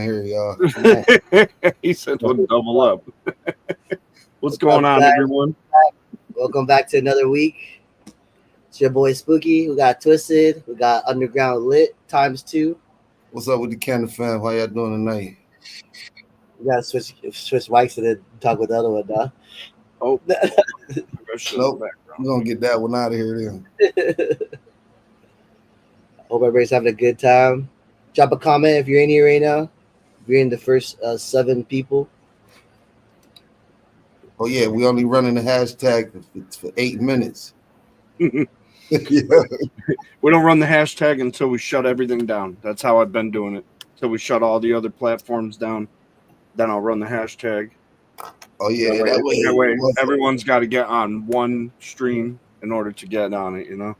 here, y'all. He said we'll double up. What's going on, everyone? Welcome back to another week. It's your boy Spooky. We got Twisted. We got Underground Litt ×2. What's up with the Cannabis fam? How y'all doing tonight? We gotta switch mics and then talk with the other one now. Oh, nope. We're gonna get that one out of here then. Hope everybody's having a good time. Drop a comment if you're in here right now. If you're in the first 7 people. Oh yeah, we only running the hashtag for 8 minutes. Yeah. We don't run the hashtag until we shut everything down. That's how I've been doing it. Till we shut all the other platforms down. Then I'll run the hashtag. Oh yeah, that way everyone's got to get on one stream in order to get on it, you know.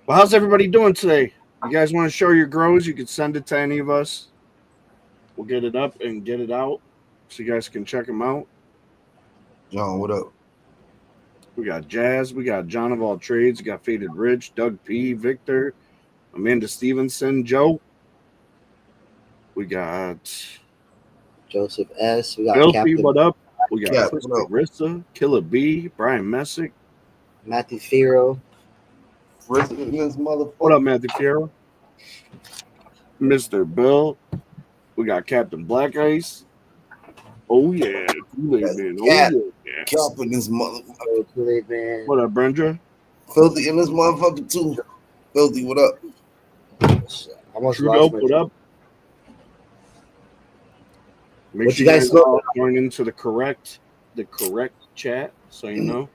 Well, how's everybody doing today? You guys want to show your grows? You can send it to any of us. We'll get it up and get it out so you guys can check them out. John, what up? We got Jazz. We got John of All Trades. We got Faded Rich, Doug P, Victor, Amanda Stevenson, Joe. We got Joseph S. We got Filthy, Captain. what up? We got Cap, Rissa, Killer B, Brian Messick. Matthew Firo. What up, Matthew Firo? Mr. Bill. We got Captain Black Ice. Oh yeah, Kool-Aid Man. Oh yeah. Cap in this motherfucker. Kool-Aid Man. What up, Brenda? Filthy in this motherfucker too. Filthy, what up? Trudeau, what up? Make what sure you guys all join into the correct chat, so you know.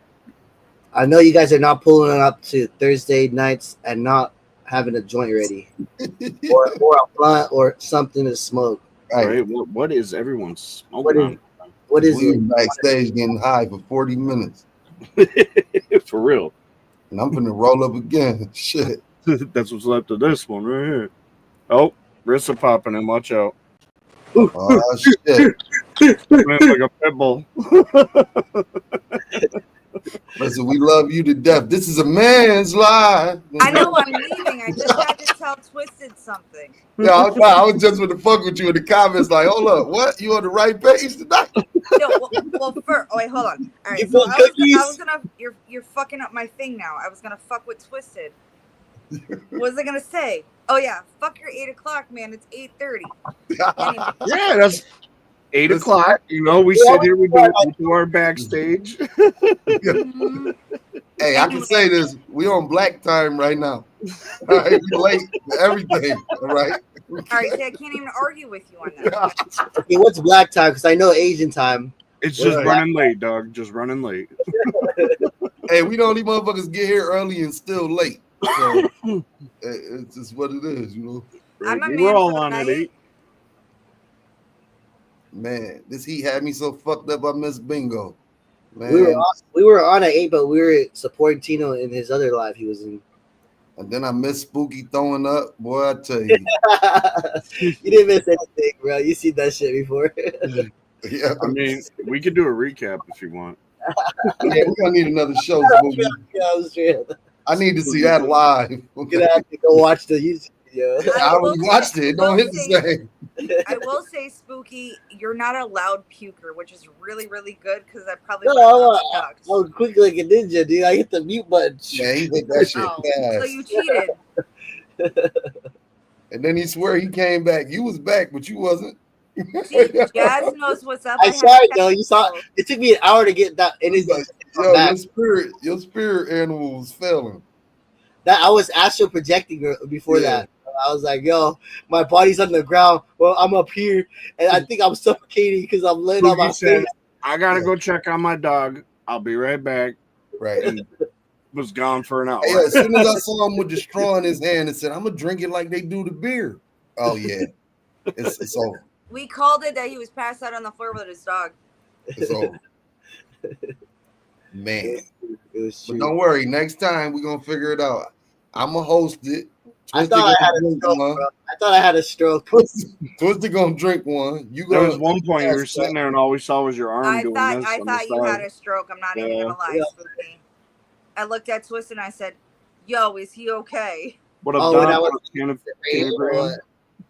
I know you guys are not pulling up to Thursday nights and not having a joint ready, or a blunt or something to smoke. Right? What is everyone smoking on? What is we it? Backstage getting high for 40 minutes. For real. And I'm finna roll up again. Shit. That's what's left of this one right here. Oh, Rissa popping in. Watch out. Oh shit. Like a pit bull. Listen, we love you to death. This is a man's life. I know I'm leaving. I just had to tell Twisted something. Yeah, I was just going to fuck with you in the comments. Like, hold up, what? You on the right page tonight? No, well, first, wait, hold on. All right, so I was gonna. You're fucking up my thing now. I was gonna fuck with Twisted. What was I gonna say? Oh yeah, fuck your 8 o'clock, man. It's 8:30. Anyway. Yeah, that's 8 o'clock. You know, we sit here, we do our backstage. Hey, I can say this. We on black time right now. All right, we late for everything. All right. All right, see, I can't even argue with you on that. Okay, what's black time? Because I know Asian time. It's just running late, dog. Just running late. Hey, we don't even motherfuckers get here early and still late. So it's just what it is, you know. We're all on at 8. Man, this heat had me so fucked up. I missed bingo. Man. We were on at 8, but we were supporting Tino in his other live he was in. And then I missed Spooky throwing up. Boy, I tell you. You didn't miss anything, bro. You seen that shit before. Yeah, I mean, we could do a recap if you want. Yeah, we're gonna need another show, Spooky. I need to see that live. You're gonna have to go watch the YouTube video. I already watched it. It don't hit the same. I will say, Spooky, you're not a loud puker, which is really, really good because I probably I was quick like a ninja, dude. I hit the mute button. Yeah, he hit that shit fast. So you cheated. And then he swear he came back. You was back, but you wasn't. See, Jazz knows what's up. I saw it though. You saw it took me an hour to get that. And it's yo, your spirit animal was failing. That I was astral projecting before that. I was like, yo, my body's on the ground. Well, I'm up here, and I think I'm suffocating because I'm laying on my face. I gotta go check on my dog. I'll be right back. Right. And was gone for an hour. Hey, as soon as I saw him with the straw in his hand and said, I'm gonna drink it like they do the beer. Oh yeah. It's over. We called it that he was passed out on the floor with his dog. It's over. Man. But don't worry, next time we're gonna figure it out. I'm gonna host it. I thought I had a stroke. Twisted gonna drink one. There was one point you were sitting there and all we saw was your arm I doing thought, this. I thought you had a stroke. I'm not even gonna lie. Yeah. I looked at Twisted and I said, yo, is he okay? What up, Oh, Don? that was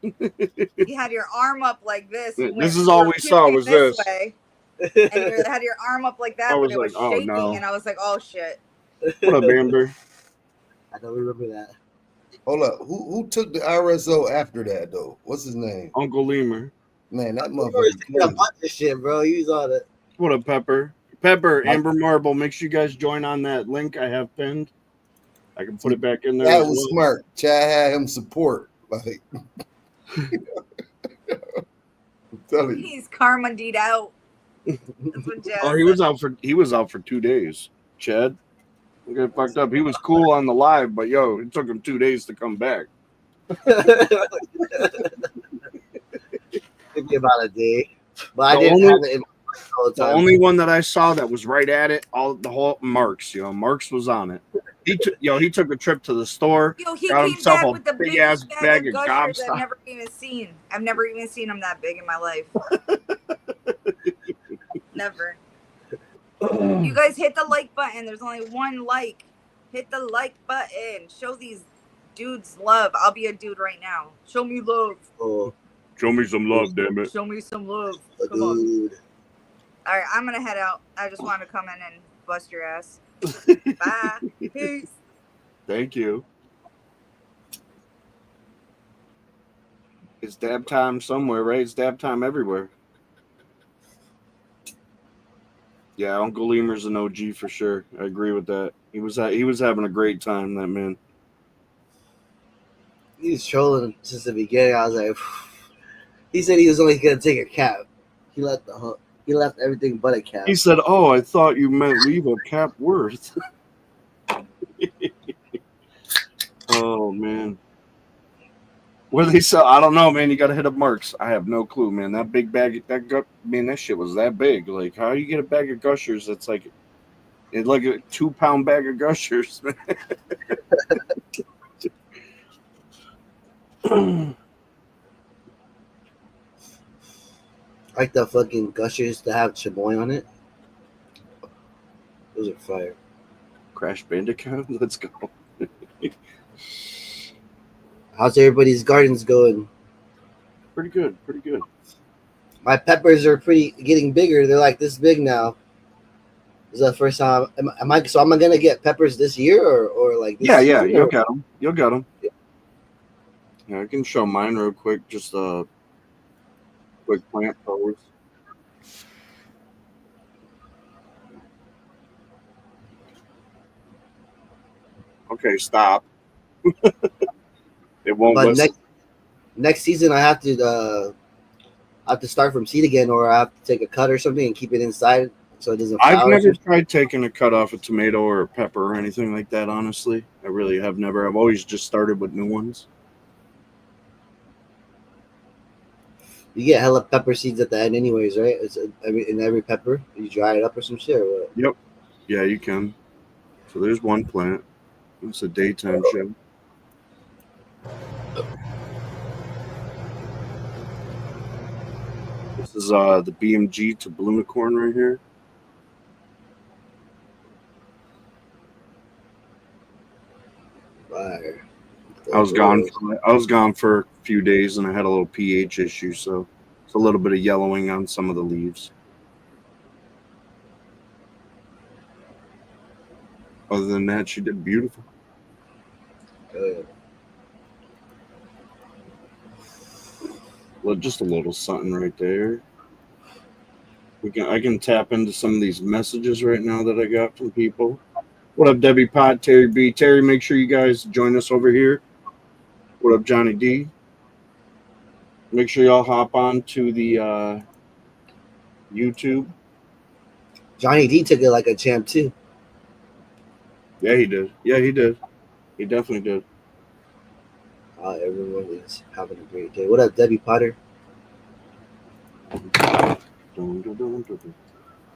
You had your arm up like this. This is all we saw was this. Way, and you had your arm up like that, but it was like, shaking, oh, no. and I was like, oh shit. What up, Amber? I don't remember that. Hold up. Who took the RSO after that though? What's his name? Uncle Lemur. Man, that He was taking a motherfucker. bunch of shit, bro. He was on it. What up, Pepper? Amber Marble. Make sure you guys join on that link I have pinned. I can put it back in there. That was smart. Chad had him support. Like, I'm telling you. He's karma-deed out. That's what Chad Oh, he was out for 2 days. Chad, we got fucked up. He was cool on the live, but yo, it took him 2 days to come back. Took me about a day, but I didn't have it in all the The time. only one that I saw that was right at it, the whole Marks. Marks was on it. He took a trip to the store. Yo, he got came himself back a with the big biggest ass bag of gushers gobstop. I've never even seen him that big in my life. Never. You guys hit the like button. There's only one like. Hit the like button. Show these dudes love. I'll be a dude right now. Show me love. Oh, Show me some love, damn it. Show me some love. a Come on. dude. All right, I'm gonna head out. I just want to come in and bust your ass. Bye. Peace. Thank you. It's dab time somewhere, right? It's dab time everywhere. Yeah, Uncle Lemur's an OG for sure. I agree with that. He was having a great time, that man. He was trolling since the beginning. I was like, he said he was only gonna take a cap. He left everything but a cap. He said, "Oh, I thought you meant leave a cap worth." Oh man, what do they sell? I don't know, man. You got to hit up Marks. I have no clue, man. That big bag, that shit was that big. Like, how do you get a bag of Gushers? That's like, it's like a 2-pound bag of Gushers, man. Like the fucking Gushers that have chamoy on it. Those are fire. Crash Bandicoot, let's go. How's everybody's gardens going? Pretty good. My peppers are getting bigger. They're like this big now. This is the first time. Am I gonna get peppers this year or like this Yeah, season, you'll or? get them. Yeah, I can show mine real quick. Just a quick plant pose. Okay, stop. It won't. But listen. next season I have to start from seed again, or I have to take a cut or something and keep it inside so it doesn't. I've never tried taking a cut off a tomato or a pepper or anything like that. Honestly, I really have never. I've always just started with new ones. You get hella pepper seeds at the end, anyways, right? It's in every pepper. You dry it up or some shit. Or what? Yep. Yeah, you can. So there's one plant. It's a daytime show. This is the BMG to Bloomicorn right here. Fire. I was gone for a few days and I had a little pH issue, so it's a little bit of yellowing on some of the leaves. Other than that, she did beautiful. Good. Well, just a little something right there. I can tap into some of these messages right now that I got from people. What up, Debbie Pot, Terry B? Terry, make sure you guys join us over here. What up, Johnny D? Make sure y'all hop on to the YouTube. Johnny D took it like a champ too. Yeah, he did. He definitely did. Everyone is having a great day. What up, Debbie Potter? All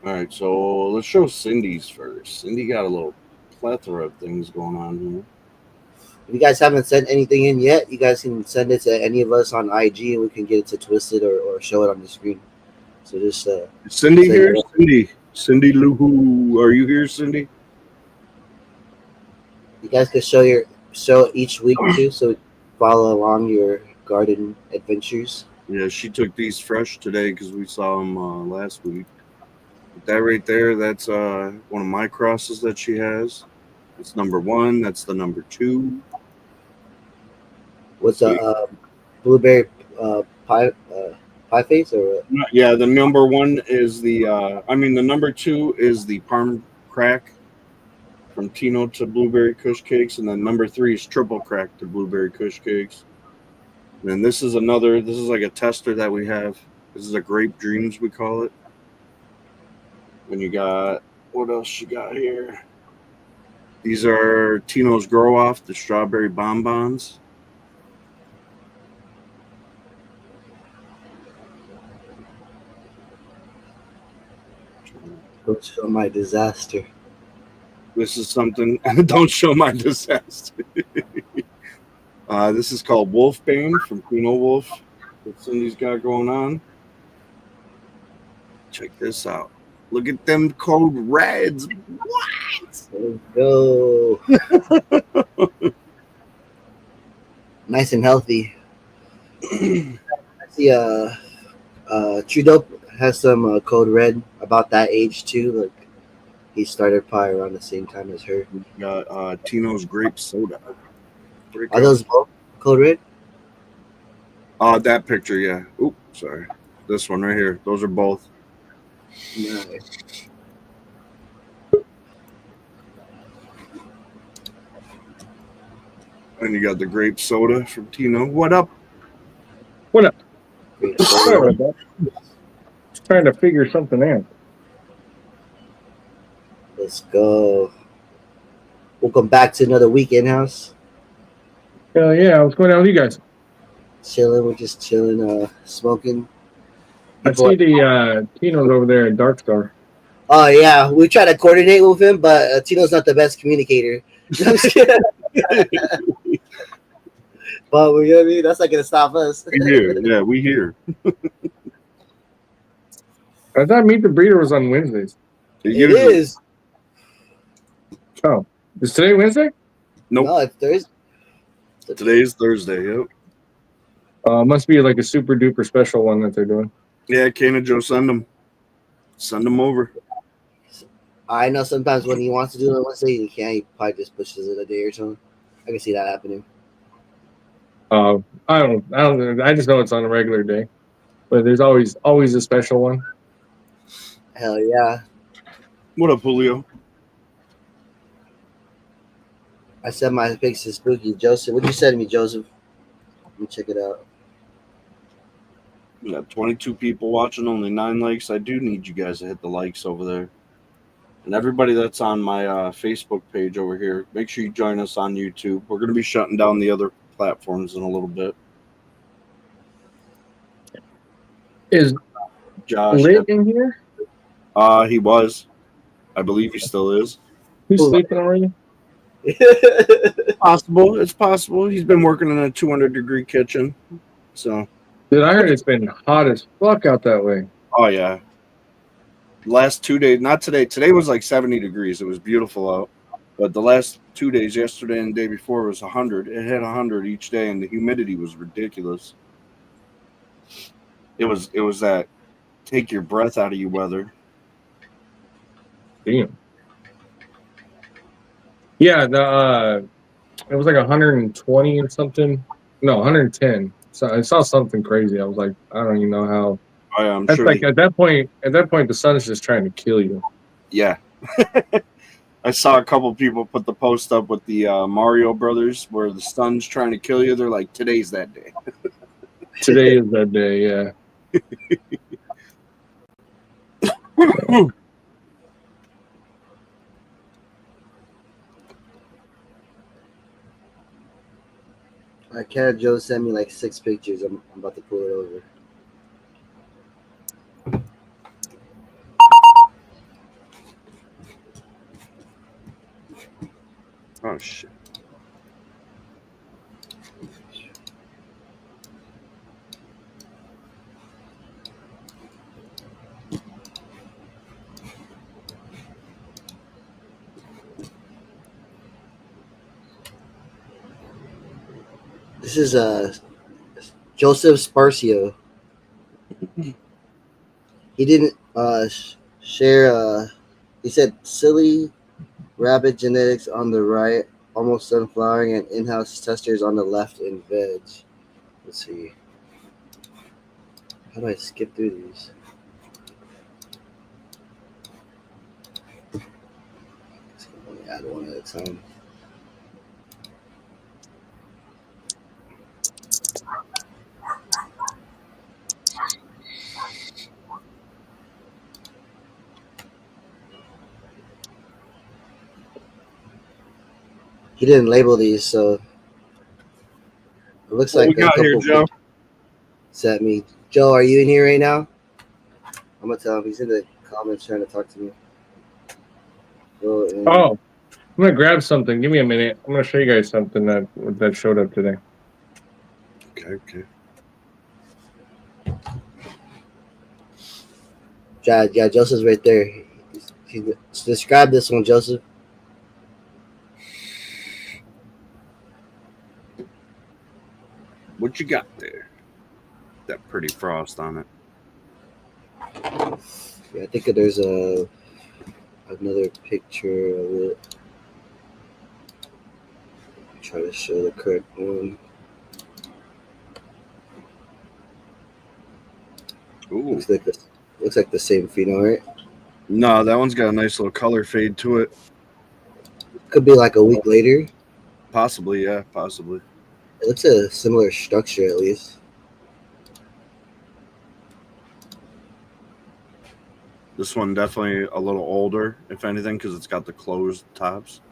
right, so let's show Cindy's first. Cindy got a little plethora of things going on here. If you guys haven't sent anything in yet, you guys can send it to any of us on IG and we can get it to Twisted or show it on the screen. So just Cindy here? Cindy Luhu. Are you here, Cindy? you guys can show each week too, so we can follow along your garden adventures. Yeah, she took these fresh today because we saw them last week. But that right there, that's one of my crosses that she has. It's number 1. That's the number 2. What's a blueberry pie face or what? Yeah, the number 1 is the. The number 2 is the Parm crack from Tino to blueberry kush cakes, and then number 3 is triple crack to blueberry kush cakes. And then this is another. This is like a tester that we have. This is a grape dreams, we call it. And you got, what else you got here? These are Tino's Grow Off, the strawberry bonbons. Don't show my disaster. This is something, don't show my disaster. This is called Wolfbane from Tino Wolf. What Cindy's got going on. Check this out. Look at them code reds. What? Let's go. Nice and healthy. I see Trudeau has some code red about that age too. Like he started probably around the same time as her. We got Tino's grape soda. Are those both code red? That picture, yeah. Oops, sorry. This one right here. Those are both. Nice. And you got the grape soda from Tino. What up? What up? Great. Sorry about that. Just trying to figure something out. Let's go. Welcome back to another weekend house. Hell yeah, what's going on with you guys? Chilling, we're just chilling, smoking. I see the Tinos over there at Dark Star. Oh yeah, we try to coordinate with him, but Tino's not the best communicator. But you know what I mean? That's not gonna stop us. We here. Yeah, we here. I thought Meet the Breeder was on Wednesdays. It is. Oh, is today Wednesday? Nope. No, it's Thursday. Today's Thursday. Yep. Must be like a super duper special one that they're doing. Yeah, Kana Joe, send them. Send them over. I know sometimes when he wants to do it Wednesday, he can't. He probably just pushes it a day or something. I can see that happening. I don't. I just know it's on a regular day, but there's always a special one. Hell yeah! What up, Julio? I sent my pics to Spooky Joseph. What'd you send me, Joseph? Let me check it out. We got 22 people watching, only 9 likes. I do need you guys to hit the likes over there. And everybody that's on my Facebook page over here, make sure you join us on YouTube. We're going to be shutting down the other platforms in a little bit. Is Josh Litt in here? He was. I believe he still is. Who's sleeping already? Possible. It's possible. He's been working in a 200-degree kitchen. So. Dude, I heard it's been hot as fuck out that way. Oh, yeah. Last 2 days, not today. Today was like 70 degrees. It was beautiful out. But the last 2 days, yesterday and the day before, was 100. It hit 100 each day, and the humidity was ridiculous. It was that take your breath out of you weather. Damn. Yeah, it was like 120 or something. No, 110. So I saw something crazy. I was like, I don't even know how. Oh, yeah, I'm That's sure. like at that point, the sun is just trying to kill you. Yeah. I saw a couple people put the post up with the Mario Brothers where the sun's trying to kill you. They're like, today's that day. Today is that day, yeah. Cat Joe sent me like 6 pictures. I'm about to pull it over. Oh, shit. This is Joseph Sparcio. He didn't share. He said silly rabbit genetics on the right, almost sunflowering, and in-house testers on the left in veg. Let's see. How do I skip through these? Let me add one at a time. He didn't label these, so it looks like we got here, Joe. Sent me. Joe, are you in here right now? I'm gonna tell him he's in the comments trying to talk to me. Oh, I'm gonna grab something. Give me a minute. I'm gonna show you guys something that showed up today. Okay. Yeah, Joseph's right there. Describe this one, Joseph. What you got there? That pretty frost on it. Yeah, I think there's another picture of it. Try to show the correct one. Ooh. Looks like the same pheno, right? No, that one's got a nice little color fade to it. Could be like a week later. Possibly, yeah, possibly. It looks a similar structure at least. This one definitely a little older, if anything, because it's got the closed tops.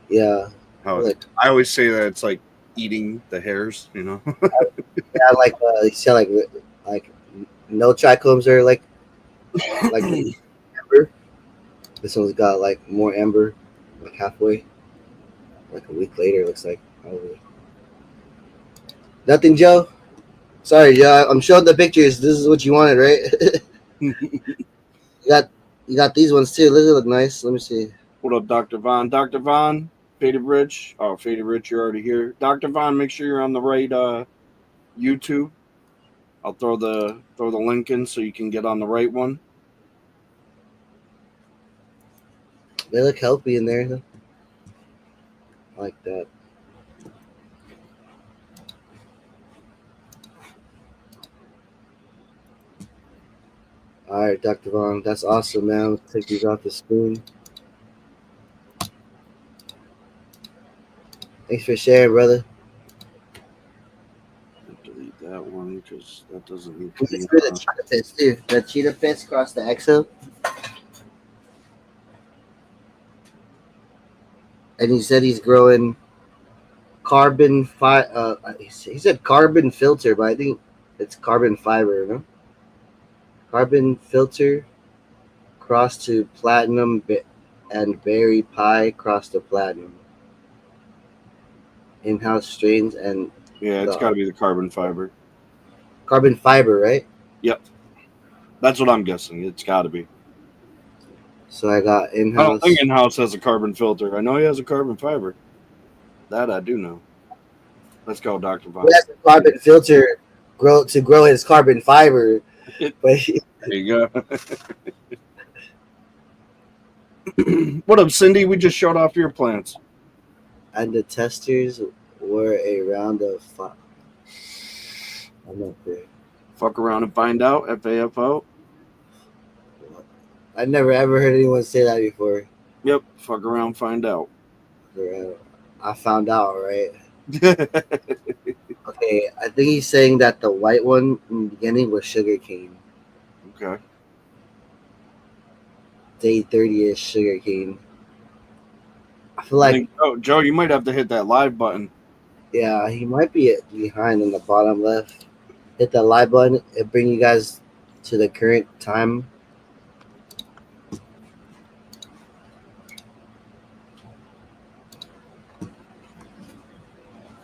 Yeah. I always say that it's like eating the hairs, you know. Yeah, like you see, like no trichomes are like amber. This one's got like more amber, like halfway. Like a week later, it looks like probably. Nothing, Joe. Sorry, Joe. I'm showing the pictures. This is what you wanted, right? You got these ones too. These look nice. Let me see. What up, Dr. Vaughn? Dr. Vaughn, Faded Rich. Oh, Faded Rich, you're already here. Dr. Vaughn, make sure you're on the right YouTube. I'll throw the link in so you can get on the right one. They look healthy in there. I like that. All right, Dr. Vaughn. That's awesome, man. Let's take these off the screen. Thanks for sharing, brother. Delete that one because that doesn't need to Let's be do the cheetah pits too. The cheetah pits across the exo. And he said he's growing carbon he said carbon filter, but I think it's carbon fiber, no? Carbon filter cross to platinum and berry pie cross to platinum. In-house strains and yeah, it's got to be the carbon fiber. Carbon fiber, right? Yep, that's what I'm guessing. It's got to be. So I got in-house. I don't think in-house has a carbon filter. I know he has a carbon fiber. That I do know. Let's go, Dr. Vaughn. He has a carbon filter to grow his carbon fiber. But there you go. What up, Cindy? We just showed off your plants. And the testers were a round of five. I'm not there. Fuck around and find out. FAFO. I never ever heard anyone say that before. Yep. Fuck around, find out. I found out, right? Okay, I think he's saying that the white one in the beginning was sugarcane. Okay. Day 30 is sugarcane. I feel like Joe, you might have to hit that live button. Yeah, he might be behind in the bottom left. Hit that live button. It bring you guys to the current time.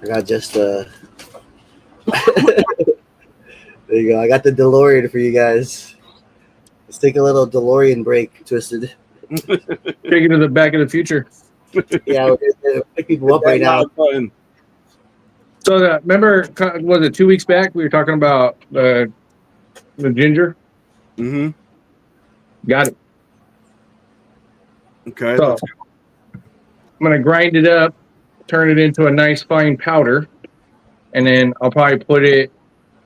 I got just there you go. I got the DeLorean for you guys. Let's take a little DeLorean break, Twisted. Take it to the Back of the Future. Yeah, we're gonna pick people up right now. So remember, was it 2 weeks back we were talking about the ginger? Mm-hmm. Got it. Okay. So I'm gonna grind it up, turn it into a nice fine powder, and then I'll probably put it.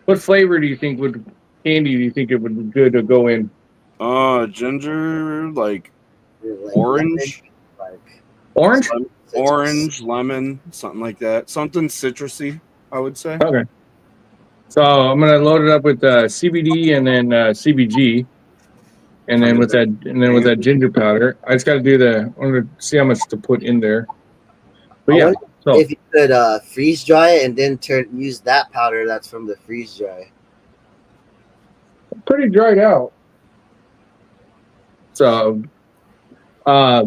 What flavor do you think candy do you think it would be good to go in? Ginger, like orange. Like Orange? Lemon, something like that. Something citrusy, I would say. Okay. So I'm gonna load it up with CBD and then CBG, and then with that ginger powder. I just got to I'm gonna see how much to put in there. But yeah, so if you could freeze dry it and then use that powder that's from the freeze dry. pretty dried out. So, yeah,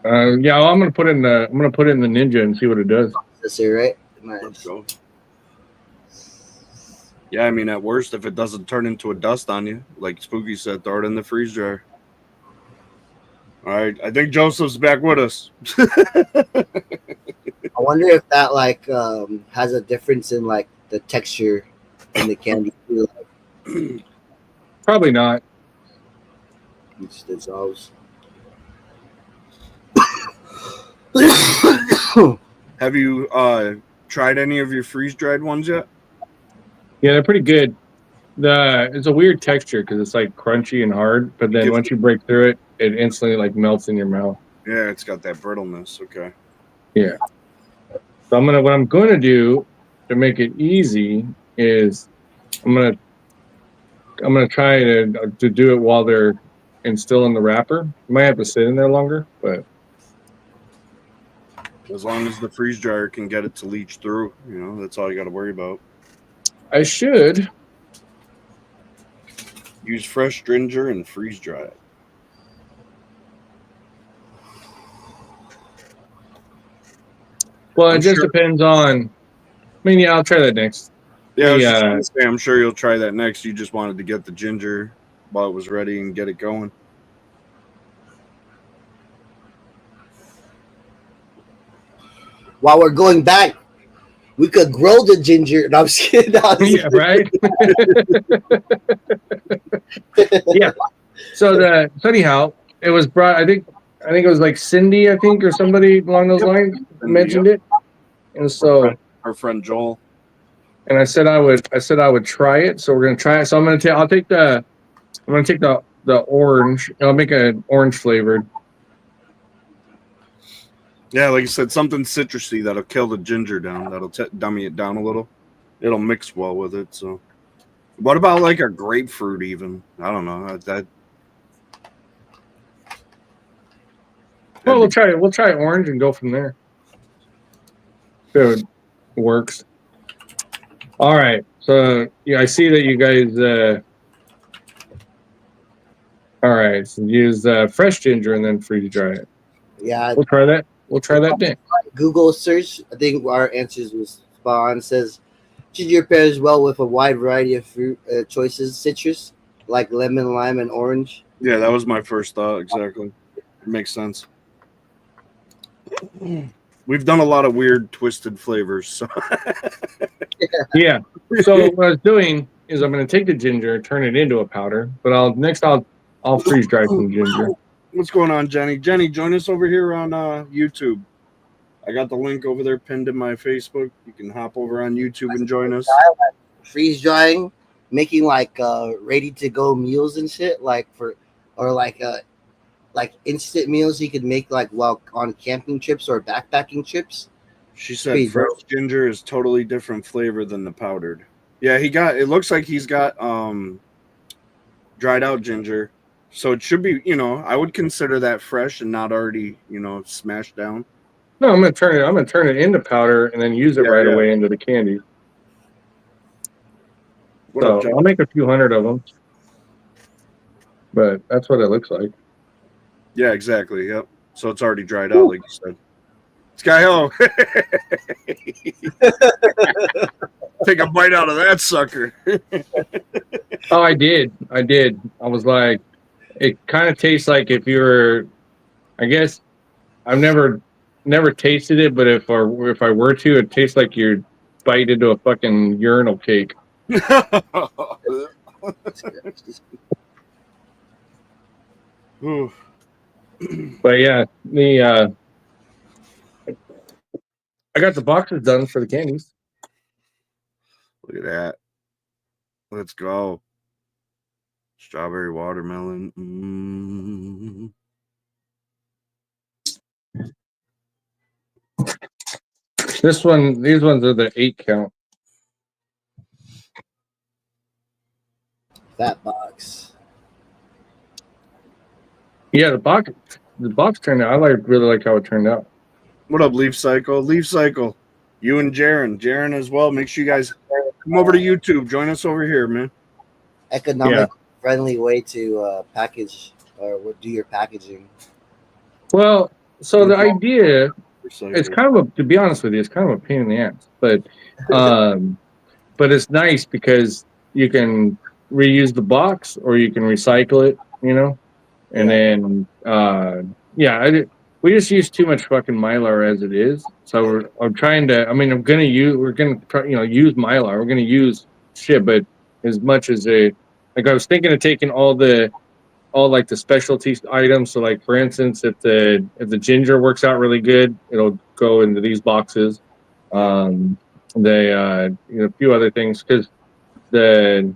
I'm gonna put it in the Ninja and see what it does. That's it, right? Nice. Let's go. Yeah, I mean, at worst, if it doesn't turn into a dust on you, like Spooky said, throw it in the freeze dryer. All right, I think Joseph's back with us. I wonder if that like has a difference in like the texture in the candy. Probably not. It just dissolves. Have you tried any of your freeze dried ones yet? Yeah, they're pretty good. It's a weird texture because it's like crunchy and hard, but then once you break through it, it instantly like melts in your mouth. Yeah, it's got that brittleness. Okay. Yeah. So what I'm gonna do to make it easy is I'm gonna try to do it while they're still in the wrapper. You might have to sit in there longer, but as long as the freeze dryer can get it to leach through, that's all you got to worry about. I should use fresh ginger and freeze dry it. Well, it just depends on. I mean, yeah, I'll try that next. Yeah, I'm sure you'll try that next. You just wanted to get the ginger while it was ready and get it going. While we're going back, we could grow the ginger. No, I'm just kidding. Yeah, right. Yeah. So anyhow, it was brought. I think it was like Cindy, or somebody along those lines mentioned it, and so our friend Joel. And I said I would try it. So we're gonna try it. So I'm gonna take the orange. I'll make an orange flavored. Yeah, like you said, something citrusy that'll kill the ginger down. That'll dummy it down a little. It'll mix well with it. So, what about like a grapefruit? Even I don't know that. Well, we'll try it. We'll try orange and go from there. So it works. All right. So yeah, I see that you guys. All right. So use fresh ginger and then freeze dry it. Yeah, we'll try that. We'll try that next. Google search. I think our answers was spot on. It says ginger pairs well with a wide variety of fruit choices, citrus like lemon, lime, and orange. Yeah, that was my first thought. Exactly. It makes sense. We've done a lot of weird, twisted flavors. So. Yeah. So what I was doing is I'm going to take the ginger, turn it into a powder, but I'll freeze dry some ginger. What's going on, Jenny? Jenny, join us over here on YouTube. I got the link over there pinned in my Facebook. You can hop over on YouTube and join us. Freeze drying, making like ready to go meals and shit, like instant meals you could make like while on camping trips or backpacking trips. She said fresh ginger is totally different flavor than the powdered. Yeah, it looks like he's got dried out ginger. So it should be, I would consider that fresh and not already, smashed down. No, I'm gonna turn it into powder and then use it away into the candy. So I'll make a few hundred of them. But that's what it looks like. Yeah, exactly. Yep. So it's already dried out, like you said. Sky-Ho. Take a bite out of that sucker. Oh, I did. I was like, it kind of tastes like if you were, I guess, I've never never tasted it, but if I were to, it tastes like you're biting into a fucking urinal cake. But yeah, I got the boxes done for the candies. Look at that. Let's go. Strawberry watermelon. These ones are the 8 count. Fat box. Yeah, the box turned out. Really like how it turned out. What up, Leaf Cycle? Leaf Cycle. You and Jaren as well. Make sure you guys come over to YouTube. Join us over here, man. Economic friendly way to package or do your packaging. Well, so the idea, it's kind of to be honest with you, it's kind of a pain in the ass, but it's nice because you can reuse the box or you can recycle it, and then we just use too much fucking Mylar as it is. So we're gonna use Mylar. We're gonna use shit, but as much as I was thinking of taking all the specialty items. So like for instance, if the ginger works out really good, it'll go into these boxes. A few other things because we're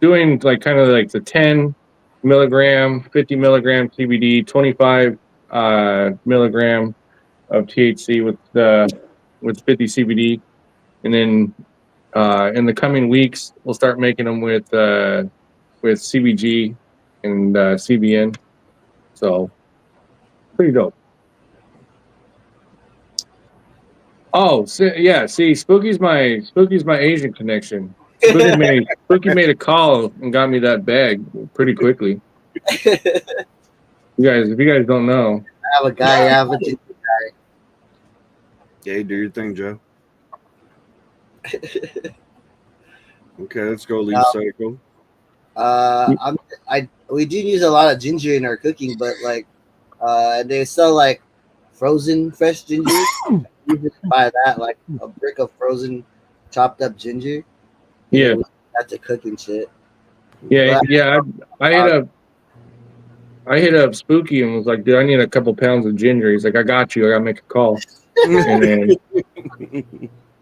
doing like kind of like the 10 milligram, 50 milligram CBD, 25 milligram of THC with 50 CBD, and then in the coming weeks we'll start making them with CBG and CBN. So pretty dope. Oh, see, Spooky's my Asian connection. Spooky made a call and got me that bag pretty quickly. If you guys don't know. I have a guy, ginger guy. Yeah, do your thing, Joe. Okay, let's go, Leaf Cycle. We do use a lot of ginger in our cooking, but like they sell like frozen fresh ginger. You can buy that like a brick of frozen chopped up ginger. Yeah, that's a cooking shit. Yeah, I hit up Spooky and was like, dude, I need a couple pounds of ginger. He's like, I got you. I gotta make a call.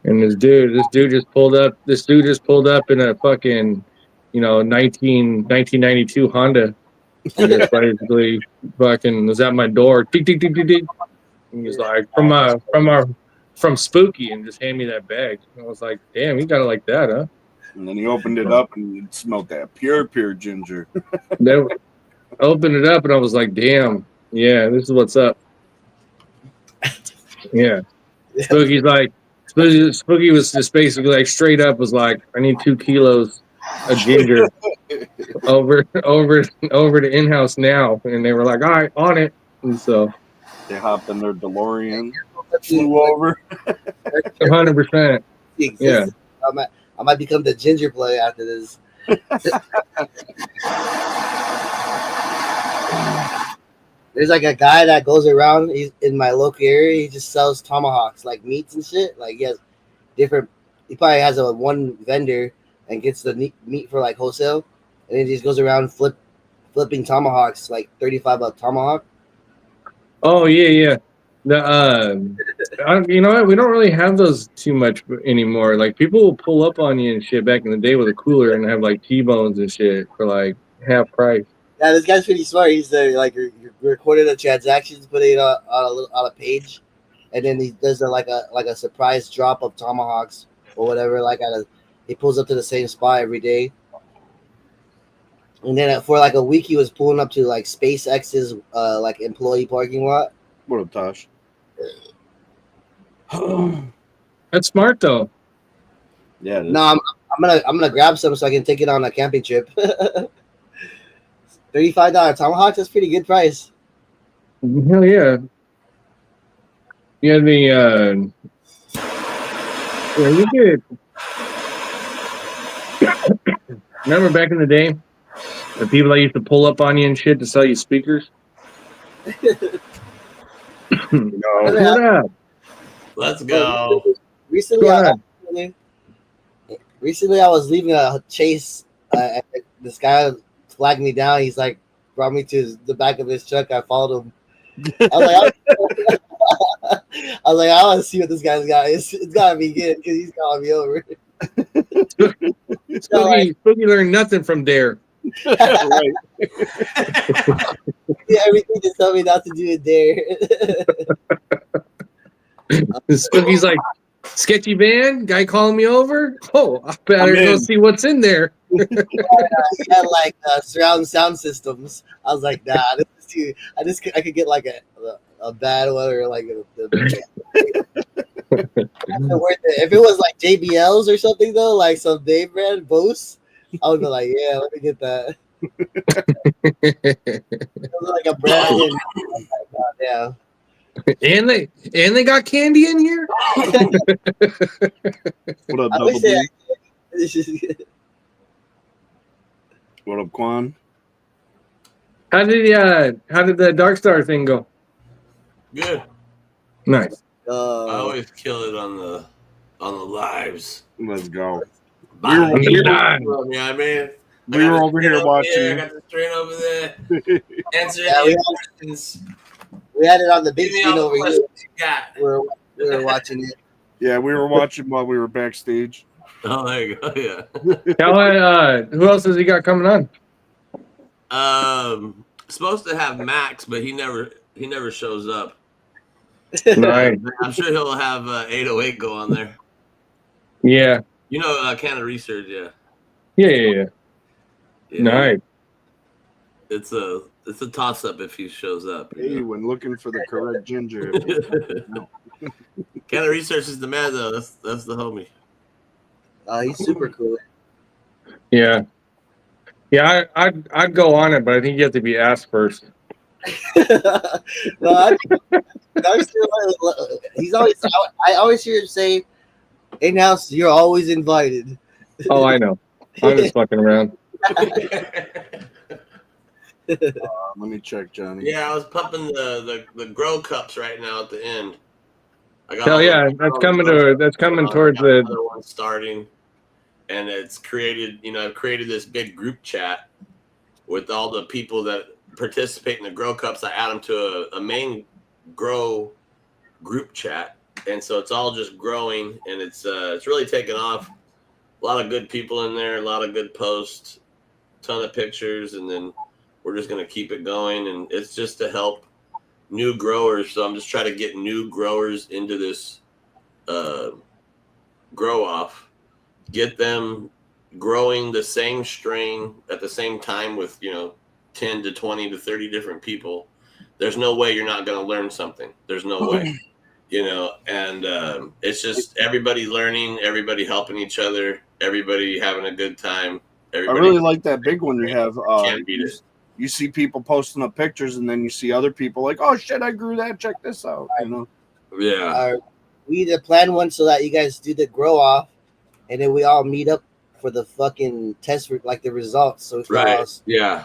And this dude just pulled up. This dude just pulled up in a fucking 1992 Honda. And just basically fucking was at my door. Tick, tick, tick, tick, tick. And he's like, from Spooky, and just hand me that bag. And I was like, damn, you got it like that, huh? And then he opened it up and it smelled that pure ginger. I opened it up and I was like, damn, yeah, this is what's up. Yeah. Spooky was just basically like straight up was like, I need 2 kilos of ginger over to in-house now. And they were like, all right, on it. And so they hopped in their DeLorean, flew over. 100%. Yeah. I might become the ginger play after this. There's like a guy that goes around. He's in my local area. He just sells tomahawks, like meats and shit. Like he has different. He probably has one vendor and gets the meat for like wholesale, and then he just goes around flipping tomahawks, like $35 tomahawk. Oh yeah. You know what? We don't really have those too much anymore. Like people will pull up on you and shit back in the day with a cooler and have like T-bones and shit for like half price. Yeah, this guy's pretty smart. He's like recording the transactions, putting it on a page, and then he does like a surprise drop of tomahawks or whatever. He pulls up to the same spot every day, and then for like a week he was pulling up to like SpaceX's like employee parking lot. What up, Tosh? That's smart though. Yeah. No, I'm gonna grab some so I can take it on a camping trip. $35 tomahawks, that's pretty good price. Hell yeah. Yeah, you get. Remember back in the day, the people that used to pull up on you and shit to sell you speakers? No. What up? Let's go. Recently, Go I, ahead. recently I was leaving a chase. And this guy flagged me down. He's like, brought me to the back of his truck. I followed him. I was like, I want to see what this guy's got. It's gotta be good because he's calling me over. Spooky learned nothing from Dare. Right. Yeah, everything to tell me not to do it there. Spooky's like, sketchy van, guy calling me over. Oh, I better go see what's in there. He had like surround sound systems. I was like, nah, this is too. I could get like a bad one or like if it was like JBLs or something though, like some Dave brand Bose, I would be like, yeah, let me get that. It was like a brand. Yeah. And they got candy in here. What up, I Double wish D? they What up, Quan? How did the Dark Star thing go? Good. Nice. I always kill it on the lives. Let's go. Yeah, I man. We were over here watching. I got the strain over there. Answer any questions. We had it on the big Give me screen all the over here. questions you got. We were watching it. Yeah, we were watching while we were backstage. Oh, there you go. Yeah. Who else has he got coming on? Supposed to have Max, but he never shows up. Nice. I'm sure he'll have 808 go on there. Yeah. You know, Canada Research, yeah. Yeah. Nice. It's a toss up if he shows up. Hey, when looking for the correct ginger. Canada Research is the man though. That's the homie. He's super cool. Yeah. Yeah, I'd go on it, but I think you have to be asked first. No, he's always. I always hear him say, "In-house, you're always invited." Oh, I know. I'm just fucking around. Let me check, Johnny. Yeah, I was pumping the grow cups right now at the end. I got Hell yeah, that's coming towards the other one starting, and it's created. I've created this big group chat with all the people that participate in the grow cups. I add them to a main grow group chat, and so it's all just growing, and it's really taken off. A lot of good people in there, a lot of good posts, ton of pictures, and then we're just going to keep it going, and it's just to help new growers. So I'm just trying to get new growers into this grow off, get them growing the same strain at the same time with 10 to 20 to 30 different people. There's no way you're not going to learn something. There's no way, and it's just everybody learning, everybody helping each other, everybody having a good time. I really like that big one you have. Can't beat it. You see people posting up pictures, and then you see other people like, "Oh shit, I grew that. Check this out." Yeah. We need to plan one so that you guys do the grow off, and then we all meet up for the fucking test, like the results. So right. Yeah.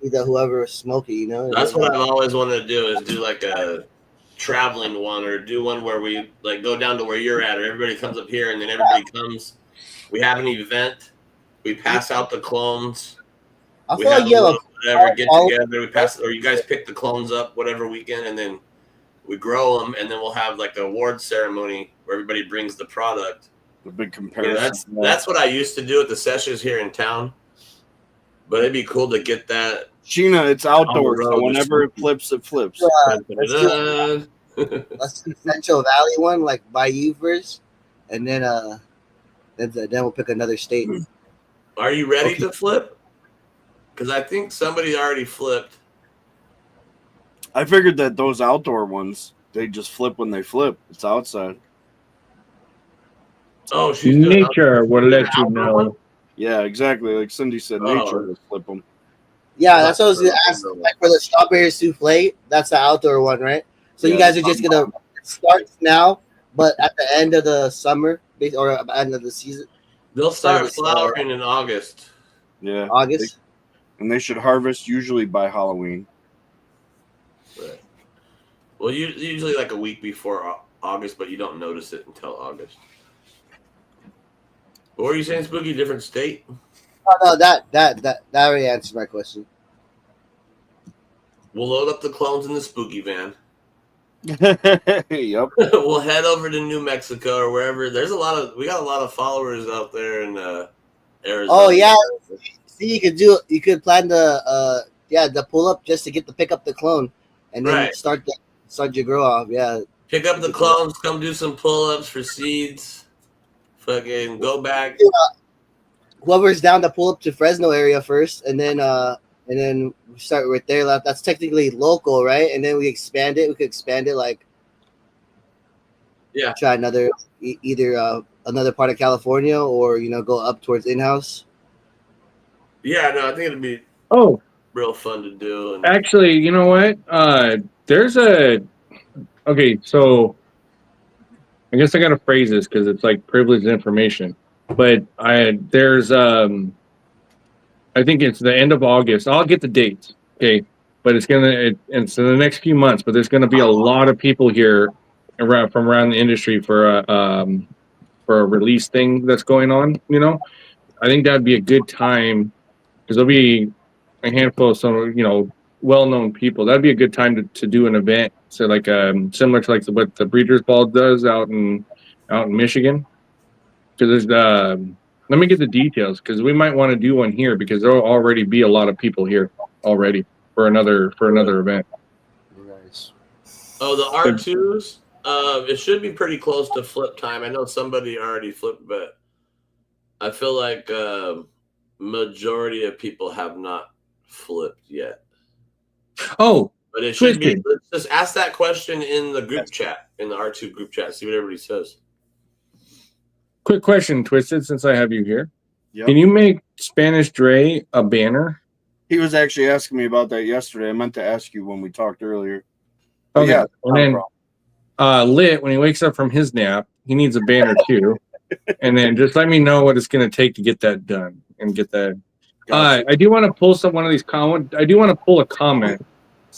See that whoever is smoking, That's what I've always wanted to do, is do like a traveling one, or do one where we like go down to where you're at, or everybody comes up here, and then everybody comes. We have an event. We pass out the clones. I We feel have like you have whatever, get together. We pass, or you guys pick the clones up whatever weekend, and then we grow them, and then we'll have like the award ceremony where everybody brings the product. The big comparison. That's what I used to do at the sessions here in town. But it'd be cool to get that. Sheena, it's outdoors, so whenever it flips, it flips. Let's do Central Valley one, like by you first, and then we'll pick another state. Are you ready to flip? Because I think somebody already flipped. I figured that those outdoor ones, they just flip when they flip. It's outside. Oh, she's nature will let you know. One? Yeah, exactly. Like Cindy said, nature will flip them. Yeah, that's what I was gonna ask. Like for the strawberry souffle, that's the outdoor one, right? So you guys are just gonna start now, but at the end of the summer or at the end of the season, they'll start flowering in August. Yeah, August, and they should harvest usually by Halloween. Right. Well, usually like a week before August, but you don't notice it until August. What were you saying, Spooky? Different state? Oh, no, that already answered my question. We'll load up the clones in the Spooky van. Yep. We'll head over to New Mexico or wherever. We got a lot of followers out there in Arizona. Oh yeah. See, you could plan the pull up just to pick up the clone, and then start your grow off. Yeah. Pick up the clones. Come do some pull ups for seeds. Fucking go back. Whoever's down to pull up to Fresno area first, and then we start right there. That's technically local, right? And then we expand it. We could expand it like, try another either another part of California, or go up towards in-house. Yeah, no, I think it'd be real fun to do. And actually, you know what? Okay, so I guess I gotta phrase this because it's like privileged information. But I think it's the end of August. I'll get the dates, okay? But it's in the next few months. But there's gonna be a lot of people here from around the industry for a release thing that's going on. I think that'd be a good time because there'll be a handful of some well-known people. That'd be a good time to do an event. So like similar to like what the Breeders' Ball does out in Michigan. Because there's let me get the details because we might want to do one here because there'll already be a lot of people here already for another event. Nice. Oh, the R2s. It should be pretty close to flip time. I know somebody already flipped, but I feel like majority of people have not flipped yet. Oh, but it should be. Let's just ask that question in the group chat, in the R2 group chat. See what everybody says. Quick question, Twisted, since I have you here. Yep. Can you make Spanish Dre a banner? He was actually asking me about that yesterday. I meant to ask you when we talked earlier. Okay. Yeah, and then Litt, when he wakes up from his nap, he needs a banner too. And then just let me know what it's going to take to get that done and get that. Gotcha. I do want to pull one of these comments. I do want to pull a comment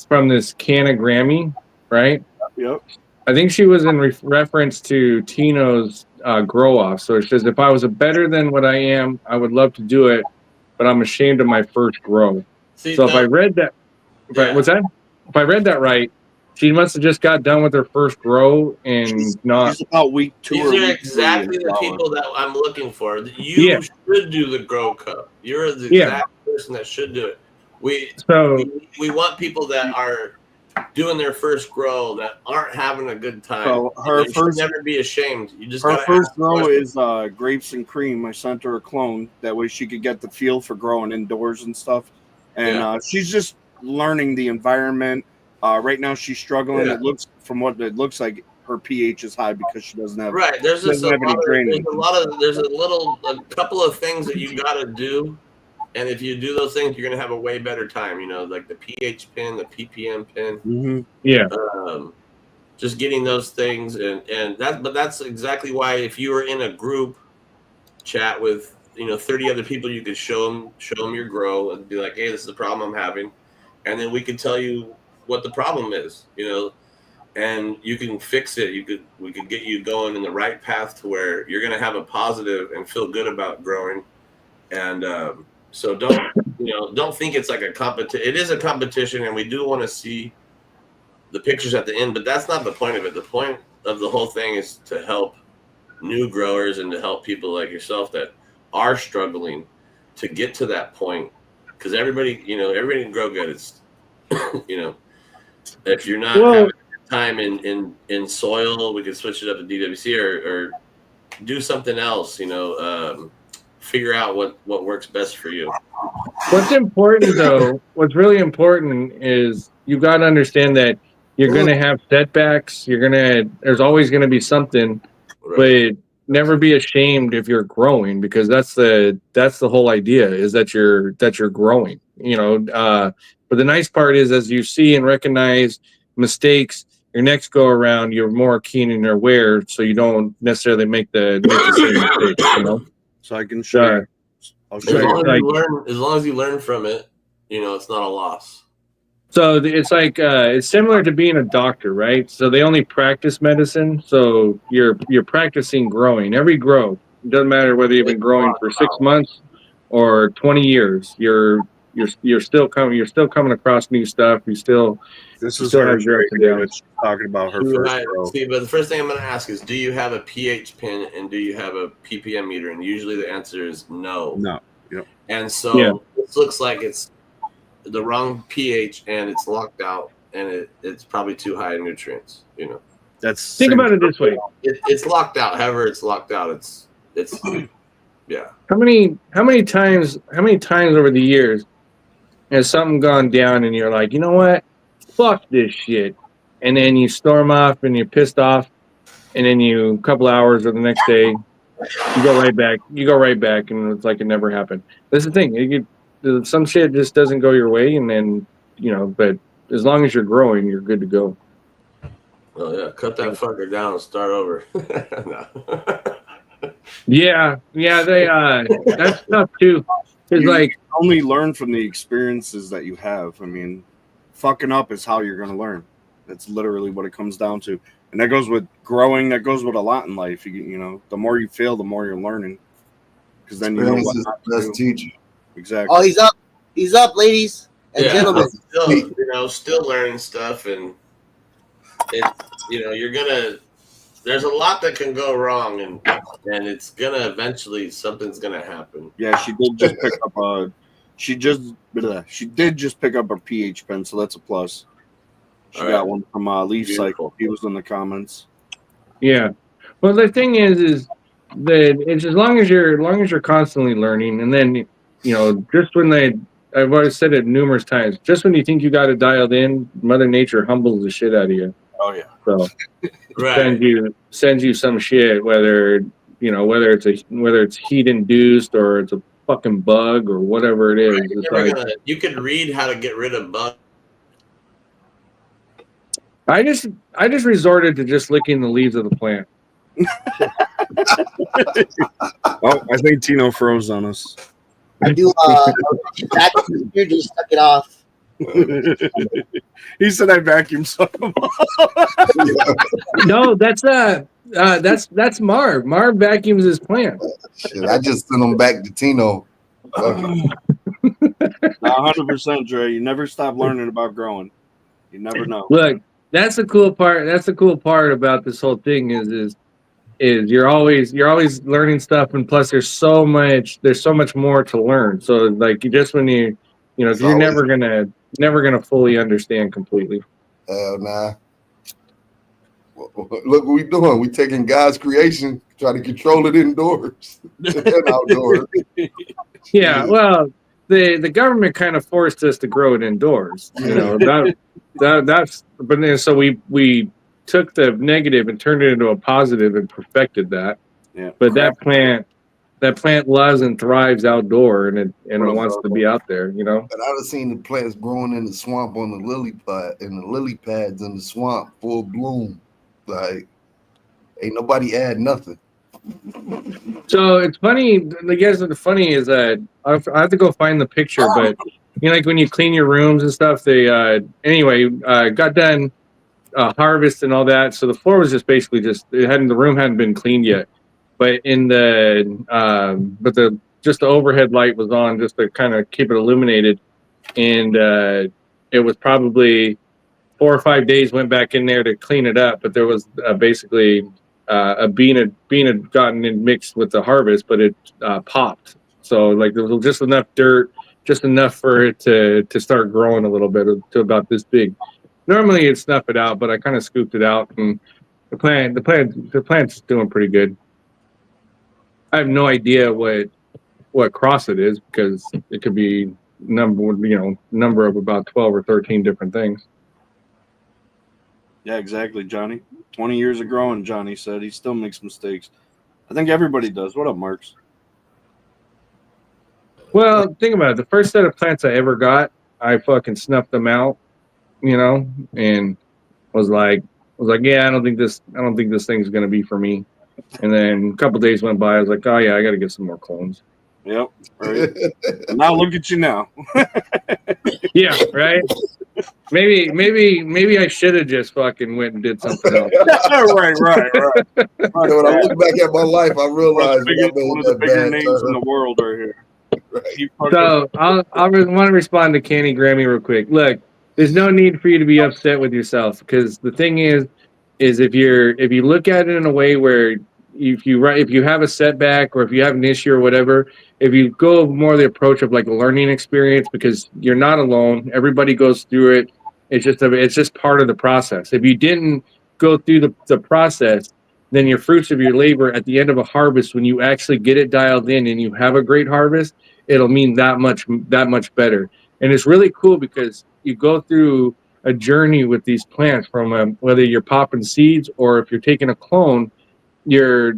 from this Canna Grammy, right? Yep. I think she was in reference to Tino's grow off. So it says, if I was better than what I am, I would love to do it, but I'm ashamed of my first grow. If I read that, what's that? If I read that right, she must have just got done with her first grow and she's about week 2. These are exactly the people that I'm looking for. You should do the grow cup. You're the exact person that should do it. We want people that are doing their first grow that aren't having a good time. So her first, never be ashamed. You just her first grow is grapes and cream. I sent her a clone that way she could get the feel for growing indoors and stuff. And she's just learning the environment. Right now she's struggling. It looks from what it looks like her pH is high because she doesn't have There's a couple of things that you got to do. And if you do those things, you're going to have a way better time, like the pH pin, the ppm pin. Mm-hmm. Yeah. Just getting those things. But that's exactly why if you were in a group chat with, 30 other people, you could show them your grow and be like, hey, this is the problem I'm having. And then we could tell you what the problem is, and you can fix it. We could get you going in the right path to where you're going to have a positive and feel good about growing. And, so don't think it's like a competition. It is a competition, and we do want to see the pictures at the end, but that's not the point of it. The point of the whole thing is to help new growers and to help people like yourself that are struggling to get to that point. Because everybody can grow good. It's, if you're not having time in soil, we could switch it up to DWC or do something else, figure out what works best for you. What's important though, what's really important is you got to understand that you're going to have setbacks. There's always going to be something, but never be ashamed if you're growing, because that's the whole idea, is that you're growing, but the nice part is, as you see and recognize mistakes, your next go around, you're more keen and aware, so you don't necessarily make the same mistakes, So I can show you. As long as you learn from it, it's not a loss. So it's like it's similar to being a doctor, right? So they only practice medicine. So you're practicing growing. Every grow, it doesn't matter whether you've been growing for 6 months or 20 years. You're still coming across new stuff. This You is still her have your ups and straight downs. talking about her Do you first have- grow. See, but the first thing I'm going to ask is, do you have a pH pin and do you have a ppm meter? And usually the answer is no. No. Yep. And so Yeah. this looks like it's the wrong pH and it's locked out and it's probably too high in nutrients. You know, That's Think about it this way: it's locked out. However, it's locked out. It's yeah. how many times over the years has something gone down and you're like, you know what, fuck this shit, and then you storm off and you're pissed off, and then a couple hours or the next day you go right back and it's like it never happened. That's the thing. Some shit just doesn't go your way, and then but as long as you're growing, you're good to go. Oh yeah, cut that fucker down and start over. No. Yeah, they that's tough too. It's You like only learn from the experiences that you have. I mean, fucking up is how you're going to learn. That's literally what it comes down to. And that goes with growing. That goes with a lot in life. You know, the more you fail, the more you're learning. Because then you know what not to Best do. teacher. Exactly. Oh, he's up, ladies and gentlemen. Still learning stuff, and it's there's a lot that can go wrong, and it's gonna eventually something's gonna happen. Yeah, she did just pick up a. She did just pick up a pH pen, so that's a plus. She All got right. one from Leaf Cycle. He was in the comments. yeah. Well, the thing is that it's as long as you're constantly learning, and then just when I've always said it numerous times, just when you think you got it dialed in, Mother Nature humbles the shit out of you. Oh yeah. So Right. sends you some shit, whether it's heat induced or it's a fucking bug or whatever it is. It's You could read how to get rid of bugs. I just resorted to just licking the leaves of the plant. Oh, I think Tino froze on us. I do. You just stuck it off. He said I vacuum suck him. No, that's Marv. Marv vacuums his plant. Shit, I just sent them back to Tino. 100%, Dre. You never stop learning about growing. You never know. Look, that's the cool part. That's the cool part about this whole thing is you're always learning stuff, and plus there's so much more to learn. So like just when you're never gonna fully understand completely. Hell nah. Look what we doing. We taking God's creation, try to control it indoors and outdoors. Yeah, well, the government kind of forced us to grow it indoors. That's but then so we took the negative and turned it into a positive and perfected that. Yeah. But that plant loves and thrives outdoor, and it wants to be out there, But I've seen the plants growing in the swamp on the lily pad and the lily pads in the swamp full bloom. Like ain't nobody add nothing. So it's funny. I guess the funny is that I have to go find the picture, but like when you clean your rooms and stuff, they got done harvest and all that. So the floor was just basically the room hadn't been cleaned yet, but the overhead light was on just to kind of keep it illuminated, and it was probably 4 or 5 days went back in there to clean it up, but there was basically a bean had gotten in mixed with the harvest, but it popped. So like there was just enough dirt, just enough for it to start growing a little bit to about this big. Normally it'd snuff it out, but I kind of scooped it out, and the plant's doing pretty good. I have no idea what cross it is, because it could be number of about 12 or 13 different things. Yeah, exactly, Johnny. 20 years of growing, Johnny said. He still makes mistakes. I think everybody does. What up, Marks? Well, think about it. The first set of plants I ever got, I fucking snuffed them out, and was like, yeah, I don't think this thing's gonna be for me. And then a couple days went by, I was like, oh yeah, I gotta get some more clones. Yep. Right. Now look at you now. Yeah, right. Maybe I should have just fucking went and did something else. right. When I look back at my life, I realize One of the bigger names in the world are here. Right. So I want to respond to Candy Grammy real quick. Look, there's no need for you to be upset with yourself because the thing is if you look at it in a way where if you have a setback or if you have an issue or whatever, if you go more the approach of like a learning experience because you're not alone, everybody goes through it. It's just part of the process. If you didn't go through the process, then your fruits of your labor at the end of a harvest, when you actually get it dialed in and you have a great harvest, it'll mean that much better. And it's really cool because you go through a journey with these plants from whether you're popping seeds or if you're taking a clone, you're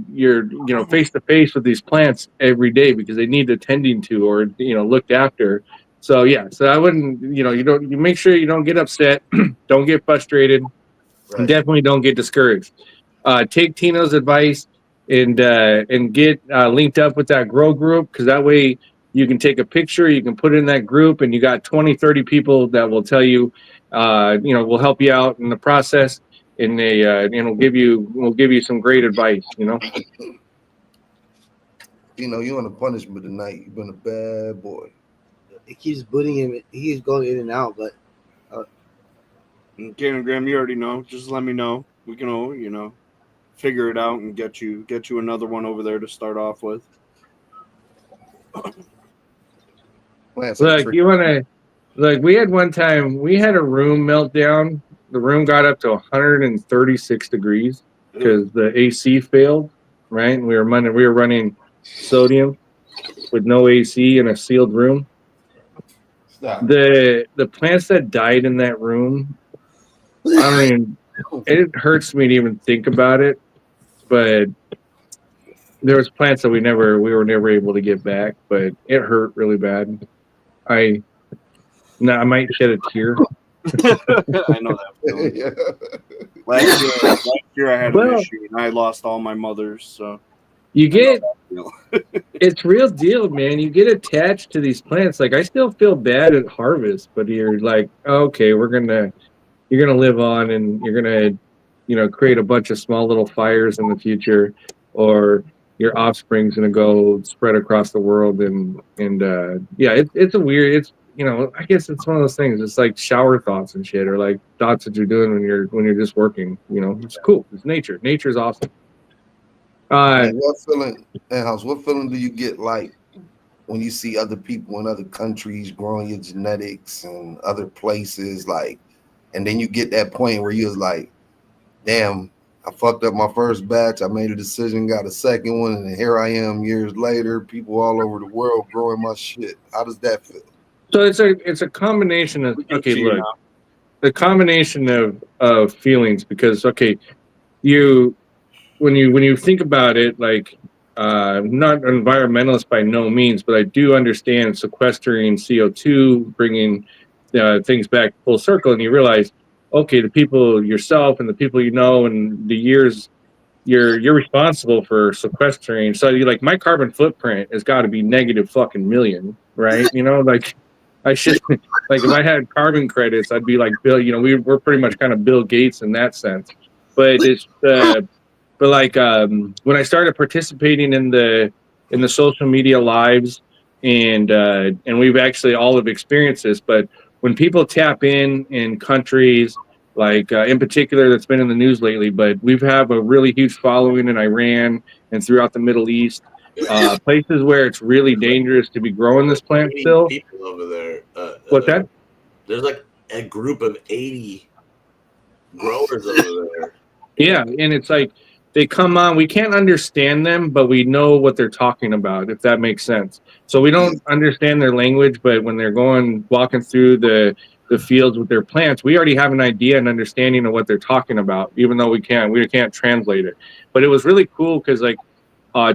face to face with these plants every day because they need attending to or looked after. So I wouldn't you make sure you don't get upset, don't get frustrated, and definitely don't get discouraged. Take Tino's advice and get linked up with that grow group because that way you can take a picture, you can put it in that group, and you got 20-30 people that will tell you, will help you out in the process, and will give you some great advice. You're on a punishment tonight. You've been a bad boy. It keeps booting him. He's going in and out, but. Candy Graham, you already know. Just let me know. We can figure it out and get you another one over there to start off with. Look, we had one time we had a room meltdown. The room got up to 136 degrees because the AC failed, right? And we were running sodium with no AC in a sealed room. Stop. The plants that died in that room, it hurts me to even think about it, but there was plants that we were never able to get back, but it hurt really bad. I might shed a tear. I know that. Last year I had an issue and I lost all my mothers. So it's real deal, man. You get attached to these plants. Like I still feel bad at harvest, but you're like, okay, you're gonna live on and you're gonna create a bunch of small little fires in the future, or your offspring's gonna go spread across the world it's a weird. I guess it's one of those things. It's like shower thoughts and shit, or like thoughts that you're doing when you're just working. It's cool. It's nature. Nature's awesome. What feeling do you get like when you see other people in other countries growing your genetics and other places, like, and then you get that point where you're like, damn, I fucked up my first batch. I made a decision, got a second one, and here I am years later, people all over the world growing my shit. How does that feel? So it's a combination of the combination of feelings because when you think about it, like not an environmentalist by no means, but I do understand sequestering CO2, bringing things back full circle, and you realize, okay, the people yourself and the people and the years you're responsible for sequestering. So my carbon footprint has got to be negative fucking million, right? I should if I had carbon credits, I'd be like Bill. We're pretty much kind of Bill Gates in that sense. But it's when I started participating in the social media lives, and we've actually all have experienced this. But when people tap in countries in particular that's been in the news lately, but we have a really huge following in Iran and throughout the Middle East. Places where it's really dangerous to be growing this plant still. People over there. What's that? There's like a group of 80 growers over there. Yeah, and it's like they come on. We can't understand them, but we know what they're talking about, if that makes sense. So we don't understand their language, but when they're walking through the fields with their plants, we already have an idea and understanding of what they're talking about, even though we can't translate it. But it was really cool because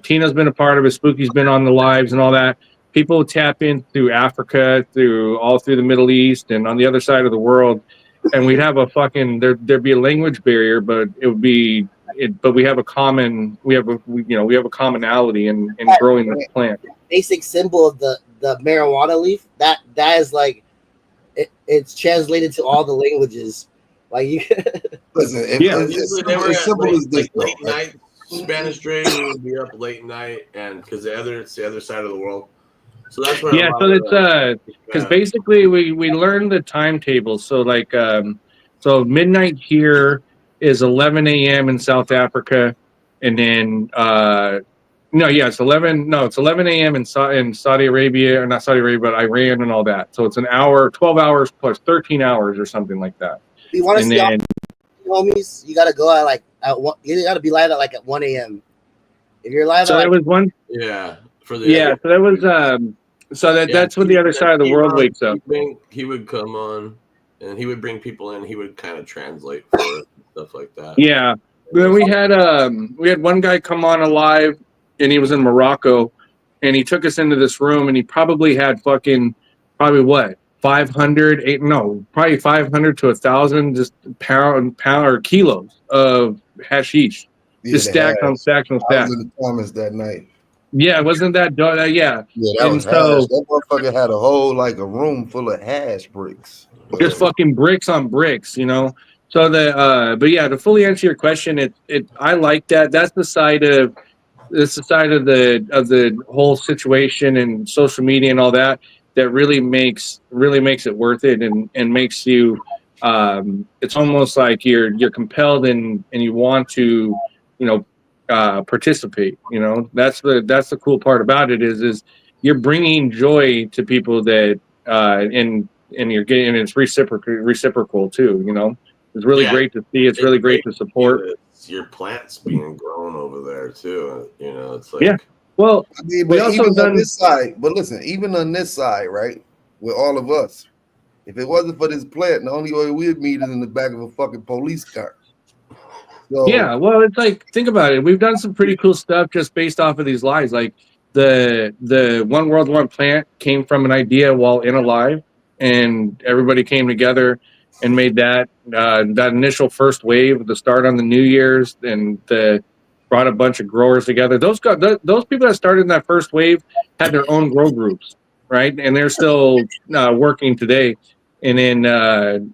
Tino's been a part of it. Spooky's been on the lives and all that. People tap in through Africa, through the Middle East, and on the other side of the world, and we'd have there'd be a language barrier, but it would be. But we have a commonality in growing this plant. Basic symbol of the marijuana leaf that is like it's translated to all the languages. Like you, listen, It's simple as this. Late night Spanish trading would be up late night, and because it's the other side of the world. So that's where so it's because basically we learned the timetable. So like so midnight here is 11 a.m. in South Africa, and then it's 11 a.m. in Saudi Arabia, or not Saudi Arabia, but Iran and all that. So it's an hour, 12 hours plus 13 hours or something like that. If you want to see all homies, you gotta go you gotta be live at 1 a.m. If you're live so at it was one so that was that's when the other side of the world wakes up. He would come on and he would bring people in. He would kind of translate for it, stuff like that. Yeah. Then we had one guy come on alive, and he was in Morocco, and he took us into this room, and he probably had probably 500 to 1,000 just pound or kilos of hashish, just stacks on stacks on stacks. I was in the comments that night. Yeah, wasn't that? Yeah. Yeah, that was hash. That motherfucker had a whole a room full of hash bricks. Just fucking bricks on bricks, you know. So but yeah, to fully answer your question, I like that. That's the side of the whole situation and social media and all that really makes it worth it and makes you. It's almost like you're compelled and you want to, participate. You know, that's the cool part about it is you're bringing joy to people that and you're getting, and it's reciprocal too. You know, it's really great to see. It's really great to support. Your plants being grown over there too. You know, it's like Well, I mean, but even on this side, but listen, even on this side, right, with all of us, if it wasn't for this plant, the only way we'd meet is in the back of a fucking police car. So, yeah, well, it's like, think about it. We've done some pretty cool stuff just based off of these lives. Like the One World One plant came from an idea while in Alive, and everybody came together and made that initial first wave, the start on the New Year's, and brought a bunch of growers together. Those people that started in that first wave had their own grow groups, right? And they're still working today. And then,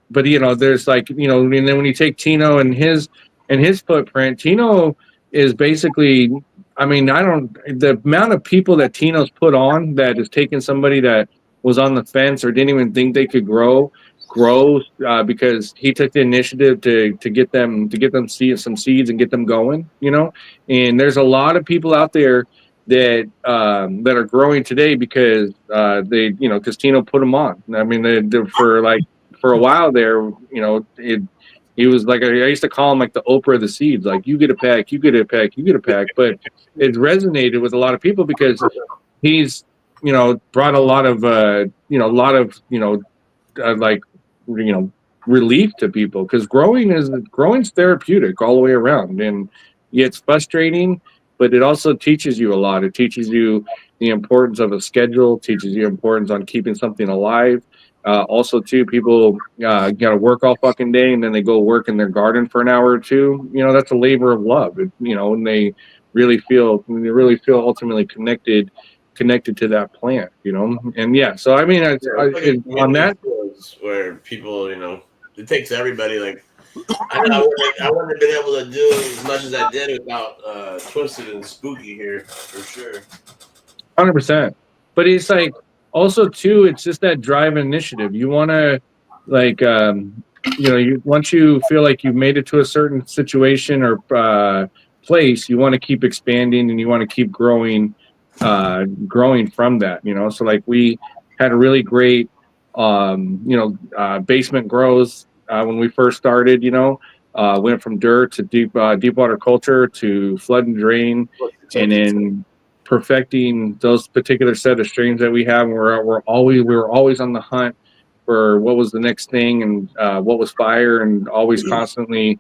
but there's and then when you take Tino and his footprint, Tino is basically, the amount of people that Tino's put on that has taken somebody that was on the fence or didn't even think they could grow because he took the initiative to get them some seeds and get them going, and there's a lot of people out there that are growing today because because Tino put them on. I mean, for a while there, he was like, I used to call him like the Oprah of the seeds, like you get a pack, you get a pack, you get a pack. But it resonated with a lot of people because he's, brought a lot of, relief to people, because growing's therapeutic all the way around. And it's frustrating, but it also teaches you a lot. It teaches you the importance of a schedule, teaches you importance on keeping something alive. Also, too, people got to work all fucking day, and then they go work in their garden for an hour or two. That's a labor of love. And they really feel ultimately connected to that plant. And yeah. So I mean, on that, where people, it takes everybody. Like I wouldn't have been able to do as much as I did without Twisted and Spooky here for sure. 100%. But it's like, also too, it's just that drive and initiative. You want to once you feel like you've made it to a certain situation or place, you want to keep expanding and you want to keep growing from that. So like we had a really great basement grows when we first started. Went from dirt to deep water culture to flood and drain, and then perfecting those particular set of strains that we have. We were always on the hunt for what was the next thing and what was fire, and always constantly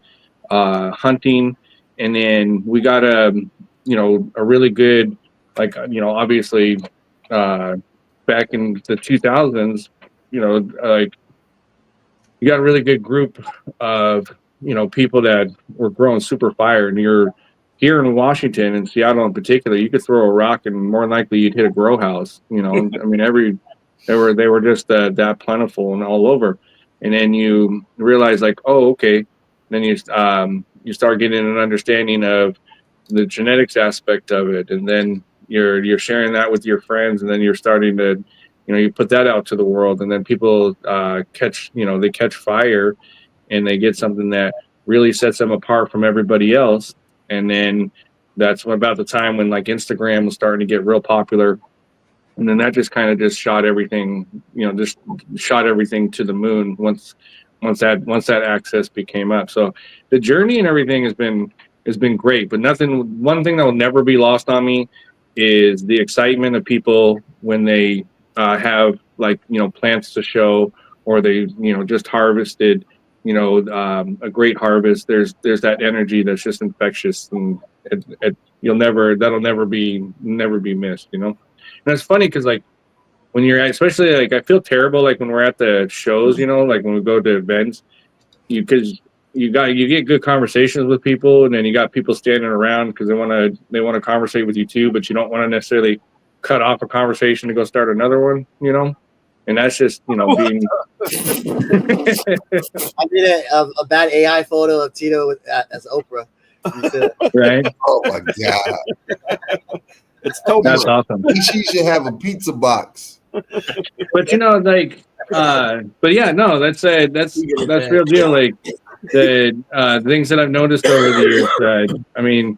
hunting. And then we got a really good, obviously back in the 2000s, you got a really good group of people that were growing super fire. And you're here in Washington and Seattle in particular, you could throw a rock and more than likely you'd hit a grow house. I mean, They were just that plentiful and all over. And then you realize like, oh, okay. Then you start getting an understanding of the genetics aspect of it, and then you're sharing that with your friends, and then you're starting to, you put that out to the world, and then people catch fire, and they get something that really sets them apart from everybody else. And then that's about the time when like Instagram was starting to get real popular. And then that just kind of just shot everything to the moon once that access became up. So the journey and everything has been great, but one thing that will never be lost on me is the excitement of people when they have like, plants to show, or they, just harvested, a great harvest. There's that energy that's just infectious, and that'll never be missed, And it's funny because like when you're especially like, I feel terrible like when we're at the shows, like when we go to events, because you get good conversations with people, and then you got people standing around because they want to conversate with you too, but you don't want to necessarily cut off a conversation to go start another one, and that's just being. I did a bad AI photo of Tino as Oprah. Right. Oh my god. That's awesome. She should have a pizza box. But but yeah, no, that's real deal. Like the things that I've noticed over the years. I mean,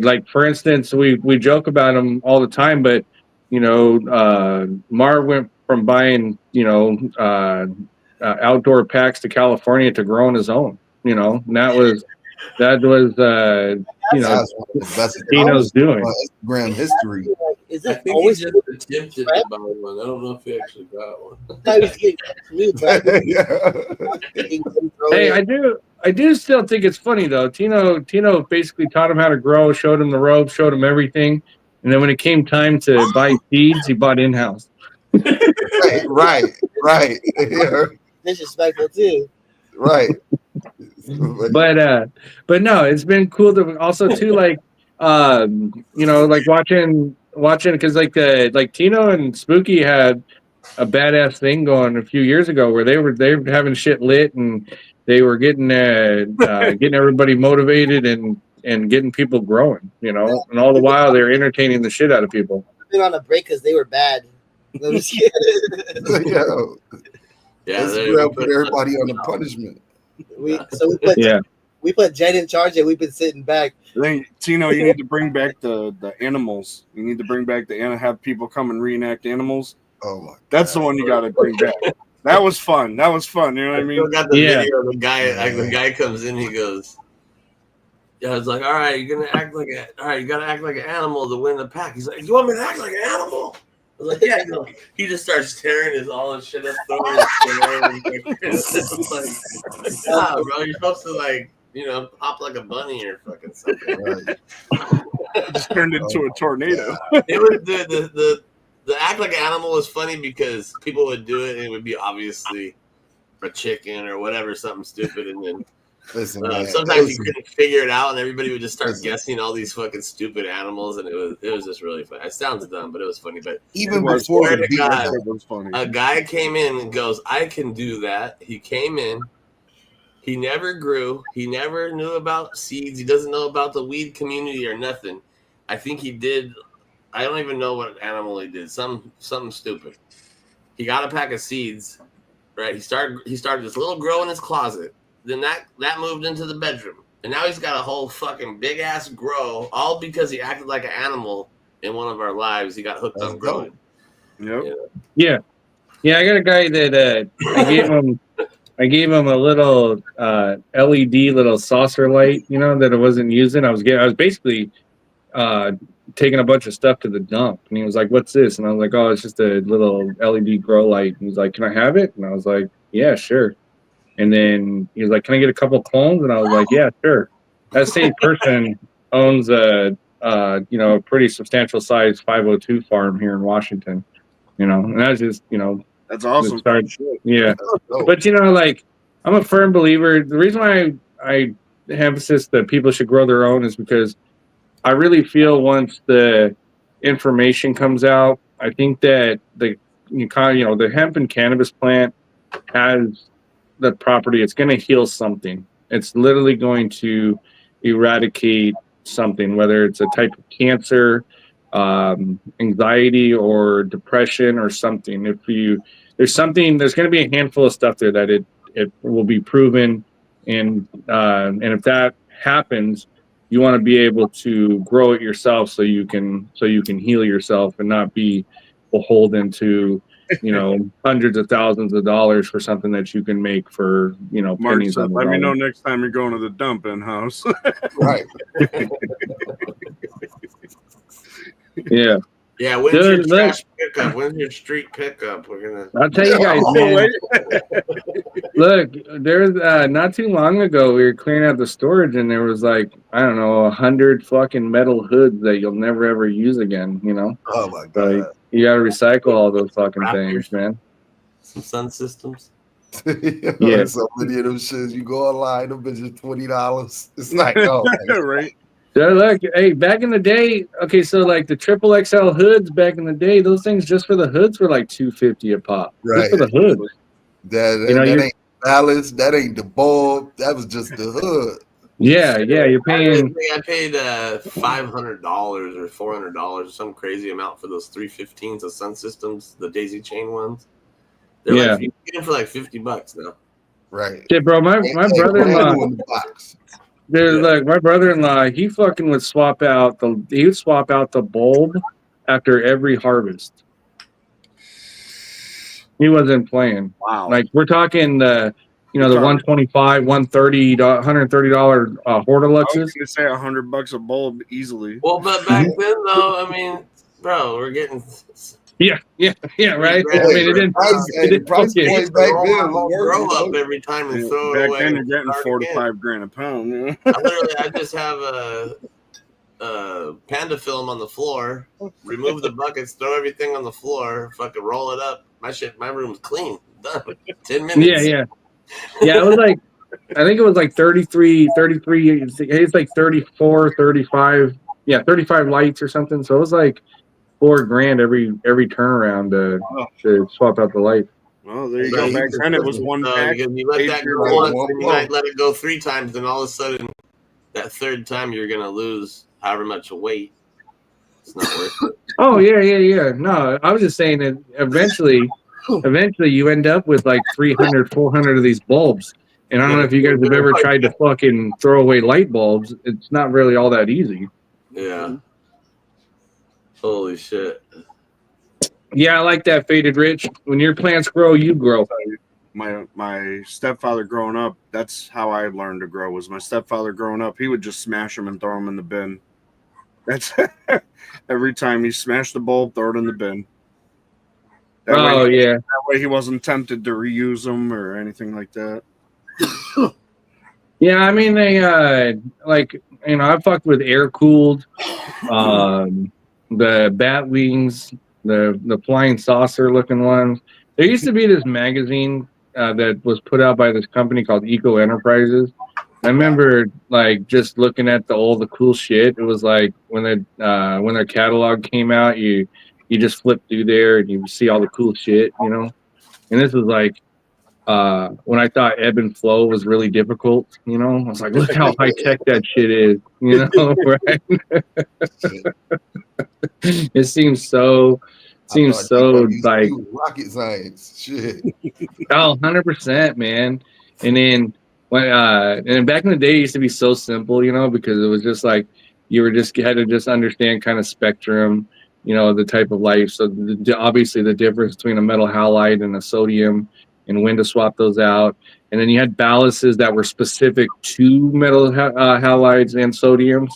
like for instance, we joke about them all the time, but Marv went from buying outdoor packs to California to growing his own. And that was Tino's doing. Instagram history. Is it always attempted to buy one? I don't know if he actually got one. Hey, I do still think it's funny though. Tino basically taught him how to grow, showed him the ropes, showed him everything, and then when it came time to buy seeds, he bought in-house. Right. Yeah. Disrespectful too. Right. But no, it's been cool to also too, like like watching because like Tino and Spooky had a badass thing going a few years ago where they were having shit lit, and they were getting everybody motivated and getting people growing, and all the while they're entertaining the shit out of people. I've been on a break because they were bad. Yeah, put everybody on the punishment. We put Jen in charge, and we've been sitting back. Then, Tino, you need to bring back the animals. You need to bring back have people come and reenact animals. Oh my God. That's the one you got to bring back. That was fun. You know what I mean? Got the video. The guy comes in. He goes, "Yeah, it's like, all right, you're gonna act like you gotta act like an animal to win the pack." He's like, "You want me to act like an animal?" I was like, "Yeah." He just starts tearing all his shit up, throwing his shit like, "Nah, bro, you're supposed to hop like a bunny or fucking something." Right? It just turned into a tornado. It was the act like an animal was funny because people would do it and it would be obviously a chicken or whatever, something stupid, and then sometimes you couldn't figure it out and everybody would just start guessing all these fucking stupid animals, and it was just really funny. It sounds dumb, but it was funny. But even before the God, it was funny. A guy came in and goes, "I can do that." He came in. He never grew. He never knew about seeds. He doesn't know about the weed community or nothing. I think he did. I don't even know what animal he did. Something stupid. He got a pack of seeds, right? He started this little grow in his closet. Then that moved into the bedroom, and now he's got a whole fucking big ass grow, all because he acted like an animal in one of our lives. He got hooked on growing. Yep. Yeah. I got a guy that I gave him a little LED little saucer light, that I wasn't using. I was basically taking a bunch of stuff to the dump, and he was like, "What's this?" And I was like, "Oh, it's just a little LED grow light." And he's like, "Can I have it?" And I was like, "Yeah, sure." And then he was like, "Can I get a couple clones?" And I was like, "Yeah, sure." That same person owns a pretty substantial size 502 farm here in Washington, and that's just that's awesome. Yeah, but I'm a firm believer. The reason why I emphasis that people should grow their own is because I really feel once the information comes out I think that the hemp and cannabis plant has the property. It's going to heal something. It's literally going to eradicate something, whether it's a type of cancer, anxiety, or depression, or something. There's going to be a handful of stuff there that it will be proven, and if that happens, you want to be able to grow it yourself so you can heal yourself and not be beholden to hundreds of thousands of dollars for something that you can make for pennies on the let me know dollar. next time you're going to the dumping house. Right. Yeah. Yeah, when's your trash pickup? When's your street pickup? I'll tell you guys, man. Look, there's not too long ago we were clearing out the storage and there was like, I don't know, 100 fucking metal hoods that you'll never ever use again, Oh my god. So you gotta recycle all those fucking things, man. Some sun systems. Yeah. So many of them shits, you go online, them bitches $20. It's like, oh right. So look, hey, back in the day, okay, so like the triple XL hoods back in the day, those things just for the hoods were like $250 a pop. Right. Just for the hoods. That ain't ballast, that ain't the bulb, that was just the hood. Yeah, you're paying. I paid $500 or $400 or some crazy amount for those 315s of Sun Systems, the daisy chain ones. They're like, you get them for like $50 now. Right. Yeah, bro, my brother-in-law. Dude, like my brother-in-law, he fucking would swap out the bulb after every harvest. He wasn't playing. Wow. Like we're talking the 125, $130 Hortiluxes. I was gonna say $100 a bulb easily. Well, but back then though, I mean, bro, we're getting. Yeah, right. I mean, it price point back then grow up every time and throw it away. Back then, you're getting $4 to $5 a pound. I just have a panda film on the floor. Remove the buckets, throw everything on the floor, fucking roll it up. My room's clean. Done. 10 minutes. Yeah. It was like, I think it was like 33. It's like 34, 35. Yeah, 35 lights or something. So it was like $4,000 every turnaround to swap out the light. Well, there you go. Back then it was one pack. You let that go once, you might let it go 3 times, then all of a sudden, that third time you're gonna lose however much weight. It's not worth it. Oh yeah. No, I was just saying that eventually you end up with like 300, 400 of these bulbs. And I don't know if you guys have ever tried to fucking throw away light bulbs. It's not really all that easy. Yeah. Holy shit. Yeah, I like that, Faded Rich. When your plants grow, you grow. My stepfather growing up, that's how I learned to grow. Was my stepfather growing up, he would just smash them and throw them in the bin. That's every time he smashed the bulb, throw it in the bin. That way he wasn't tempted to reuse them or anything like that. Yeah, I mean they I fucked with air cooled, the bat wings, the flying saucer looking ones. There used to be this magazine that was put out by this company called Eco Enterprises. I remember like just looking at all the cool shit. It was like when their catalog came out, you just flip through there and you see all the cool shit, And this was like when I thought ebb and flow was really difficult, I was like, look how high tech that shit is, right? It seems so like rocket science shit. Oh, 100%, man. And then and back in the day it used to be so simple, because it was just like you had to just understand kind of spectrum, the type of life. So obviously the difference between a metal halide and a sodium and when to swap those out. And then you had ballasts that were specific to metal halides and sodiums,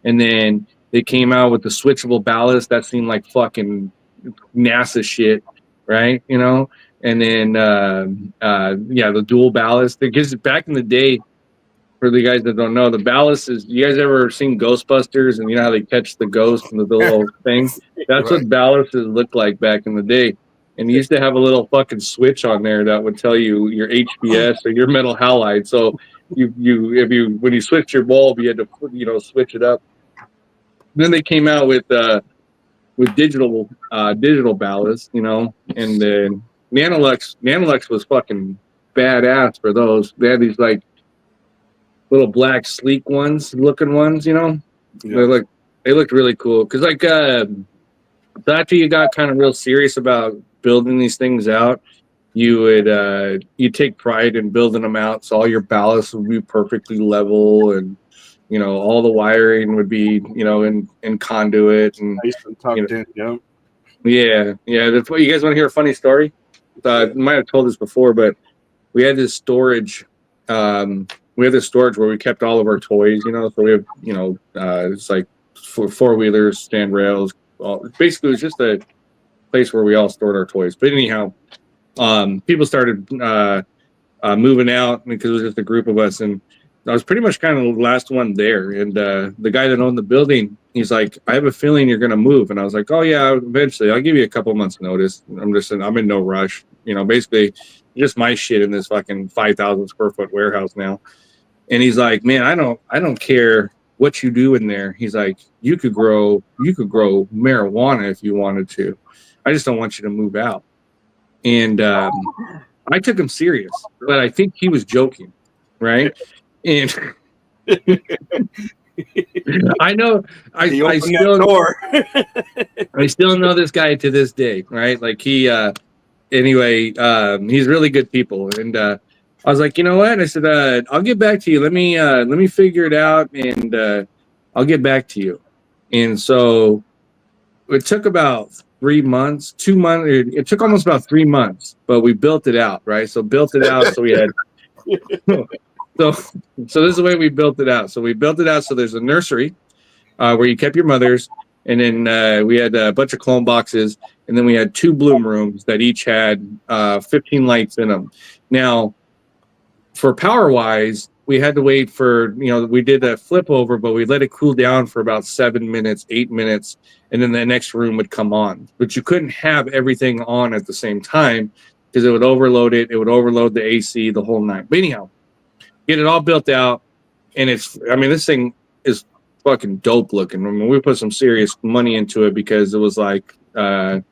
and then they came out with the switchable ballast that seemed like fucking NASA shit, right? And then the dual ballast. Because back in the day, for the guys that don't know, the ballast is, you guys ever seen Ghostbusters and you know how they catch the ghost and the little thing? That's what ballasts looked like back in the day. And you used to have a little fucking switch on there that would tell you your HBS or your metal halide. So when you switched your bulb, you had to switch it up. Then they came out with with digital ballasts, you know, and then Nanolux was fucking badass for those. They had these like little black sleek looking ones, you know. Yeah. They looked really cool because like so after you got kind of real serious about building these things out, you take pride in building them out, so all your ballasts would be perfectly level, and you know all the wiring would be, you know, in conduit and nice and tucked in. Yeah. That's what you guys want to hear a funny story. I might have told this before, but we had this storage. We had this storage where we kept all of our toys, you know. So we have, you know, it's like four-wheelers, stand rails. Basically, it was just a place where we all stored our toys. But anyhow, people started moving out because it was just a group of us, and I was pretty much kind of the last one there. And the guy that owned the building, he's like, "I have a feeling you're going to move." And I was like, "Oh yeah, eventually. I'll give you a couple months notice. I'm in no rush. You know, basically, just my shit in this fucking 5,000 square foot warehouse now." And he's like, "Man, I don't care what you do in there." He's like, you could grow marijuana if you wanted to. I just don't want you to move out." And I took him serious, but I think he was joking, right? And I know I still know this guy to this day, right? Like he anyway, he's really good people. And I was like, you know what? I said, I'll get back to you. Let me figure it out, and I'll get back to you. And so it took about 3 months, 2 months. It took almost about 3 months, but we built it out, right? So built it out. So we had, so this is the way we built it out. So we built it out. So there's a nursery where you kept your mothers, and then we had a bunch of clone boxes, and then we had 2 bloom rooms that each had 15 lights in them. Now, for power wise, we had to wait for, you know, we did a flip over, but we let it cool down for about 7 minutes, 8 minutes, and then the next room would come on. But you couldn't have everything on at the same time because it would overload it. It would overload the AC, the whole night. But anyhow, get it all built out, and this thing is fucking dope looking. I mean, we put some serious money into it because it was like, you know,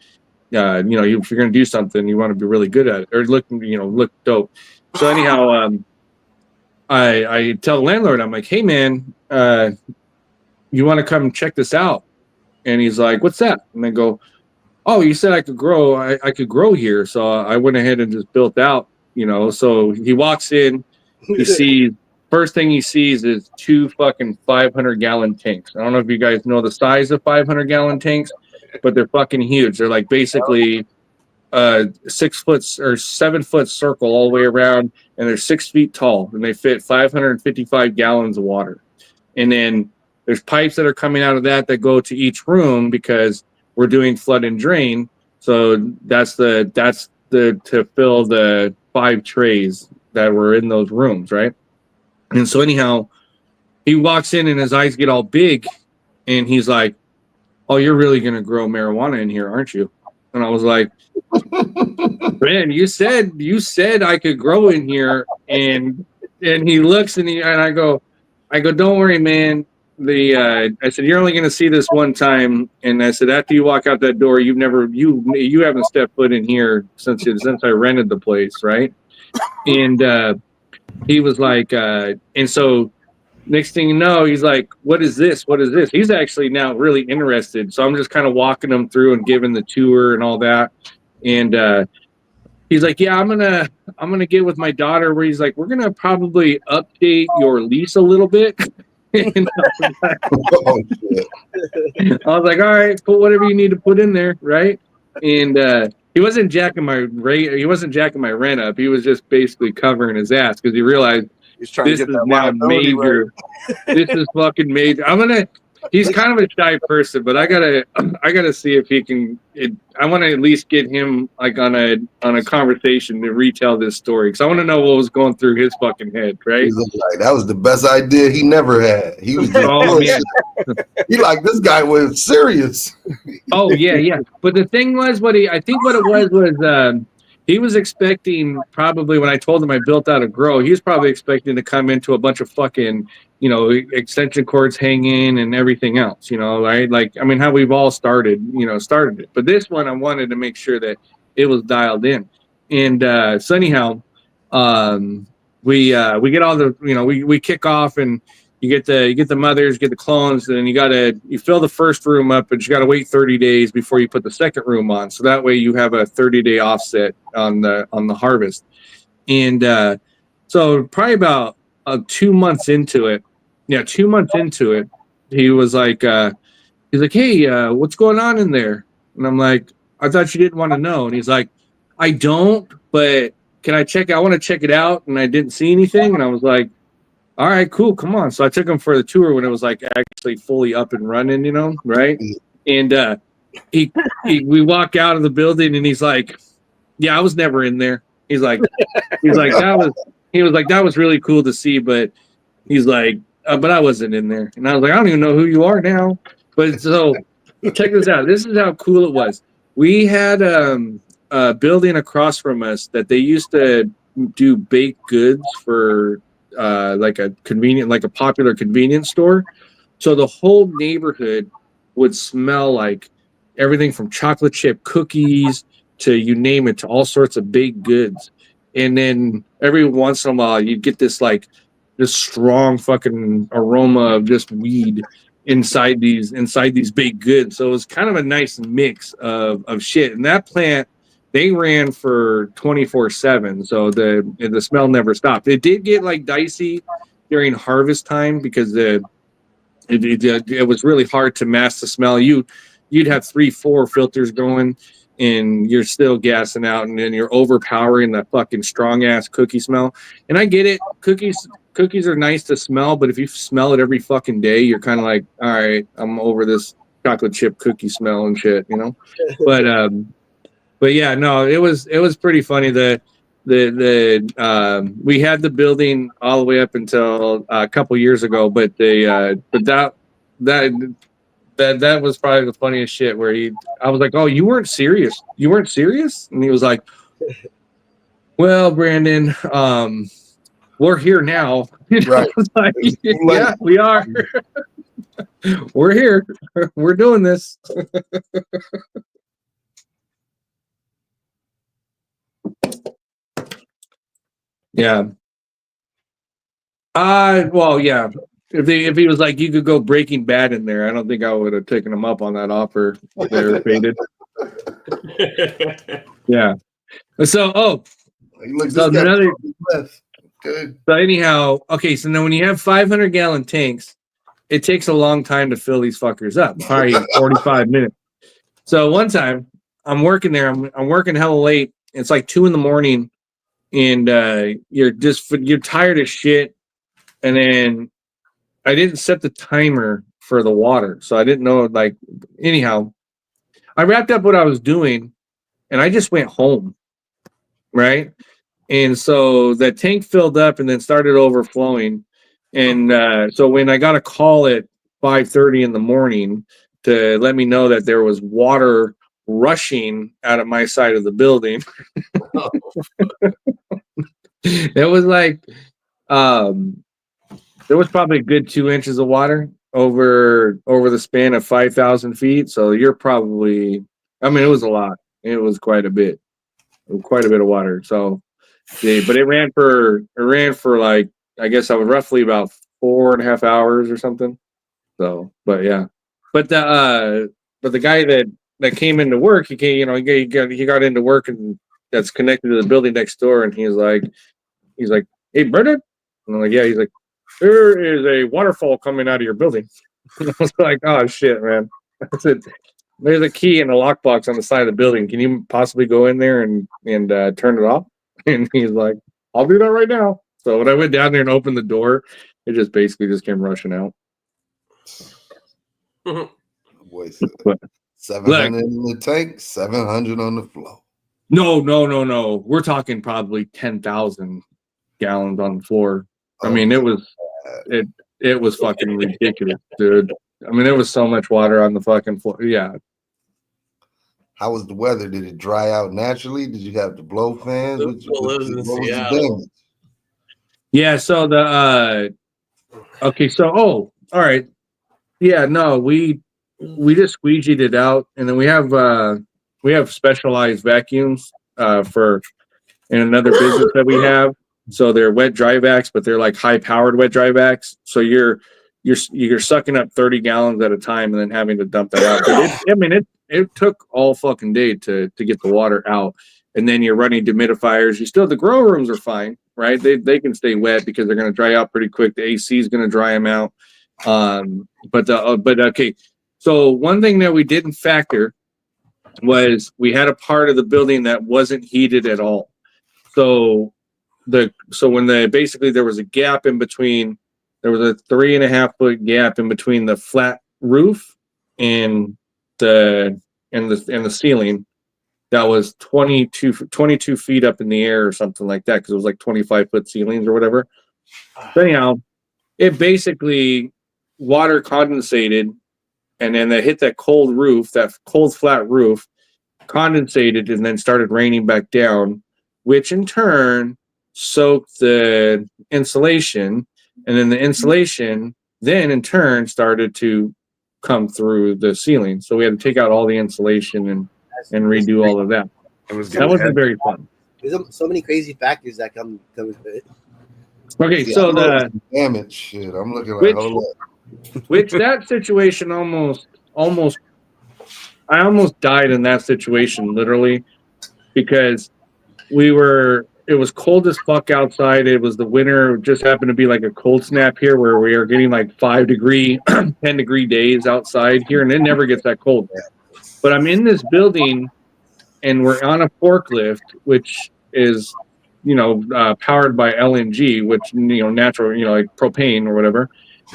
if you're gonna do something, you want to be really good at it or look dope. So anyhow, I tell the landlord, I'm like, "Hey man, you want to come check this out?" And he's like, "What's that?" And I go, "Oh, you said I could grow. I could grow here." So I went ahead and just built out, you know. So he walks in, he sees, first thing he sees is 2 fucking 500-gallon tanks. I don't know if you guys know the size of 500-gallon tanks, but they're fucking huge. They're like basically 6 foot or 7 foot circle all the way around, and they're 6 feet tall, and they fit 555 gallons of water. And then there's pipes that are coming out of that go to each room because we're doing flood and drain. So that's to fill the 5 trays that were in those rooms, right? And so anyhow, he walks in and his eyes get all big, and he's like, "Oh, you're really gonna grow marijuana in here, aren't you?" And I was like, "Man, you said I could grow in here." And he looks and I go, "Don't worry, man. I said, you're only gonna see this one time." And I said, after you walk out that door, you haven't stepped foot in here since I rented the place, right? And he was like, and so next thing you know, he's like, "What is this? What is this?" He's actually now really interested. So I'm just kind of walking him through and giving the tour and all that. And he's like, "Yeah, I'm gonna get with my daughter." Where he's like, "We're gonna probably update your lease a little bit." And I was like, "All right, put whatever you need to put in there, right?" And he wasn't jacking my rate. He wasn't jacking my rent up. He was just basically covering his ass because he realized he's trying this to get is that now major. Right? This is fucking major. He's kind of a shy person, but I gotta see if he can. I want to at least get him like on a conversation to retell this story because I want to know what was going through his fucking head, right? Like, that was the best idea he never had. He was just he like, this guy was serious. Oh yeah. But the thing was, what it was he was expecting, probably when I told him I built out a grow, he was probably expecting to come into a bunch of fucking extension cords hanging and everything else, right? Like, I mean, how we've all started it. But this one, I wanted to make sure that it was dialed in. And so anyhow, we get all the, we kick off, and you get the mothers, get the clones, and then you fill the first room up, but you got to wait 30 days before you put the second room on. So that way you have a 30-day offset on the harvest. And so probably about 2 months into it, he was like, hey, what's going on in there? And I'm like, I thought you didn't want to know. And he's like, I don't, but can I check? I want to check it out. And I didn't see anything. And I was like, all right, cool, come on. So I took him for the tour when it was like actually fully up and running, right? And we walk out of the building, and he's like, yeah, I was never in there. He's like that was really cool to see, but he's like, but I wasn't in there. And I was like, I don't even know who you are now. But so check this out. This is how cool it was. We had a building across from us that they used to do baked goods for like a popular convenience store. So the whole neighborhood would smell like everything from chocolate chip cookies to you name it, to all sorts of baked goods. And then every once in a while you'd get this strong fucking aroma of just weed inside these baked goods. So it was kind of a nice mix of shit. And that plant, they ran for 24/7, so the smell never stopped. It did get like dicey during harvest time because it was really hard to mask the smell. You'd have 3-4 filters going, and you're still gassing out, and then you're overpowering that fucking strong ass cookie smell. And I get it, cookies are nice to smell, but if you smell it every fucking day, you're kind of like, all right, I'm over this chocolate chip cookie smell and shit, But yeah, no, it was pretty funny. We had the building all the way up until a couple years ago, but that was probably the funniest shit. Where I was like, "Oh, you weren't serious? You weren't serious?" And he was like, "Well, Brandon, we're here now." Right. Like, yeah, we are. We're here. We're doing this. Yeah. Well, yeah. If he was like, you could go Breaking Bad in there, I don't think I would have taken him up on that offer. They were faded. Yeah. So so anyhow, okay. So now when you have 500-gallon tanks, it takes a long time to fill these fuckers up. Probably 45 minutes. So one time I'm working there. I'm working hella late. It's like 2 a.m. and you're tired as shit. And then I didn't set the timer for the water, so I didn't know. Anyhow, I wrapped up what I was doing, and I just went home, right? And so the tank filled up and then started overflowing. And so when I got a call at 5:30 in the morning to let me know that there was water rushing out of my side of the building, it was like there was probably a good 2 inches of water over the span of 5,000 feet. So you're probably, I mean, it was a lot. It was quite a bit of water. So, but it ran for like, I guess I was roughly about 4.5 hours or something. So, but yeah, but the guy that came into work, he got into work, and that's connected to the building next door. And he's like, hey, Bernard. And I'm like, yeah. He's like, there is a waterfall coming out of your building. I was like, oh shit, man. I said, there's a key in a lockbox on the side of the building. Can you possibly go in there and turn it off? And he's like, I'll do that right now. So when I went down there and opened the door, it just basically just came rushing out. Boy, 700 in the tank, 700 on the floor. No. We're talking probably 10,000 gallons on the floor. I mean, it was fucking ridiculous, dude. I mean, there was so much water on the fucking floor. Yeah. How was the weather? Did it dry out naturally? Did you have to blow fans? What was the damage? Yeah, so Okay, so all right. Yeah, no, we just squeegeed it out, and then we have specialized vacuums for in another business that we have. So they're wet dry vacs, but they're like high powered wet dry vacs. So you're sucking up 30 gallons at a time and then having to dump that out. But it took all fucking day to get the water out. And then you're running dehumidifiers. The grow rooms are fine, right? They can stay wet because they're going to dry out pretty quick. The AC is going to dry them out. But okay. So one thing that we didn't factor was we had a part of the building that wasn't heated at all. So when basically there was a gap in between, there was a 3.5 foot gap in between the flat roof and the ceiling that was 22 feet up in the air or something like that, because it was like 25-foot ceilings or whatever. So anyhow, it basically water condensated, and then they hit that cold roof, that cold flat roof, condensated, and then started raining back down, which in turn soaked the insulation, and then the insulation then in turn started to come through the ceiling. So we had to take out all the insulation and redo all of that. That wasn't very fun. There's so many crazy factors that come with it. Okay, so the damage shit. I'm looking like which that situation almost I almost died in that situation, literally, because it was cold as fuck outside. It was the winter. It just happened to be like a cold snap here where we are getting like 5-degree, 10-degree days outside here, and it never gets that cold. But I'm in this building and we're on a forklift, which is, powered by LNG, which, natural, like propane or whatever.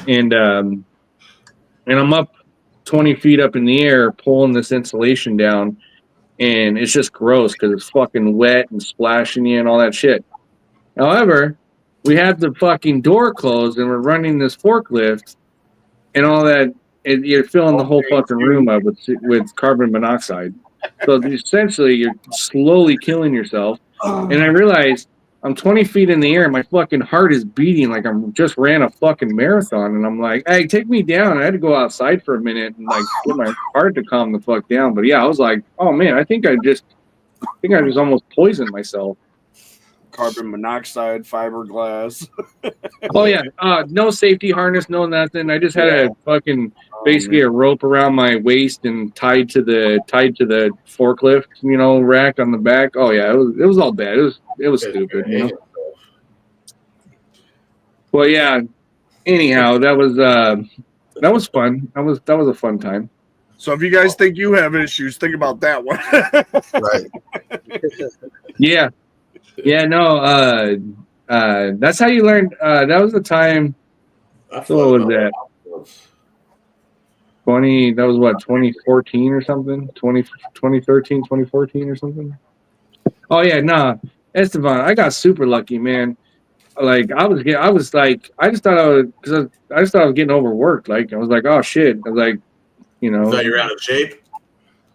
And I'm up 20 feet up in the air pulling this insulation down, and it's just gross because it's fucking wet and splashing you and all that shit. However, we had the fucking door closed and we're running this forklift and all that. You're filling the whole fucking room up with carbon monoxide. So essentially, you're slowly killing yourself. And I realized I'm 20 feet in the air. My fucking heart is beating like I just ran a fucking marathon. And I'm like, hey, take me down. I had to go outside for a minute and like get my heart to calm the fuck down. But yeah, I was like, oh man, I think I just almost poisoned myself. Carbon monoxide, fiberglass. Oh yeah, no safety harness, no nothing. I just had a fucking basically a rope around my waist and tied to the forklift, rack on the back. Oh yeah, it was all bad. It was stupid. Well, yeah. Anyhow, that was fun. That was a fun time. So if you guys think you have issues, think about that one. Right. Yeah. Yeah, no, that's how you learned. That was the time. What was that? 2014 or something? 2013, 2014 or something? Oh, yeah, nah. Esteban, I got super lucky, man. Like, I just thought I was getting overworked. Like, I was like, oh, shit. I was like, You thought you were out of shape?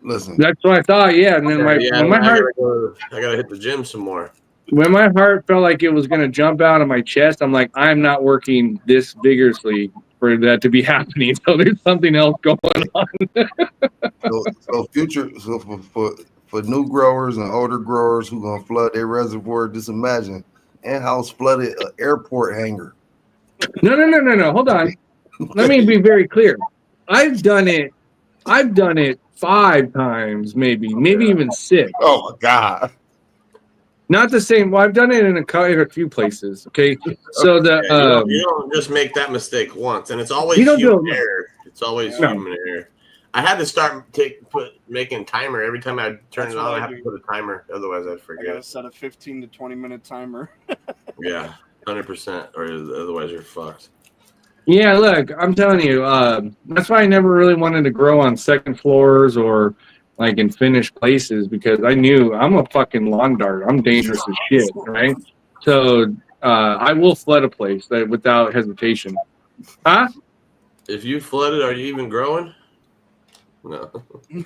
Listen. That's what I thought, yeah. And then my heart... I got to hit the gym some more. When my heart felt like it was going to jump out of my chest, I'm like, I'm not working this vigorously for that to be happening. So there's something else going on. So for new growers and older growers who gonna flood their reservoir, just imagine in-house flooded an airport hangar. No. Hold on. Let me be very clear. I've done it 5 times, maybe even 6. Oh my God. Not the same. Well, I've done it in a few places. Okay, so you don't just make that mistake once, and it's always human error. It's always human error. I had to start making timer every time I turn it on. I have to put a timer, otherwise I'd forget. I gotta set a 15 to 20 minute timer. Yeah, 100%, or otherwise you're fucked. Yeah, look, I'm telling you, that's why I never really wanted to grow on second floors or like in finished places, because I knew I'm a fucking lawn dart. I'm dangerous as shit, right? So I will flood a place without hesitation. Huh? If you flooded, are you even growing? No. You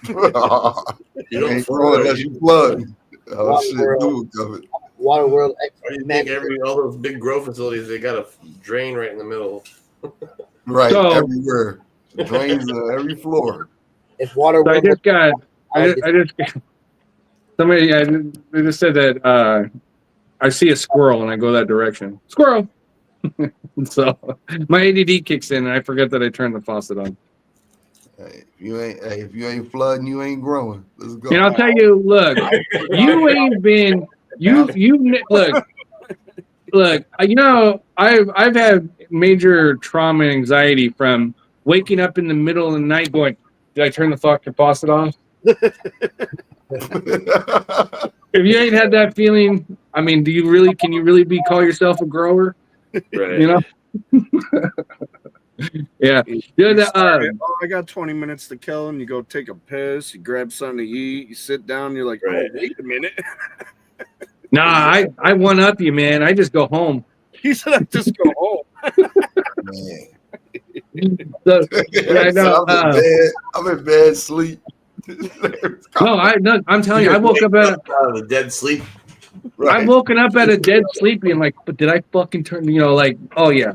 don't grow unless you flood. Oh shit! Water World. Why do you think all those big grow facilities, they got a drain right in the middle? Right, So- everywhere. Drains every floor. If water So I were just got. I just. Somebody. They just said that. I see a squirrel and I go that direction. Squirrel. So my ADD kicks in and I forget that I turned the faucet on. Hey, if you ain't flooding, you ain't growing. Let's go. And I'll tell you, look, you ain't been. You look. You know, I've had major trauma and anxiety from waking up in the middle of the night going, "Did I turn the fucking faucet off?" If you ain't had that feeling, I mean, can you really call yourself a grower? Right. You know? Yeah. I got 20 minutes to kill, and you go take a piss, you grab something to eat, you sit down, you're like, Right. oh, wait a minute. Nah, I one up you, man. I just go home. He said, I just go home. Man. So, I know, I'm in bed sleep. I'm telling you, I woke up out of a dead sleep. Right. I'm woken up at a dead sleep being like, but did I fucking turn, like, oh yeah.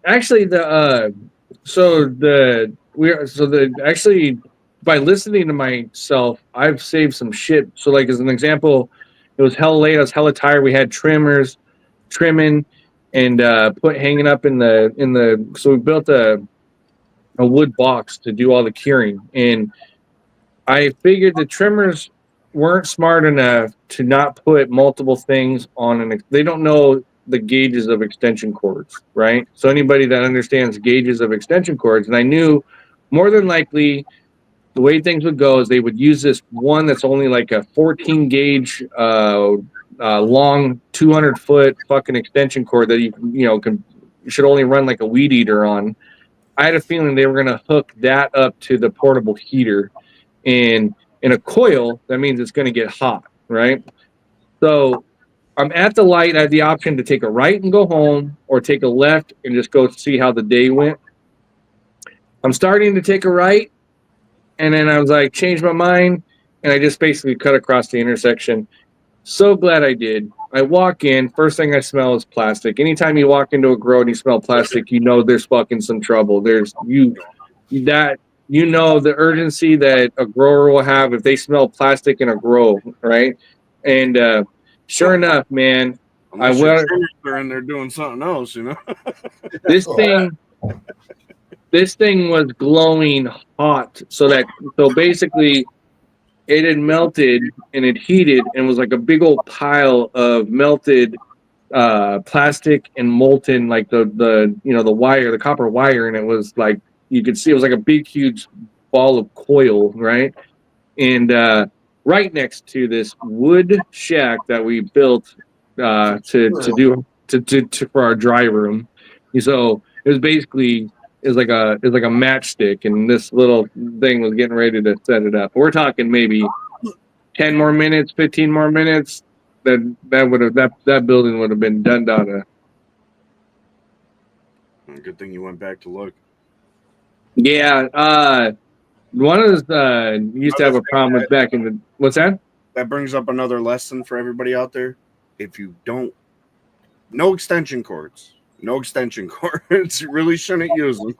Actually actually by listening to myself, I've saved some shit. So like as an example, it was hella late, I was hella tired. We had trimming and hanging up in the so we built a wood box to do all the curing. And I figured the trimmers weren't smart enough to not put multiple things on they don't know the gauges of extension cords, right? So anybody that understands gauges of extension cords, and I knew more than likely the way things would go is they would use this one that's only like a 14 gauge long 200-foot fucking extension cord that you should only run like a weed eater on. I had a feeling they were going to hook that up to the portable heater. And in a coil, that means it's going to get hot, right? So I'm at the light. I have the option to take a right and go home or take a left and just go see how the day went. I'm starting to take a right. And then I was like, change my mind. And I just basically cut across the intersection. So glad I did. I walk in. First thing I smell is plastic. Anytime you walk into a grow and you smell plastic, you know there's fucking some trouble. You know the urgency that a grower will have if they smell plastic in a grow, right? And sure enough, man, They're in there doing something else, you know. This thing was glowing hot, so basically it had melted and it heated and was like a big old pile of melted plastic and molten, like the wire, the copper wire, and it was like you could see it was like a big huge ball of coil, right? And right next to this wood shack that we built for our dry room. So it was basically like a matchstick, and this little thing was getting ready to set it up. We're talking maybe 10 more minutes, 15 more minutes. That building would have been done. Good thing you went back to look. Yeah, one of the used to have a problem with back in the what's that? That brings up another lesson for everybody out there. If you no extension cords. You really shouldn't use them.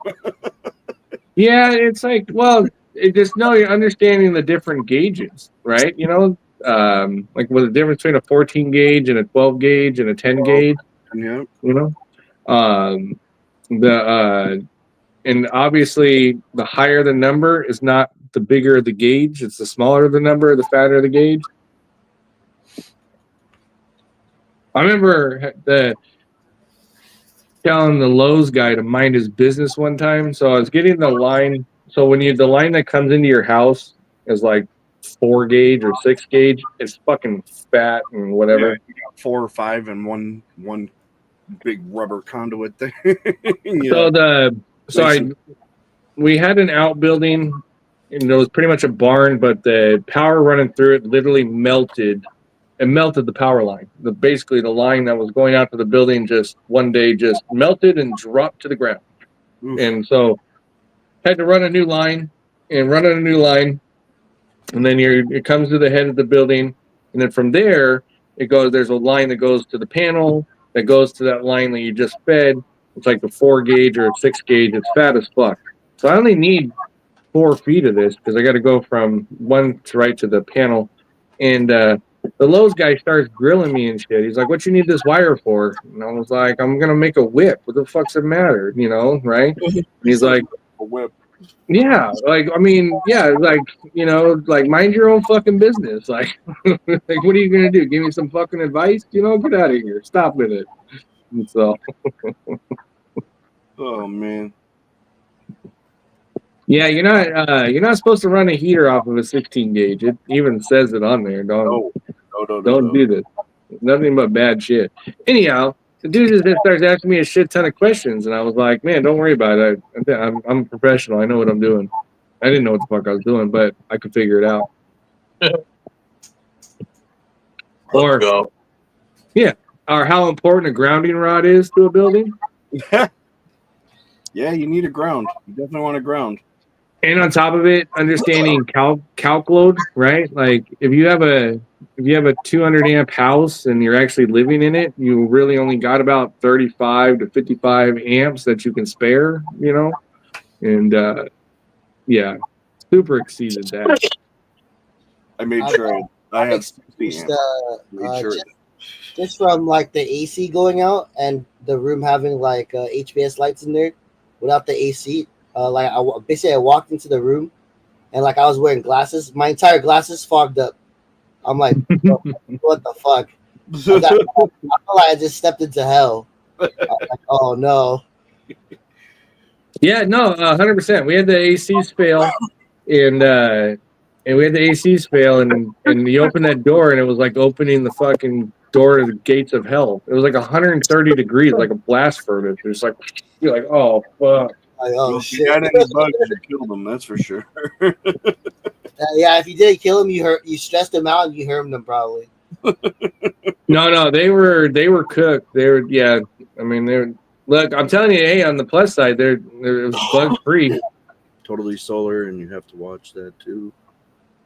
Yeah, it's like, well, you're understanding the different gauges, right? Like with the difference between a 14 gauge and a 12 gauge and a 10 gauge. Yeah. And obviously the higher the number is not the bigger the gauge. It's the smaller the number, the fatter the gauge. I remember telling the Lowe's guy to mind his business one time. So I was getting the line. So when the line that comes into your house is like 4 gauge or 6 gauge, it's fucking fat and whatever. Yeah, you got 4 or 5 and one big rubber conduit thing. We had an outbuilding, and it was pretty much a barn, but the power running through it literally melted. It melted the power line. Basically, the line that was going out to the building just one day just melted and dropped to the ground. Oof. And so had to run a new line, and then it comes to the head of the building, and then from there, there's a line that goes to the panel, that goes to that line that you just fed, It's like the 4 gauge or a 6 gauge. It's fat as fuck. So I only need 4 feet of this because I got to go from one to right to the panel. And the Lowe's guy starts grilling me and shit. He's like, "What you need this wire for?" And I was like, "I'm gonna make a whip. What the fuck's it matter? You know, right?" And he's like, A whip. "Yeah, like I mean, yeah, like you know, like mind your own fucking business. Like, like what are you gonna do? Give me some fucking advice? You know, get out of here. Stop with it." And so, Oh man. yeah, you're not supposed to run a heater off of a 16 gauge. It even says it on there. Don't do this. Nothing but bad shit. Anyhow, the dude just starts asking me a shit ton of questions, and I was like, "Man, don't worry about it. I'm a professional. I know what I'm doing. I didn't know what the fuck I was doing, but I could figure it out." Or how important a grounding rod is to a building. Yeah, you need a ground. You definitely want a ground. And on top of it, understanding calc load, right? Like if you have a 200 amp house and you're actually living in it, you really only got about 35 to 55 amps that you can spare, you know? And yeah, super exceeded that. I made sure I have 60 amps. Just from like the AC going out and the room having like HVS lights in there without the AC. Like I walked into the room and like I was wearing glasses. My entire glasses fogged up. I'm like, what the fuck? I feel like I just stepped into hell. I'm like, oh no. Yeah, no, 100%. We had the ACs fail, and we had the ACs fail, and you opened that door, and it was like opening the fucking door to the gates of hell. It was like 130 degrees, like a blast furnace. It was like you're like, oh fuck. Like, oh well, shit! If you got any bugs, you killed them. That's for sure. Yeah, if you did kill them, you stressed them out and you harmed them probably. No, they were cooked. They were I mean they were. Look, I'm telling you, hey, on the plus side, it was bug free. Totally solar, and you have to watch that too.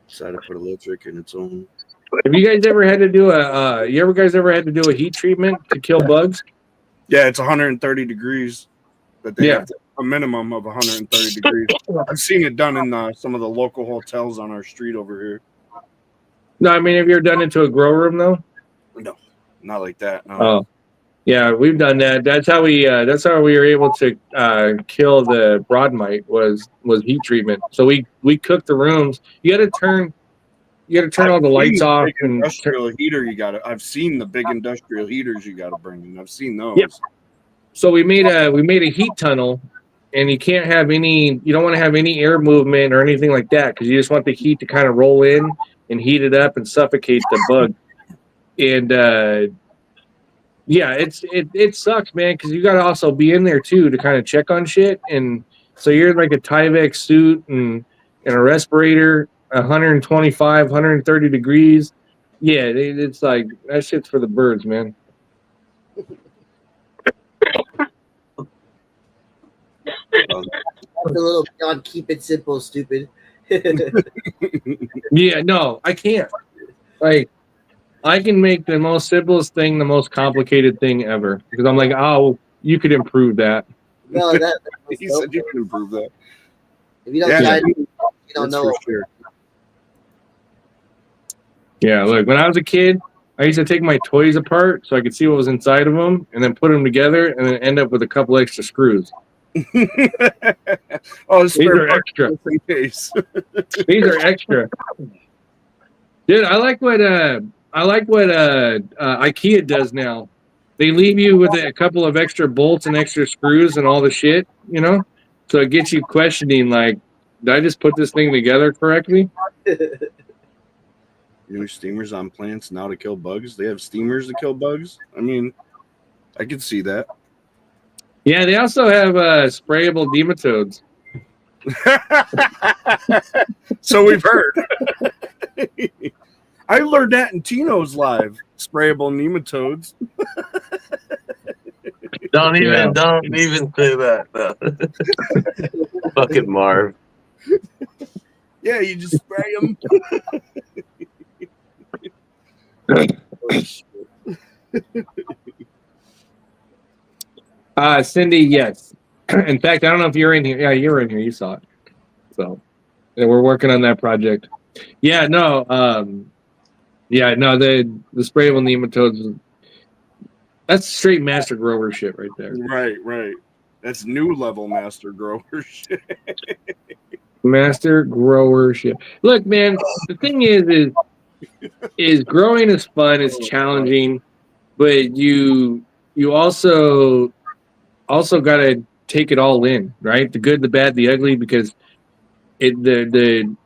Decided to put electric in its own. Have you guys ever had to do a heat treatment to kill bugs? Yeah, it's 130 degrees. That they have a minimum of 130 degrees. I've seen it done in some of the local hotels on our street over here. No, I mean, have you ever done it to a grow room though? No, not like that. No. Oh, yeah, we've done that. That's how we were able to kill the broad mite was heat treatment. So we cooked the rooms. You got to turn all the lights off. And industrial heater, I've seen the big industrial heaters you got to bring in. I've seen those. Yep. So we made a heat tunnel, and you don't want to have any air movement or anything like that because you just want the heat to kind of roll in and heat it up and suffocate the bug. And it sucks, man, because you got to also be in there too to kind of check on shit. And so you're in like a Tyvek suit and a respirator, 125, 130 degrees. Yeah, it's like that shit's for the birds, man. That's a little beyond keep it simple, stupid. Yeah, no, I can't. Like, I can make the most simplest thing the most complicated thing ever because I'm like, oh, you could improve that. No, he said you can improve that. If you don't try it, you don't know. For sure. Yeah, look, when I was a kid, I used to take my toys apart so I could see what was inside of them and then put them together and then end up with a couple extra screws. Oh, these are extra. These are extra. Dude, I like what IKEA does now. They leave you with a couple of extra bolts and extra screws and all the shit, you know? So it gets you questioning, like, did I just put this thing together correctly? New steamers on plants now to kill bugs. They have steamers to kill bugs. I mean, I could see that. Yeah, they also have sprayable nematodes. So we've heard. I learned that in Tino's live. Sprayable nematodes. Don't even say that. No. Fucking Marv. Yeah, you just spray them. Cindy, yes. In fact, I don't know if you're in here. Yeah, you're in here. You saw it. So yeah, we're working on that project. Yeah, no, the sprayable nematodes. That's straight master grower shit right there. Right. That's new level master grower shit. Master grower shit. Look, man, the thing is growing is fun, it's challenging, but you also gotta take it all in, right? The good, the bad, the ugly, because the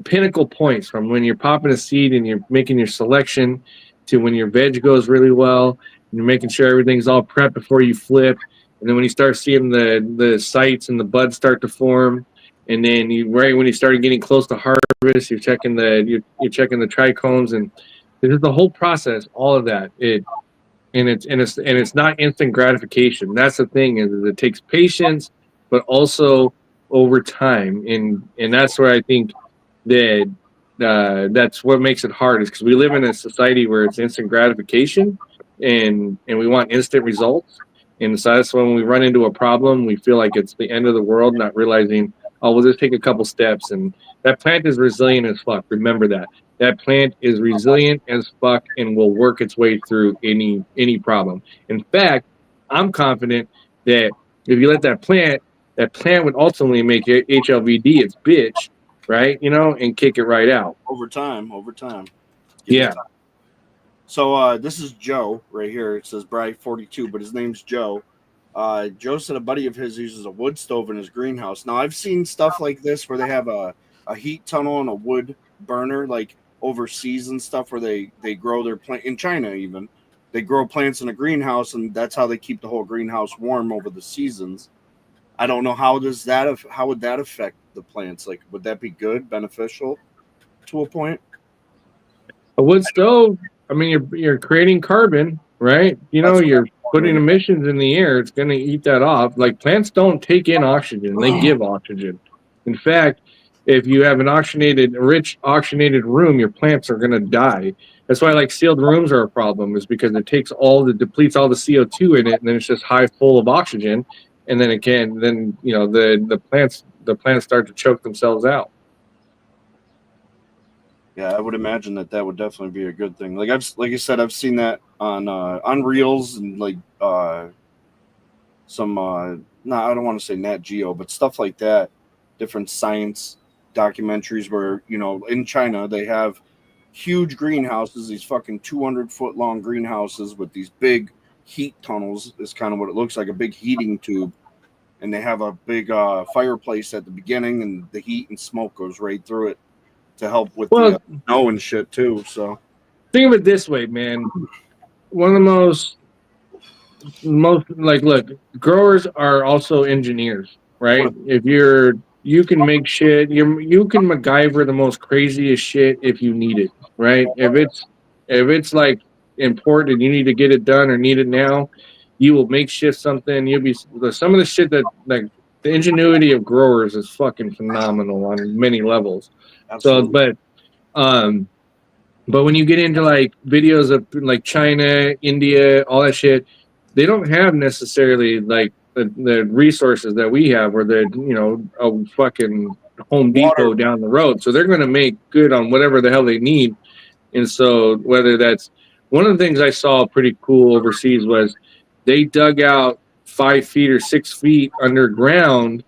pinnacle points from when you're popping a seed and you're making your selection to when your veg goes really well and you're making sure everything's all prepped before you flip, and then when you start seeing the sites and the buds start to form, and then right when you start getting close to harvest, you're checking the trichomes, and this is the whole process, all of that. It's not instant gratification. That's the thing, is it takes patience, but also over time, and that's where I think that that's what makes it hard, is because we live in a society where it's instant gratification, and we want instant results, and so that's when we run into a problem, we feel like it's the end of the world, not realizing, oh, we'll just take a couple steps. And that plant is resilient as fuck. Remember that plant is resilient as fuck and will work its way through any problem. In fact, I'm confident that if you let that plant would ultimately make HLVD its bitch, right? And kick it right out. Over time. Yeah. So this is Joe right here. It says Bry 42, but his name's Joe. Joe said a buddy of his uses a wood stove in his greenhouse. Now, I've seen stuff like this where they have a heat tunnel and a wood burner, like overseas and stuff, where they grow their plant in China. Even they grow plants in a greenhouse, and that's how they keep the whole greenhouse warm over the seasons. I don't know how would that affect the plants? Like, would that be good, beneficial to a point? A wood stove, I mean, you're creating carbon, right? You're putting emissions in the air. It's going to eat that off. Like, plants don't take in oxygen; they give oxygen. In fact, if you have an rich oxygenated room, your plants are going to die. That's why, like, sealed rooms are a problem, is because it depletes all the CO2 in it, and then it's just high full of oxygen, and then the plants start to choke themselves out. Yeah, I would imagine that would definitely be a good thing. Like I said, I've seen that on Reels and like some I don't want to say Nat Geo, but stuff like that, different science documentaries where in China they have huge greenhouses, these fucking 200-foot long greenhouses with these big heat tunnels. Is kind of what it looks like, a big heating tube, and they have a big fireplace at the beginning, and the heat and smoke goes right through it to help with the snow and shit too. So think of it this way, man. One of the most like, look, growers are also engineers, right? If you can make shit, you can MacGyver the most craziest shit if you need it, right? If it's like important and you need to get it done or need it now, you will make shift something. You'll be some of the shit that, like, the ingenuity of growers is fucking phenomenal on many levels. Absolutely. So, but when you get into like videos of like China, India, all that shit, they don't have necessarily like the resources that we have, or a fucking Home Depot down the road. So they're going to make good on whatever the hell they need. And so whether that's one of the things I saw pretty cool overseas was they dug out 5 feet or 6 feet underground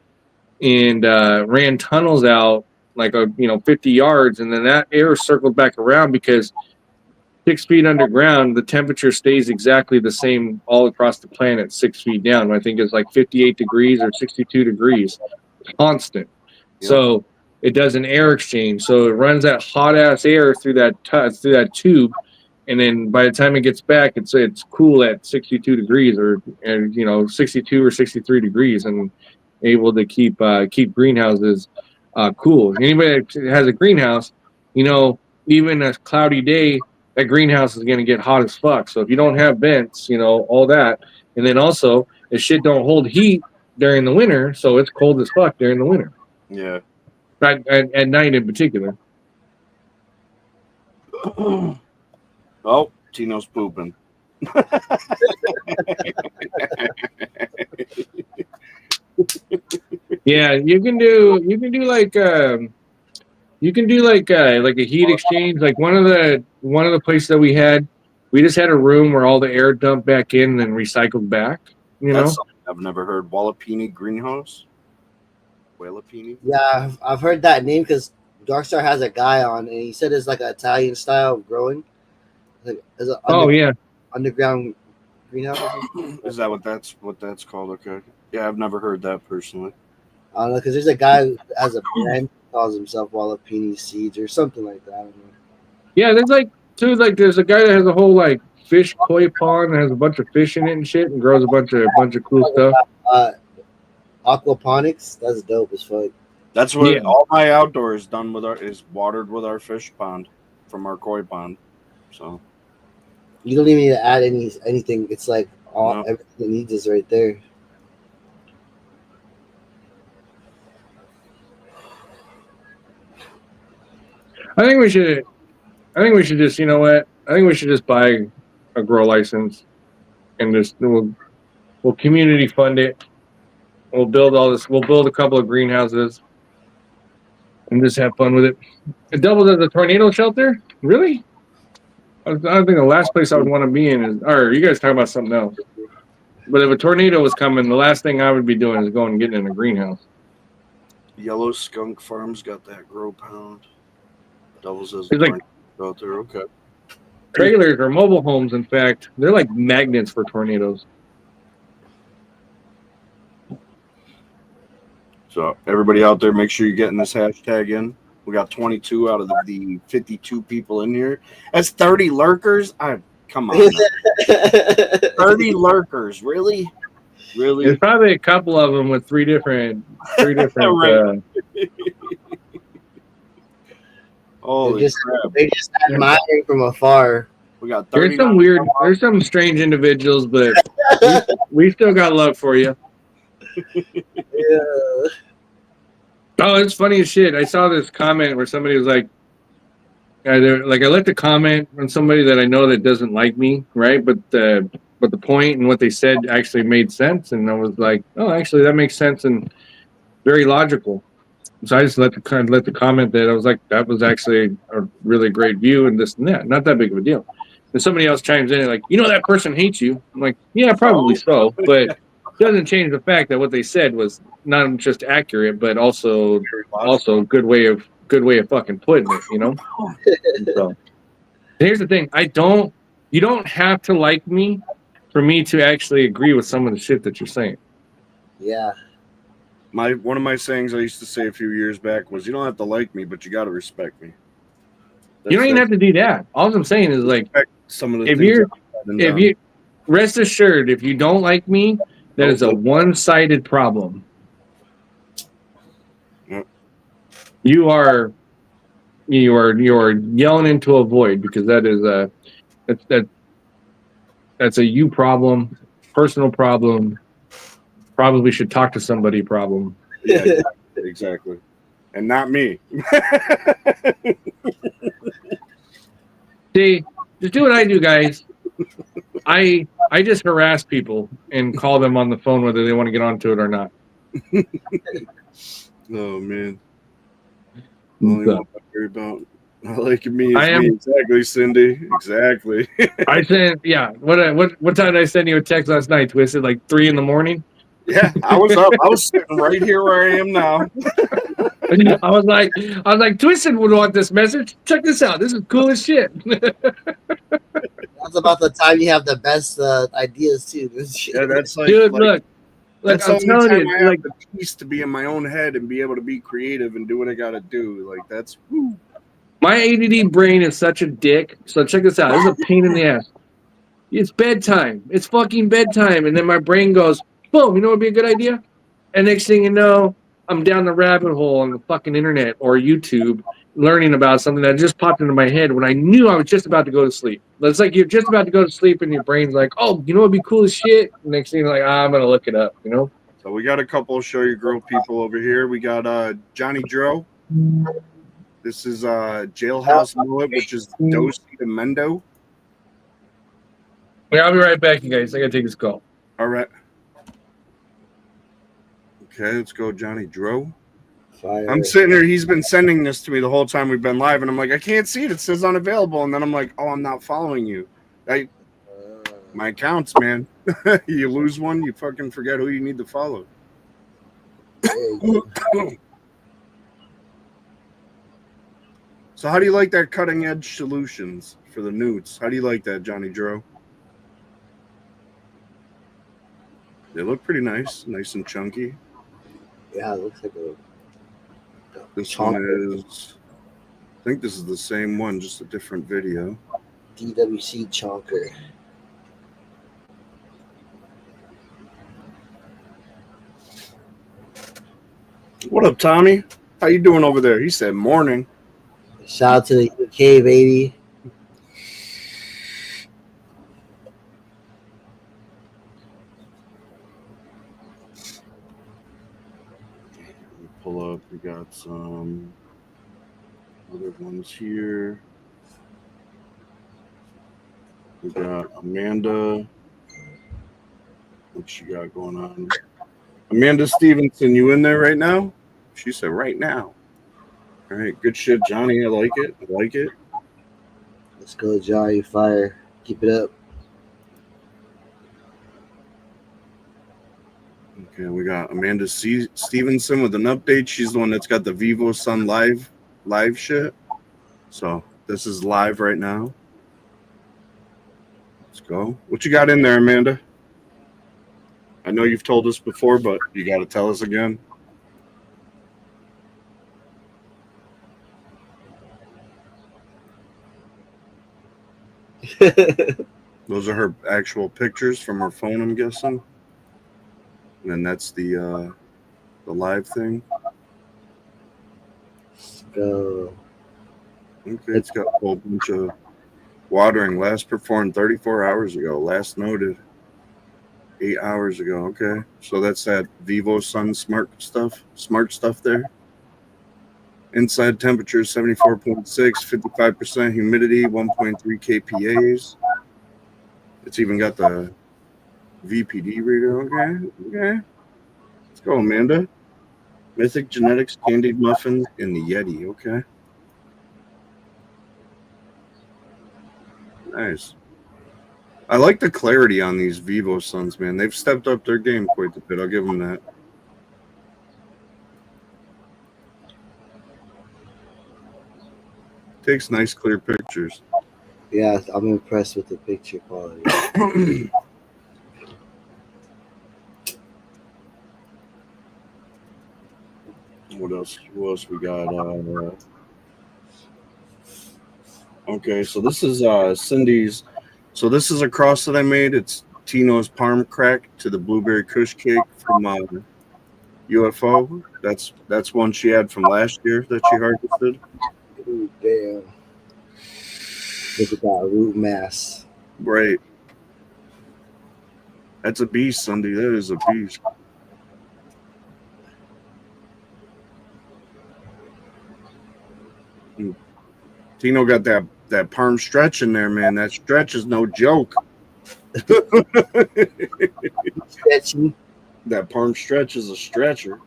and ran tunnels out like 50 yards, and then that air circled back around, because 6 feet underground, the temperature stays exactly the same all across the planet 6 feet down. I think it's like 58 degrees or 62 degrees, constant. Yep. So it does an air exchange. So it runs that hot ass air through that tube, and then by the time it gets back, it's cool at 62 degrees or 62 or 63 degrees, and able to keep greenhouses cool. Anybody that has a greenhouse, even a cloudy day, that greenhouse is going to get hot as fuck. So if you don't have vents, all that, and then also the shit don't hold heat during the winter, so it's cold as fuck during the winter. Yeah. At night in particular. Oh, Tino's pooping. Yeah, you can do like a heat exchange. Like one of the places that we just had a room where all the air dumped back in and then recycled back. That's something I've never heard. Wallapini greenhouse. Wallapini. Yeah, I've heard that name because Darkstar has a guy on, and he said it's like an Italian style of growing. Like, underground greenhouse. Is that what that's called? Okay. Yeah, I've never heard that personally. I don't know, because there's a guy who has a brand, calls himself Wallapini Seeds or something like that. I don't know. Yeah, there's a guy that has a whole like fish koi pond that has a bunch of fish in it and shit and grows a bunch of cool stuff. Aquaponics, that's dope as fuck. That's what all my outdoor is done with is watered with our fish pond from our koi pond. So you don't even need to add anything. It's like everything it needs is right there. I think we should just, you know what? I think we should just buy a grow license and just we'll community fund it. We'll build all this. We'll build a couple of greenhouses and just have fun with it. It doubles as a tornado shelter? Really? I don't think the last place I would want to be in is. Or you guys talking about something else? But if a tornado was coming, the last thing I would be doing is going and getting in a greenhouse. Yellow Skunk Farms got that grow pound. Doubles as it's like shelter. Okay. Trailers or mobile homes, in fact, they're like magnets for tornadoes. So everybody out there, make sure you're getting this hashtag in. We got 22 out of the 52 people in here. That's 30 lurkers. Come on, 30 lurkers, really? There's probably a couple of them with three different. Holy crap! They just admiring from afar. We got. There's some strange individuals, but we still got love for you. Yeah. Oh, it's funny as shit. I saw this comment where somebody was like, I like to comment on somebody that I know that doesn't like me, right? But the point and what they said actually made sense, and I was like, oh, actually that makes sense and very logical. So I just let the comment that I was like, that was actually a really great view and this and that, not that big of a deal. And somebody else chimes in like, that person hates you. I'm like, yeah, probably so, but it doesn't change the fact that what they said was not just accurate, but also a good way of fucking putting it, So here's the thing: you don't have to like me for me to actually agree with some of the shit that you're saying. Yeah. One of my sayings I used to say a few years back was, "You don't have to like me, but you got to respect me." You don't even have to do that. All I'm saying is like, some of the if you rest assured, if you don't like me, that is a one-sided problem. Yep. You are yelling into a void because that's a you problem, personal problem. Probably should talk to somebody problem. Yeah, exactly. And not me. See, just do what I do, guys. I just harass people and call them on the phone whether they want to get onto it or not. Oh man. Only one I worry about. Not liking me is me. Exactly, Cindy. Exactly. I sent what time did I send you a text last night, Twisted? Like 3 a.m? Yeah, I was up. I was sitting right here where I am now. I was like, Twisted would want this message. Check this out. This is cool as shit. That's about the time you have the best ideas too. Yeah, that's like, dude. Look, that's I'm telling you, I have the peace to be in my own head and be able to be creative and do what I got to do. Like that's. Woo. My ADD brain is such a dick. So check this out. This is a pain in the ass. It's bedtime. It's fucking bedtime, and then my brain goes, boom. You know what would be a good idea? And next thing you know, I'm down the rabbit hole on the fucking internet or YouTube learning about something that just popped into my head when I knew I was just about to go to sleep. It's like you're just about to go to sleep and your brain's like, oh, you know what'd be cool as shit? Next thing you're like, I'm going to look it up, So we got a couple of Show Your Grow people over here. We got Johnny Dro. This is Jailhouse Mullet, which is Dosi de Mendo. Yeah, I'll be right back, you guys. I got to take this call. All right. Okay, let's go, Johnny Dro. Fire. I'm sitting here. He's been sending this to me the whole time we've been live, and I'm like, I can't see it. It says unavailable, and then I'm like, oh, I'm not following you. My accounts, man. You lose one, you fucking forget who you need to follow. So how do you like that cutting edge solutions for the newts? How do you like that, Johnny Dro? They look pretty nice and chunky. Yeah, it looks like a This one is, I think this is the same one, just a different video. DWC chonker. What up, Tommy? How you doing over there? He said morning. Shout out to the UK, baby. Pull up. We got some other ones here. We got Amanda. What she got going on? Amanda Stevenson, you in there right now? She said right now. All right, good shit, Johnny. I like it. I like it. Let's go, Johnny. Fire. Keep it up. Okay, we got Amanda Stevenson with an update. She's the one that's got the Vivo Sun live shit. So this is live right now. Let's go. What you got in there, Amanda? I know you've told us before, but you got to tell us again. Those are her actual pictures from her phone, I'm guessing. And then that's the live thing. Let's go. Okay, it's got a whole bunch of watering. Last performed 34 hours ago. Last noted 8 hours ago. Okay, so that's that Vivo Sun smart stuff there. Inside temperature 74.6, 55% humidity, 1.3 kPAs. It's even got the VPD reader. Okay. Let's go, Amanda. Mythic Genetics candied muffins in the Yeti. Okay. Nice. I like the clarity on these Vivo Suns, man. They've stepped up their game quite a bit. I'll give them that. Takes nice, clear pictures. Yeah, I'm impressed with the picture quality. What else? What else we got? Okay, so this is Cindy's. So this is a cross that I made. It's Tino's Palm Crack to the Blueberry Kush Cake from UFO. That's one she had from last year that she harvested. Ooh, damn. Look at that root mass. Right. That's a beast, Cindy. That is a beast. Tino got that palm stretch in there, man. That stretch is no joke. Stretchy. That palm stretch is a stretcher.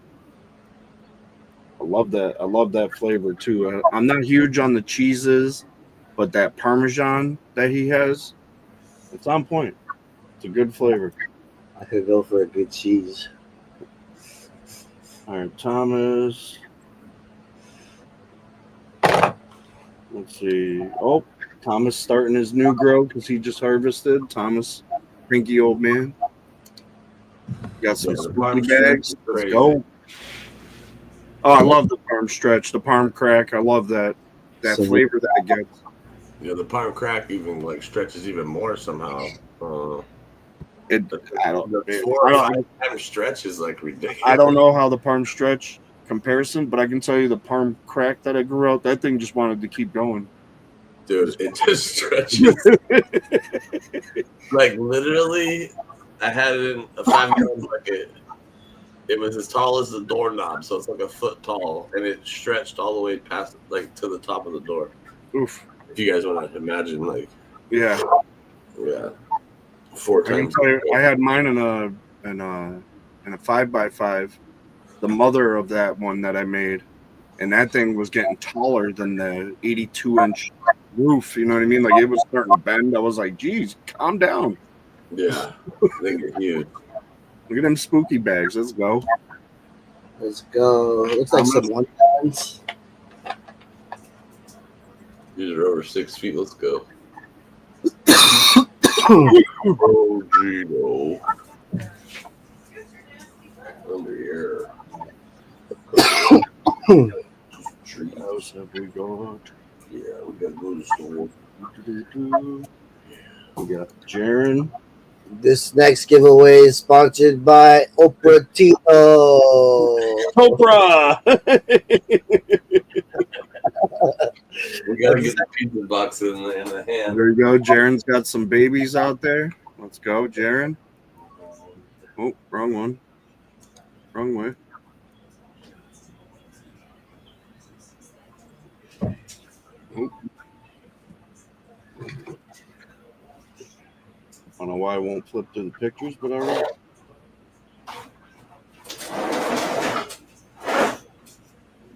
I love that. I love that flavor too. I'm not huge on the cheeses, but that Parmesan that he has, it's on point. It's a good flavor. I could go for a good cheese. All right, Thomas. Let's see. Oh, Thomas starting his new grow because he just harvested. Thomas, cranky old man. Got some spooky bags. Let's go. Oh, I love the palm stretch, the palm crack. I love that flavor that it gets. Yeah, the palm crack even like stretches even more somehow. The palm stretch is like ridiculous. I don't know how the palm stretch comparison, but I can tell you the palm crack that I grew out, that thing just wanted to keep going. Dude, it just stretches. Like literally, I had it in a 5-gallon bucket. It was as tall as the doorknob, so it's like a foot tall, and it stretched all the way past, like to the top of the door. Oof! If you guys want to imagine, like, yeah, 4 I can times. tell you, I had mine in a 5x5, the mother of that one that I made, and that thing was getting taller than the 82-inch roof. You know what I mean? Like it was starting to bend. I was like, geez, calm down. Yeah, they get huge. Look at them spooky bags. Let's go. Let's go. Looks like some one times. These are over 6 feet. Let's go. Oh, Gino. Under here. Treehouse have we got? Yeah, we gotta go to the store. We got Jaren. This next giveaway is sponsored by Oprah Tino. Oprah! We gotta get the pizza box in the hand. There you go. Jaren's got some babies out there. Let's go, Jaren. Oh, wrong one. Wrong way. Oh. I don't know why I won't flip to the pictures, but all right.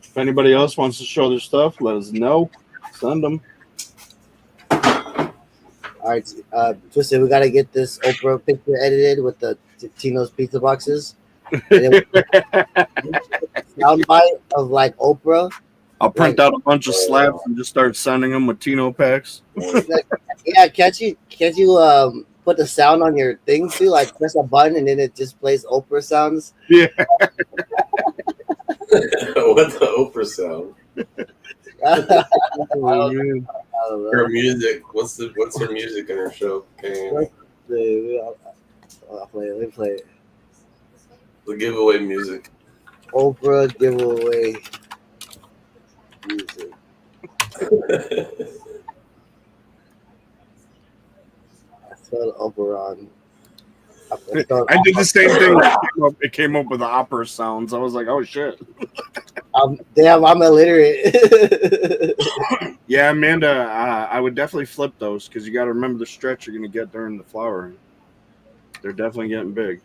If anybody else wants to show their stuff, let us know. Send them. All right, Twisted, we got to get this Oprah picture edited with the Tino's pizza boxes. Soundbite of like Oprah. I'll print out a bunch of slabs and just start sending them with Tino packs. Yeah, can't you put the sound on your thing too? Like press a button and then it just plays Oprah sounds. Yeah. What the Oprah sound? Oh, man. Her music. What's her music in her show? Okay. I'll play it. Let me play it. The giveaway music. Oprah giveaway music. I spelled Oprah on. I did the same thing. It came up with the opera sounds. I was like, oh shit. Damn, I'm illiterate. Yeah, Amanda, I would definitely flip those because you got to remember the stretch you're going to get during the flowering. They're definitely getting big.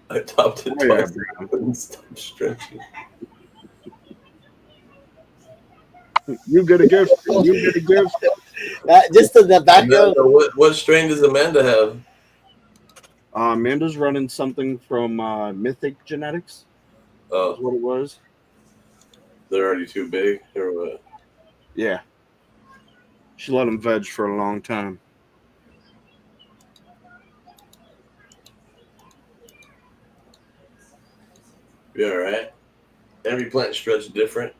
I topped it twice. I couldn't stop stretching. You get a gift. You get a gift. Just in the background. What strain does Amanda have? Amanda's running something from Mythic Genetics. Oh, That's what it was. They're already too big, or what? Yeah. She let them veg for a long time. You all right? Every plant stretch different.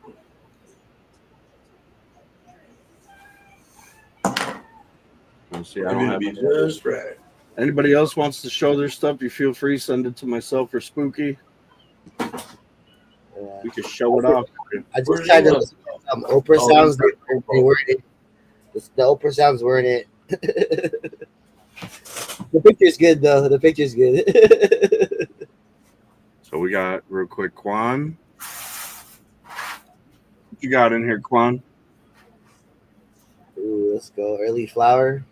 Let's see. I don't have be just right. Anybody else wants to show their stuff? You feel free. Send it to myself or Spooky. We can show it off. I just tried to listen to some Oprah sounds. They weren't it. The Oprah sounds weren't it. The picture's good though. The picture's good. So we got real quick, Quan. What you got in here, Quan? Ooh, let's go. Early flower.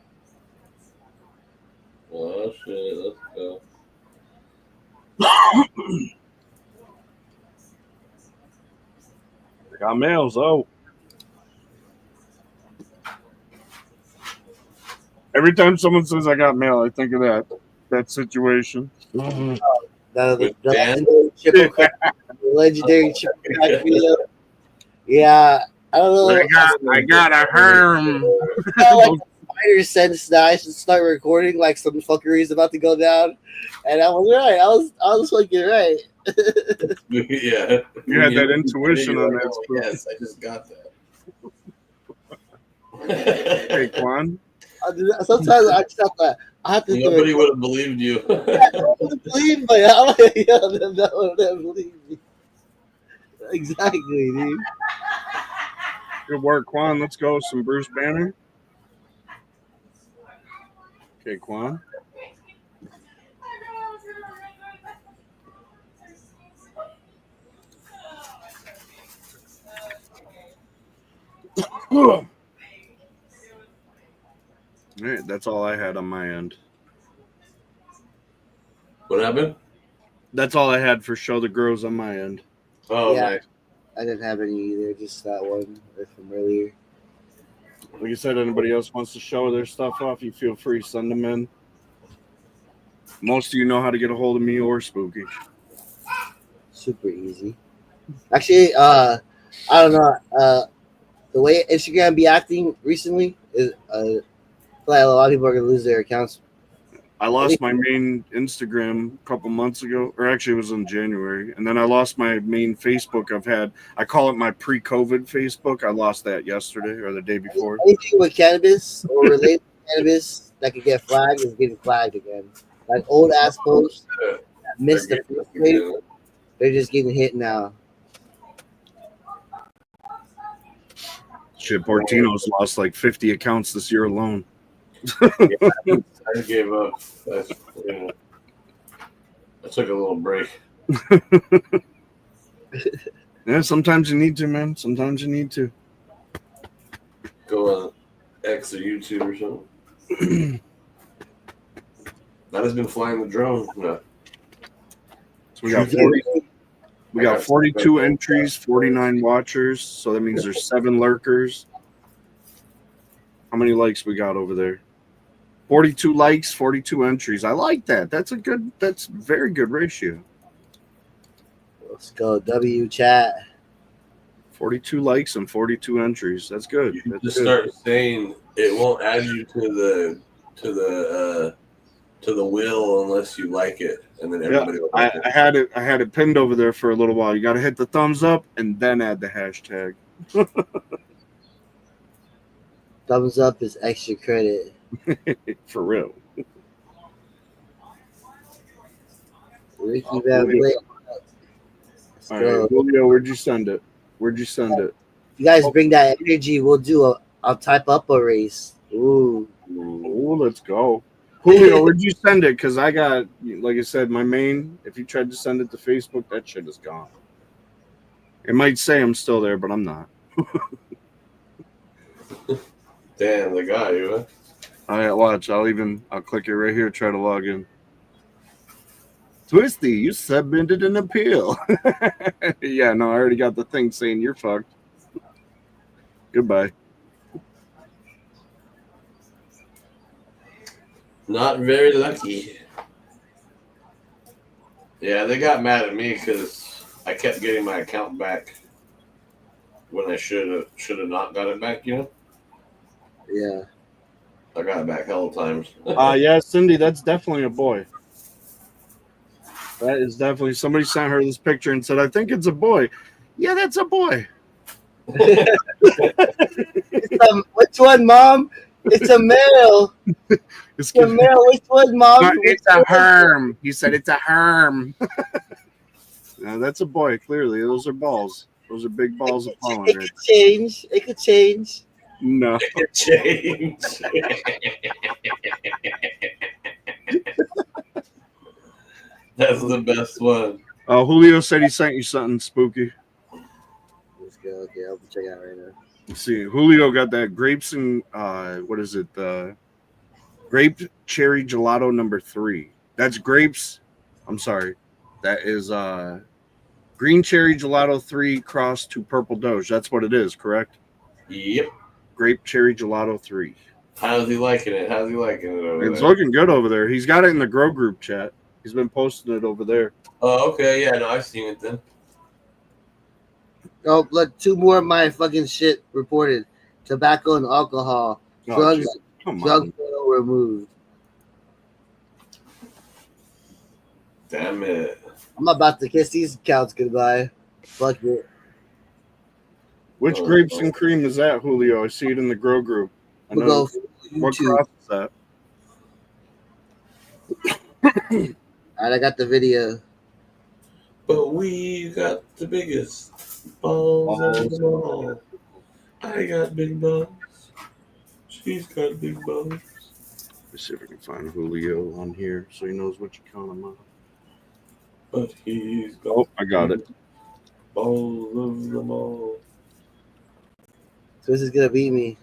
Oh shit, let's go. I got males. Oh, every time someone says I got mail, I think of that situation. The legendary triple crack video. Yeah, I don't know. I got a herm. Like spider sense that I should start recording like some fuckery is about to go down, and I was right. I was fucking right. Yeah, you had that intuition on that. Yes, I just got that. Hey, Quan. Sometimes I just have to. I have to. Nobody would have believed you. Nobody believed me. I'm like, yo, no one believed me. Exactly, dude. Good work, Quan. Let's go. Some Bruce Banner. Okay, Quan. All right, that's all I had on my end. What happened? That's all I had for show the grows on my end. Oh, Yeah. nice. I didn't have any either, just that one from earlier. Like I said, anybody else wants to show their stuff off, you feel free, send them in. Most of you know how to get a hold of me or Spooky. Super easy. Actually, I don't know. The way Instagram be acting recently is, I feel like a lot of people are gonna lose their accounts. I lost my main Instagram a couple months ago, or actually it was in January, and then I lost my main Facebook I call it my pre-COVID Facebook. I lost that yesterday or the day before. Anything with cannabis or related to cannabis that could get flagged is getting flagged again. Like old ass posts that missed the first wave, they're just getting hit now. Shit, poor Tino's lost like 50 accounts this year alone. I gave up. I took a little break. Yeah, sometimes you need to, man. Sometimes you need to. Go on X or YouTube or something. That has been flying the drone. No. So we got 42 entries, 49 watchers. So that means there's 7 lurkers. How many likes we got over there? 42 likes, 42 entries. I like that. That's very good ratio. Let's go, W chat. 42 likes and 42 entries. That's good. You That's just good. start saying it won't add you to the wheel unless you like it, and then everybody will like it. I had it pinned over there for a little while. You got to hit the thumbs up and then add the hashtag. Thumbs up is extra credit. For real. Ricky Van Blake. All right, Julio, where'd you send it? If you guys bring that energy, I'll type up a race. Ooh, let's go. Julio, where'd you send it? Because I got, like I said, my main, if you tried to send it to Facebook, that shit is gone. It might say I'm still there, but I'm not. Damn, the guy, you know? All right, watch. I'll click it right here, try to log in. Twisty, you submitted an appeal. Yeah, no, I already got the thing saying you're fucked. Goodbye. Not very lucky. Yeah, they got mad at me because I kept getting my account back when I should have not got it back, you know? yeah. I got it back hell of times. Yeah, Cindy, that's definitely a boy. That is definitely, somebody sent her this picture and said, I think it's a boy. Yeah, that's a boy. Which one, Mom? It's a male. It's a male. Which one, Mom? No, it's a herm. He said it's a herm. No, that's a boy, clearly. Those are balls. Those are big balls of pollen. It could change. It could change. No. It could change. That's the best one. Julio said he sent you something spooky. Let's go. Okay, I'll check it out right now. Let's see. Julio got that grapes and what is it? Grape cherry gelato number 3. That's grapes. I'm sorry. That is green cherry gelato 3 cross to purple doge. That's what it is, correct? Yep. Grape cherry gelato 3. How's he liking it? How's he liking it over It's there? looking good over there. He's got it in the grow group chat. He's been posting it over there. Oh, okay. Yeah, no, I've seen it then. Oh, look, 2 more of my fucking shit reported. Tobacco and alcohol. Drugs. Drug photo removed. Damn it. I'm about to kiss these accounts goodbye. Fuck it. Which grapes and cream is that, Julio? I see it in the grow group. I know. What cross is that? Alright, I got the video. But we got the biggest balls of them all. I got big balls. She's got big balls. Let's see if I can find Julio on here so he knows what you count him on. But he's got I got it. balls of them all. So this is gonna beat me.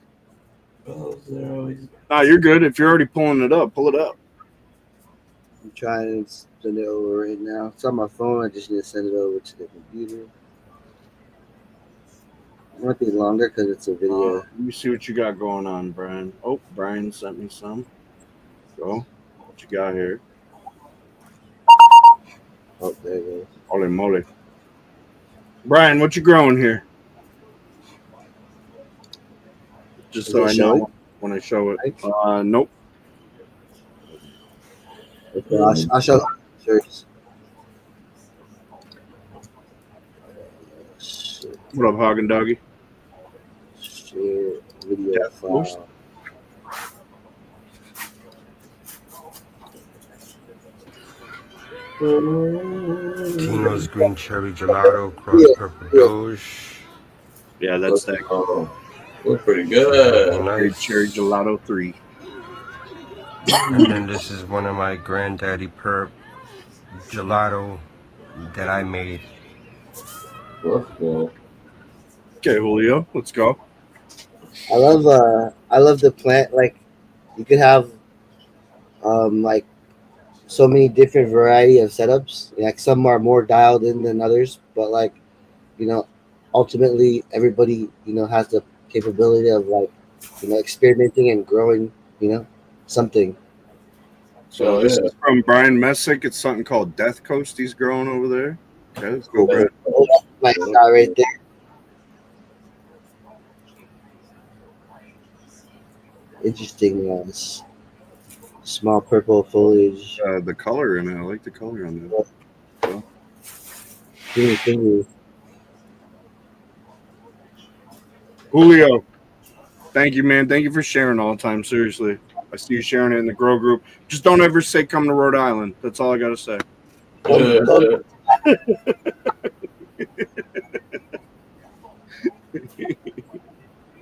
Balls are always. Nah, you're good. If you're already pulling it up, pull it up. I'm trying to send it over right now. It's on my phone. I just need to send it over to the computer. It might be longer because it's a video. Let me see what you got going on, Brian. Oh, Brian sent me some. Go. What you got here? Oh, there it goes. Holy moly. Brian, what you growing here? Just so I know when I show it. Nope. Okay, I'll show shirts. What up, Hagen Doggy? Share video file. Tino's green cherry gelato, cross purple doge. Yeah, that's that. Looks pretty good. Nice. Cherry gelato 3. And then this is one of my granddaddy perp gelato that I made. Okay, Julio, let's go. I love the plant. Like you could have like so many different variety of setups. Like some are more dialed in than others, but like ultimately everybody has the capability of like experimenting and growing something. So this is from Brian Messick. It's something called Death Coast he's growing over there. Okay, let's go, Brian. My guy right there. Interesting, small purple foliage. The color in it, I like the color on that. Fingers. Julio, thank you, man. Thank you for sharing all the time. Seriously, I see you sharing it in the grow group. Just don't ever say come to Rhode Island. That's all I gotta say.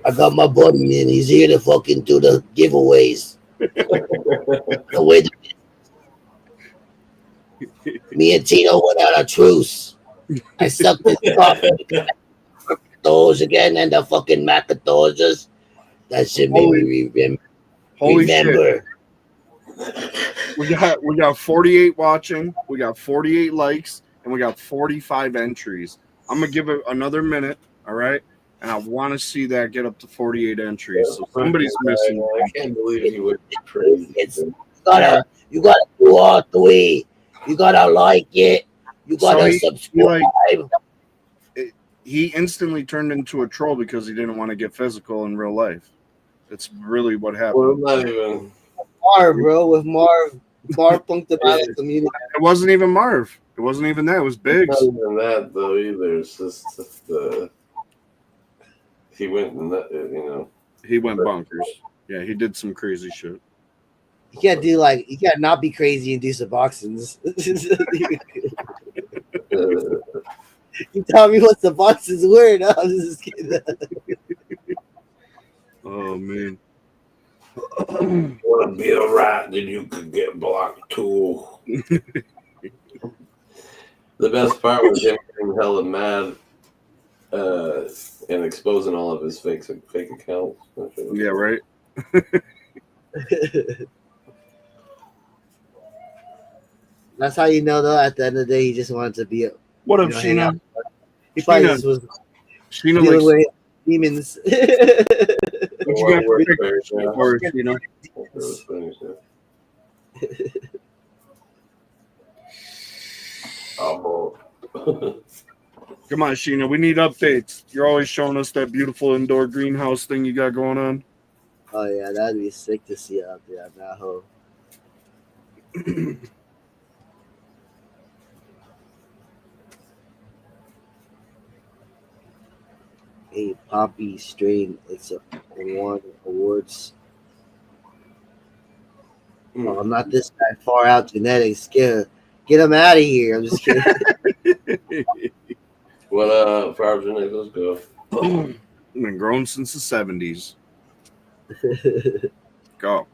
I got my buddy, man. He's here to fucking do the giveaways. Me and Tino went on a truce. I sucked his cock. Those again and the fucking Macadozas. That shit made me remember. Holy shit. We got 48 watching, we got 48 likes, and we got 45 entries. I'm gonna give it another minute, all right? And I want to see that get up to 48 entries. So somebody's missing. I can't believe you went crazy. You gotta do all three. You gotta like it. You gotta subscribe. He instantly turned into a troll because he didn't want to get physical in real life. That's really what happened. Well, not even Marv, bro, with Marv punked about the community. It wasn't even Marv. It wasn't even that. It was Biggs. Not even that though either. It's just he went, He went bonkers. Yeah, he did some crazy shit. You can't not be crazy and do Suboxones. You tell me what Suboxones were. No, I'm just kidding. Oh man. Want to be a rat, then you could get blocked too. The best part was him getting hella mad and exposing all of his fake accounts. Yeah, right. That's how you know, though. At the end of the day, he just wanted to be. What up, Sheena? He probably just was Sheena dealing with demons. What you got for Sheena? Come on, Sheena. We need updates. You're always showing us that beautiful indoor greenhouse thing you got going on. Oh yeah, that'd be sick to see out there. That hole. A poppy strain. It's won awards. Oh, I'm not this guy. Far out genetics. Get him out of here. I'm just kidding. Well, Far Out Genetics, let's go. Been grown since the 70s. Go. All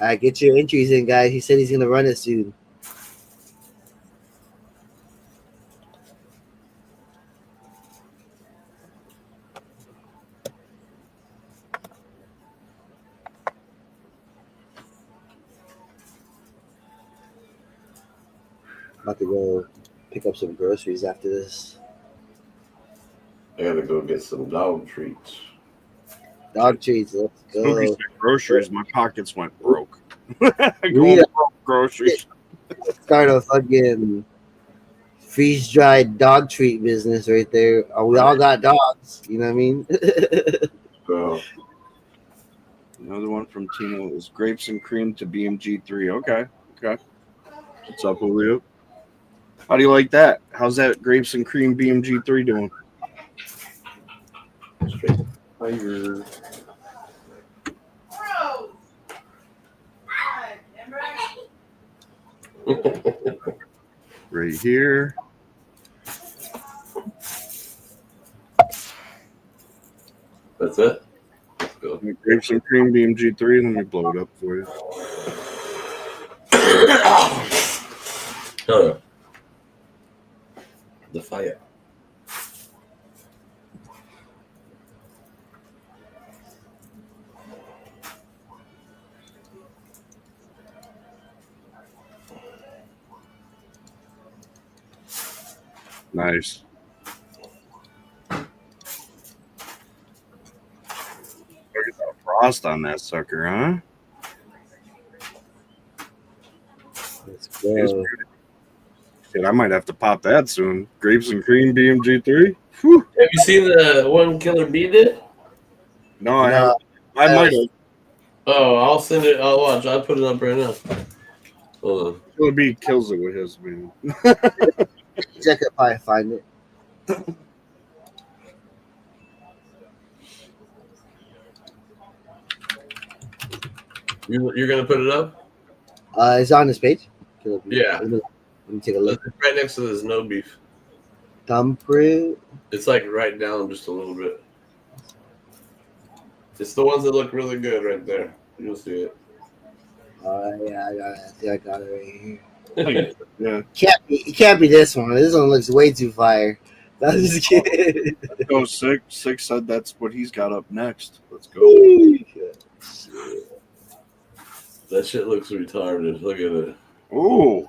right, get your entries in, guys. He said he's gonna run it soon. About to go pick up some groceries after this. I gotta go get some dog treats. Dog treats. Let's Spooky go. said groceries. My pockets went broke. need a- Groceries. Start a fucking freeze-dried dog treat business right there. Oh, we all got dogs. You know what I mean? So Another one from Tino is grapes and cream to BMG 3. Okay. What's up, Julio? How do you like that? How's that grapes and cream BMG 3 doing? straight fire. Right here. That's it. Let's go. Grapes and cream BMG 3. Let me blow it up for you. Oh, the fire. Nice. Look at that frost on that sucker, huh? Let's go. Shit, I might have to pop that soon. Grapes and cream BMG 3. Whew. Have you seen the one Killer Bee did? No, I haven't. I might have. Oh, I'll send it. I'll watch. I'll put it up right now. Hold on. Killer Bee kills it with his, man. I could probably find it. You're gonna put it up? It's on this page. Yeah. Let me take a look. It's right next to this no beef. Thumbprint. It's like right down just a little bit. It's the ones that look really good right there. You'll see it. Yeah, I got it. I think I got it right here. Yeah. It can't be this one. This one looks way too fire. I'm just kidding. Let's go, Six. Six said that's what he's got up next. Let's go. That shit looks retarded. Look at it. Oh.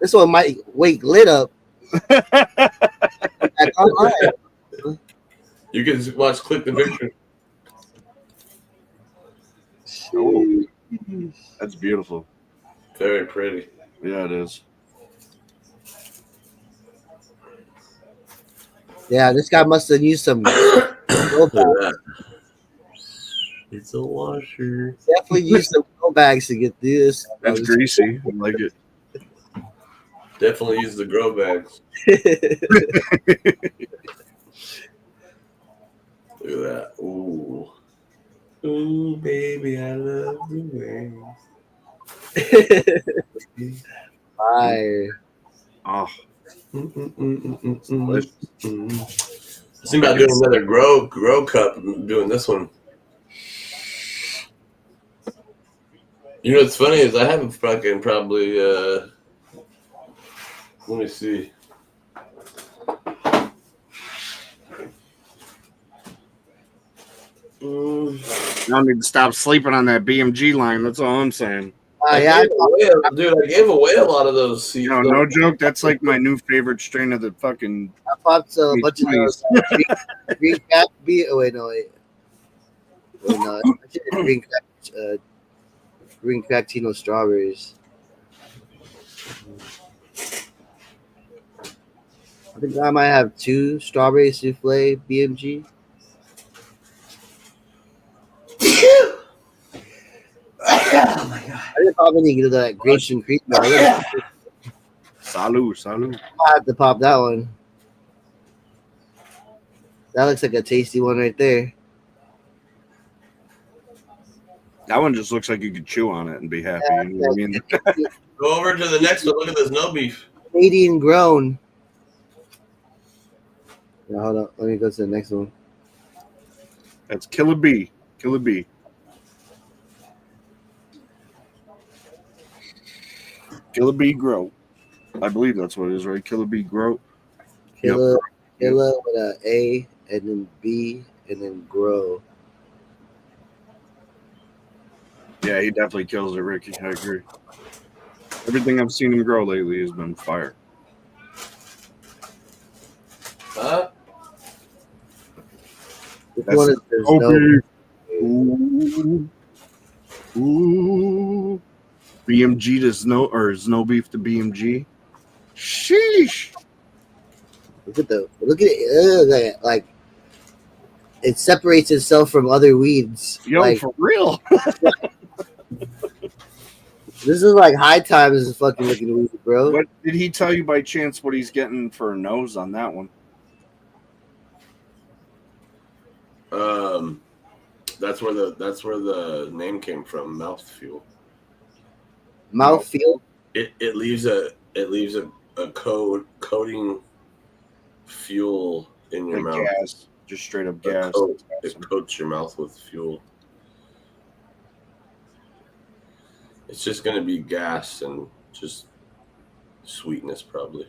This one might wake Lit up. You can watch click the picture. Oh. That's beautiful. Very pretty. Yeah, it is. Yeah, this guy must have used some. Look at that. It's a washer. Definitely used some go bags to get this. That's greasy. I like it. Definitely use the grow bags. Look at that. Ooh. Ooh, baby, I love the way. Fire. Oh. I think about doing another grow cup. Doing this one. You know what's funny is I haven't fucking probably. Let me see. Y'all need to stop sleeping on that BMG line. That's all I'm saying. I gave away a lot of those seeds. You know, no joke. That's like my new favorite strain of the fucking. I popped a bunch of those green cap beer. Oh wait, no. Green crack Tino strawberries. I think I might have 2 strawberry souffle BMG. Oh my god! I didn't pop any of that grapes and cream. Salud. I have to pop that one. That looks like a tasty one right there. That one just looks like you could chew on it and be happy. You know what I mean? Go over to the next one. Look at this no beef. Canadian grown. Yeah, hold on. Let me go to the next one. That's Killer Bee. Killer Bee. Killer Bee Grow. I believe that's what it is, right? Killer Bee Grow. Killer with an A and then B and then grow. Yeah, he definitely kills it, Ricky. I agree. Everything I've seen him grow lately has been fire. Huh? That's There's no. Ooh. BMG to Snow Beef to BMG. Sheesh. Look at it. Like it separates itself from other weeds. Yo, like, for real. This is like high times fucking looking weed, bro. What did he tell you by chance what he's getting for a nose on that one? That's where the name came from, mouthfeel. Mouthfeel? It leaves a coating fuel in your mouth. Gas. Just straight up gas. It coats your mouth with fuel. It's just gonna be gas and just sweetness, probably.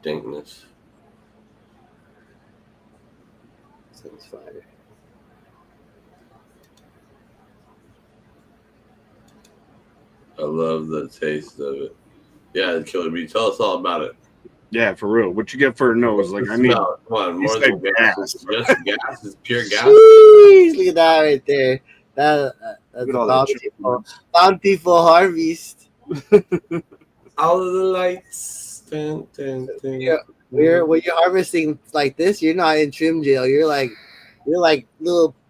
Dankness. Sounds fire. I love the taste of it. Yeah, Killer Bee, tell us all about it. Yeah, for real. What you get for a nose? Like, I mean, come on, more than gas. It's just gas. It's pure gas. Jeez, look at that right there. That's a bountiful harvest. All of the lights. Dun, dun, dun. Yeah, when you're harvesting like this, you're not in trim jail. You're like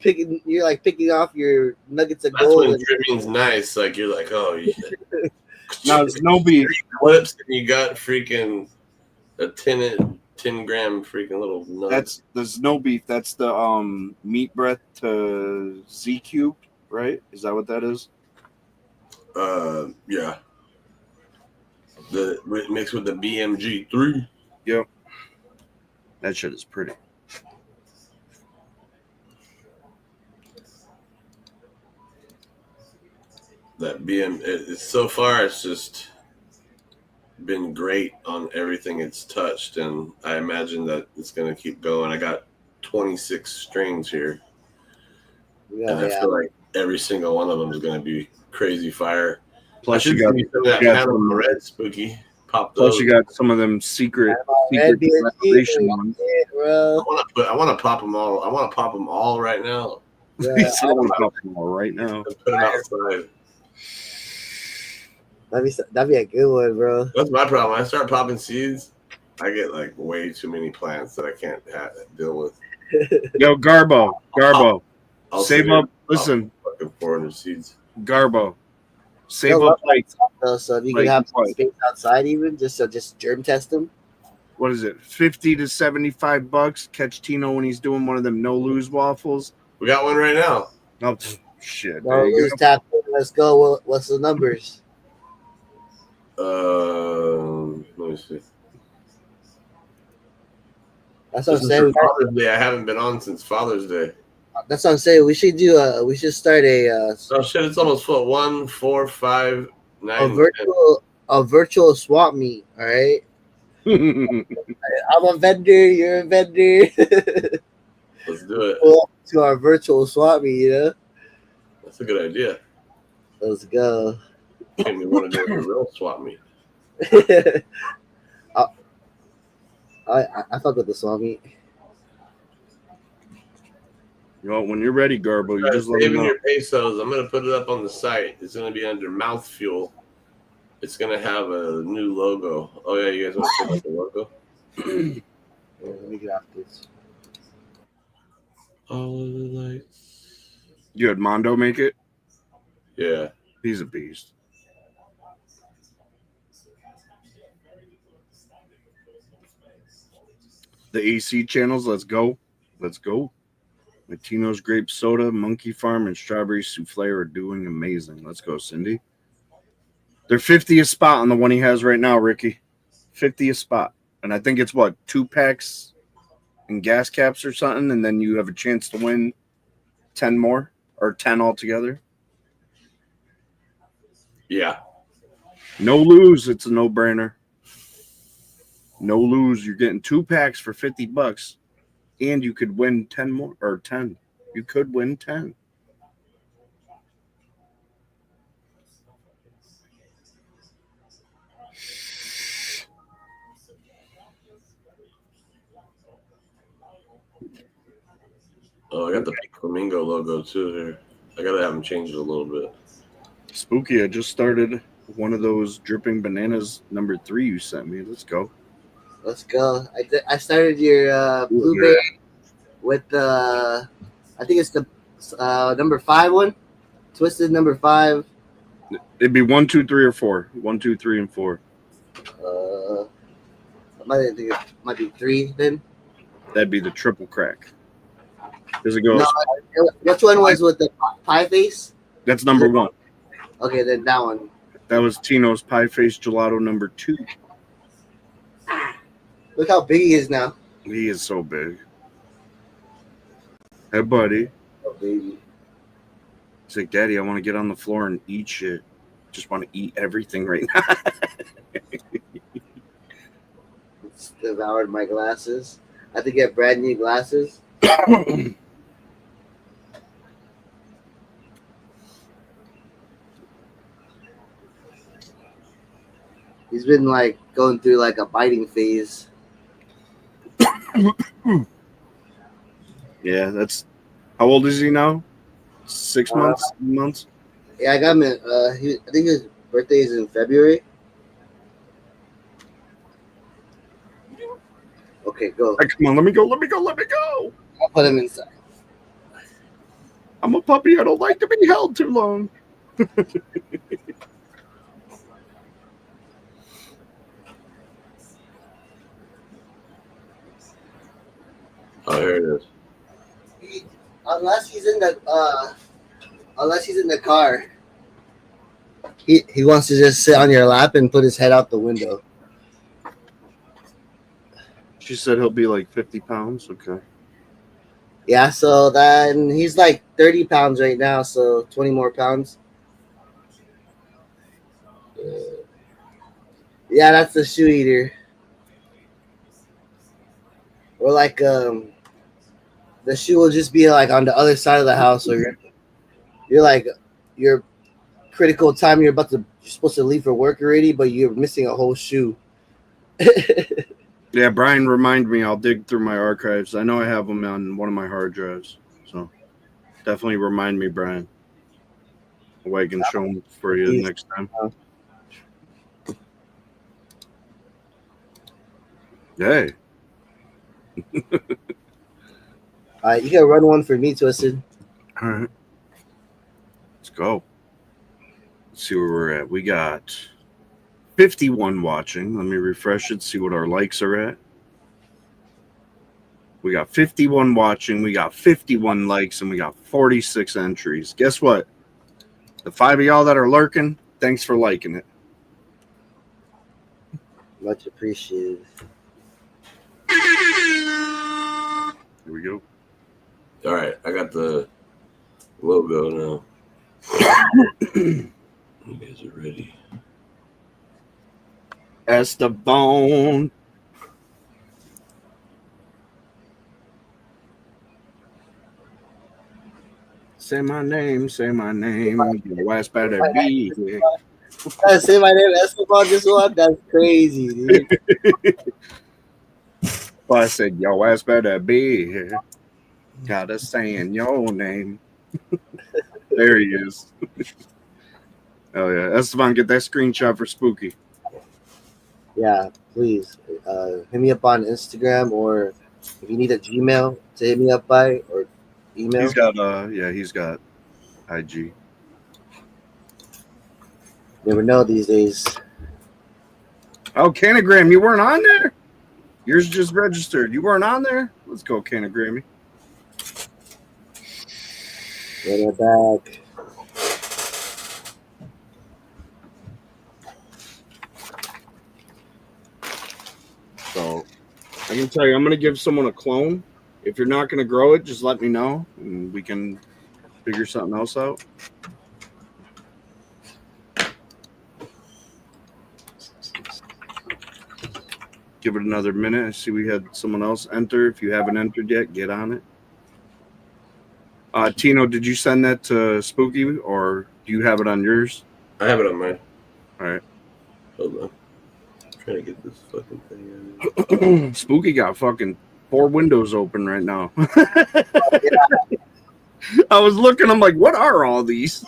picking off your nuggets of That's gold. when trimming's nice. Like you're like, oh, yeah. Now it's no beef. Clips and you got freaking a 10 gram freaking little nuggets. That's there's no beef. That's the meat breath to Z cubed, right? Is that what that is? Yeah. The mixed with the BMG 3. Yep. That shit is pretty. That it's so far it's just been great on everything it's touched, and I imagine that it's gonna keep going. I got 26 strains here. Yeah, and I feel like every single one of them is gonna be crazy fire. Plus you got some of that Panama Red Spooky. Pop those. Plus you got some of them secret revelation ones. I want to pop them all. I want to pop them all right now. Yeah, I want to pop them all right now. Put them outside. That'd be a good one, bro. That's my problem. When I start popping seeds, I get like way too many plants that I can't deal with. Yo, Garbo, I'll save up. Listen, fucking 400 seeds. Garbo, save up like. So you can have some space outside, even just germ test them. What is it? $50 to $75. Catch Tino when he's doing one of them no lose waffles. We got one right now. Oh shit! No lose tap. Let's go. What's the numbers? Let me see. That's what I'm saying. Father's Day. I haven't been on since Father's Day. That's what I'm saying. We should do we should start a oh shit, it's almost full. 1, 4, 5, 9. A virtual swap meet, all right? I'm a vendor, you're a vendor. Let's do it. To our virtual swap meet, you know? That's a good idea. Let's go. Made me want to do a real swap meet. I fuck with the swap meet. You know, when you're ready, Garbo, you just let me know. Your pesos. I'm gonna put it up on the site. It's gonna be under Mouthfuel. It's gonna have a new logo. Oh yeah, you guys want to check out the logo? Let me get off this. All of the lights. You had Mondo make it? Yeah. He's a beast. The AC channels, let's go. Let's go. My Tino's grape soda, Monkey Farm, and strawberry souffle are doing amazing. Let's go, Cindy. They're 50th spot on the one he has right now, Ricky. 50th spot. And I think it's what, 2 packs and gas caps or something, and then you have a chance to win 10 more or 10 altogether. Yeah. No lose. It's a no-brainer. No lose. You're getting 2 packs for $50. And you could win 10 more or 10. You could win 10. Oh, I got the Pink Flamingo logo too here. I gotta have them change it a little bit. Spooky, I just started one of those dripping bananas number 3 you sent me. Let's go. Let's go. I started your blueberry with I think it's the number 5 one, twisted number 5. It'd be 1, 2, 3, or 4. 1, 2, 3, and 4. I think it might be 3 then. That'd be the triple crack. As it goes. No, which one was with the pie face? That's number 1. Okay, then that one. That was Tino's pie face gelato number 2. Look how big he is now. He is so big. Hey, buddy. Oh, baby. He's like, Daddy, I want to get on the floor and eat shit. Just want to eat everything right now. It's devoured my glasses. I have to get brand new glasses. He's been like going through like a biting phase. Yeah, that's. How old is he now? 6 months? 7 months? Yeah, I got him. I think his birthday is in February. Okay, go. Right, come on, let me go. Let me go. Let me go. I'll put him inside. I'm a puppy. I don't like to be held too long. Oh, here it is. Unless he's in the car, he wants to just sit on your lap and put his head out the window. She said he'll be like 50 pounds. Okay. Yeah, so then he's like 30 pounds right now, so 20 more pounds. Yeah, that's the shoe eater. Or like the shoe will just be like on the other side of the house, or you're like your critical time you're supposed to leave for work already, but you're missing a whole shoe. Yeah, Brian, remind me. I'll dig through my archives. I know I have them on one of my hard drives. So definitely remind me, Brian. I can show them for you next time. Hey. You can run one for me, Twisted. All right. Let's go. Let's see where we're at. We got 51 watching. Let me refresh it, see what our likes are at. We got 51 watching. We got 51 likes, and we got 46 entries. Guess what? The 5 of y'all that are lurking, thanks for liking it. Much appreciated. Here we go. All right, I got the logo now. You guys are ready. Esteban. Say my name, say my name. Your ass better be here. Say my name, Esteban. This one, that's crazy, dude. Well, I said, your ass better be here. Gotta saying your name. There he is. Oh yeah, Esteban, get that screenshot for Spooky. Yeah, please hit me up on Instagram, or if you need a Gmail to hit me up by, or email. He's got IG. Never know these days. Oh, Canagram, you weren't on there? Yours just registered. You weren't on there? Let's go, Canagrammy. Get it back. So I can tell you, I'm going to give someone a clone. If you're not going to grow it, just let me know, and we can figure something else out. Give it another minute. I see we had someone else enter. If you haven't entered yet, get on it. Tino, did you send that to Spooky, or do you have it on yours? I have it on mine. All right. Hold on. Trying to get this fucking thing out. Spooky got fucking 4 windows open right now. I was looking, I'm like, what are all these?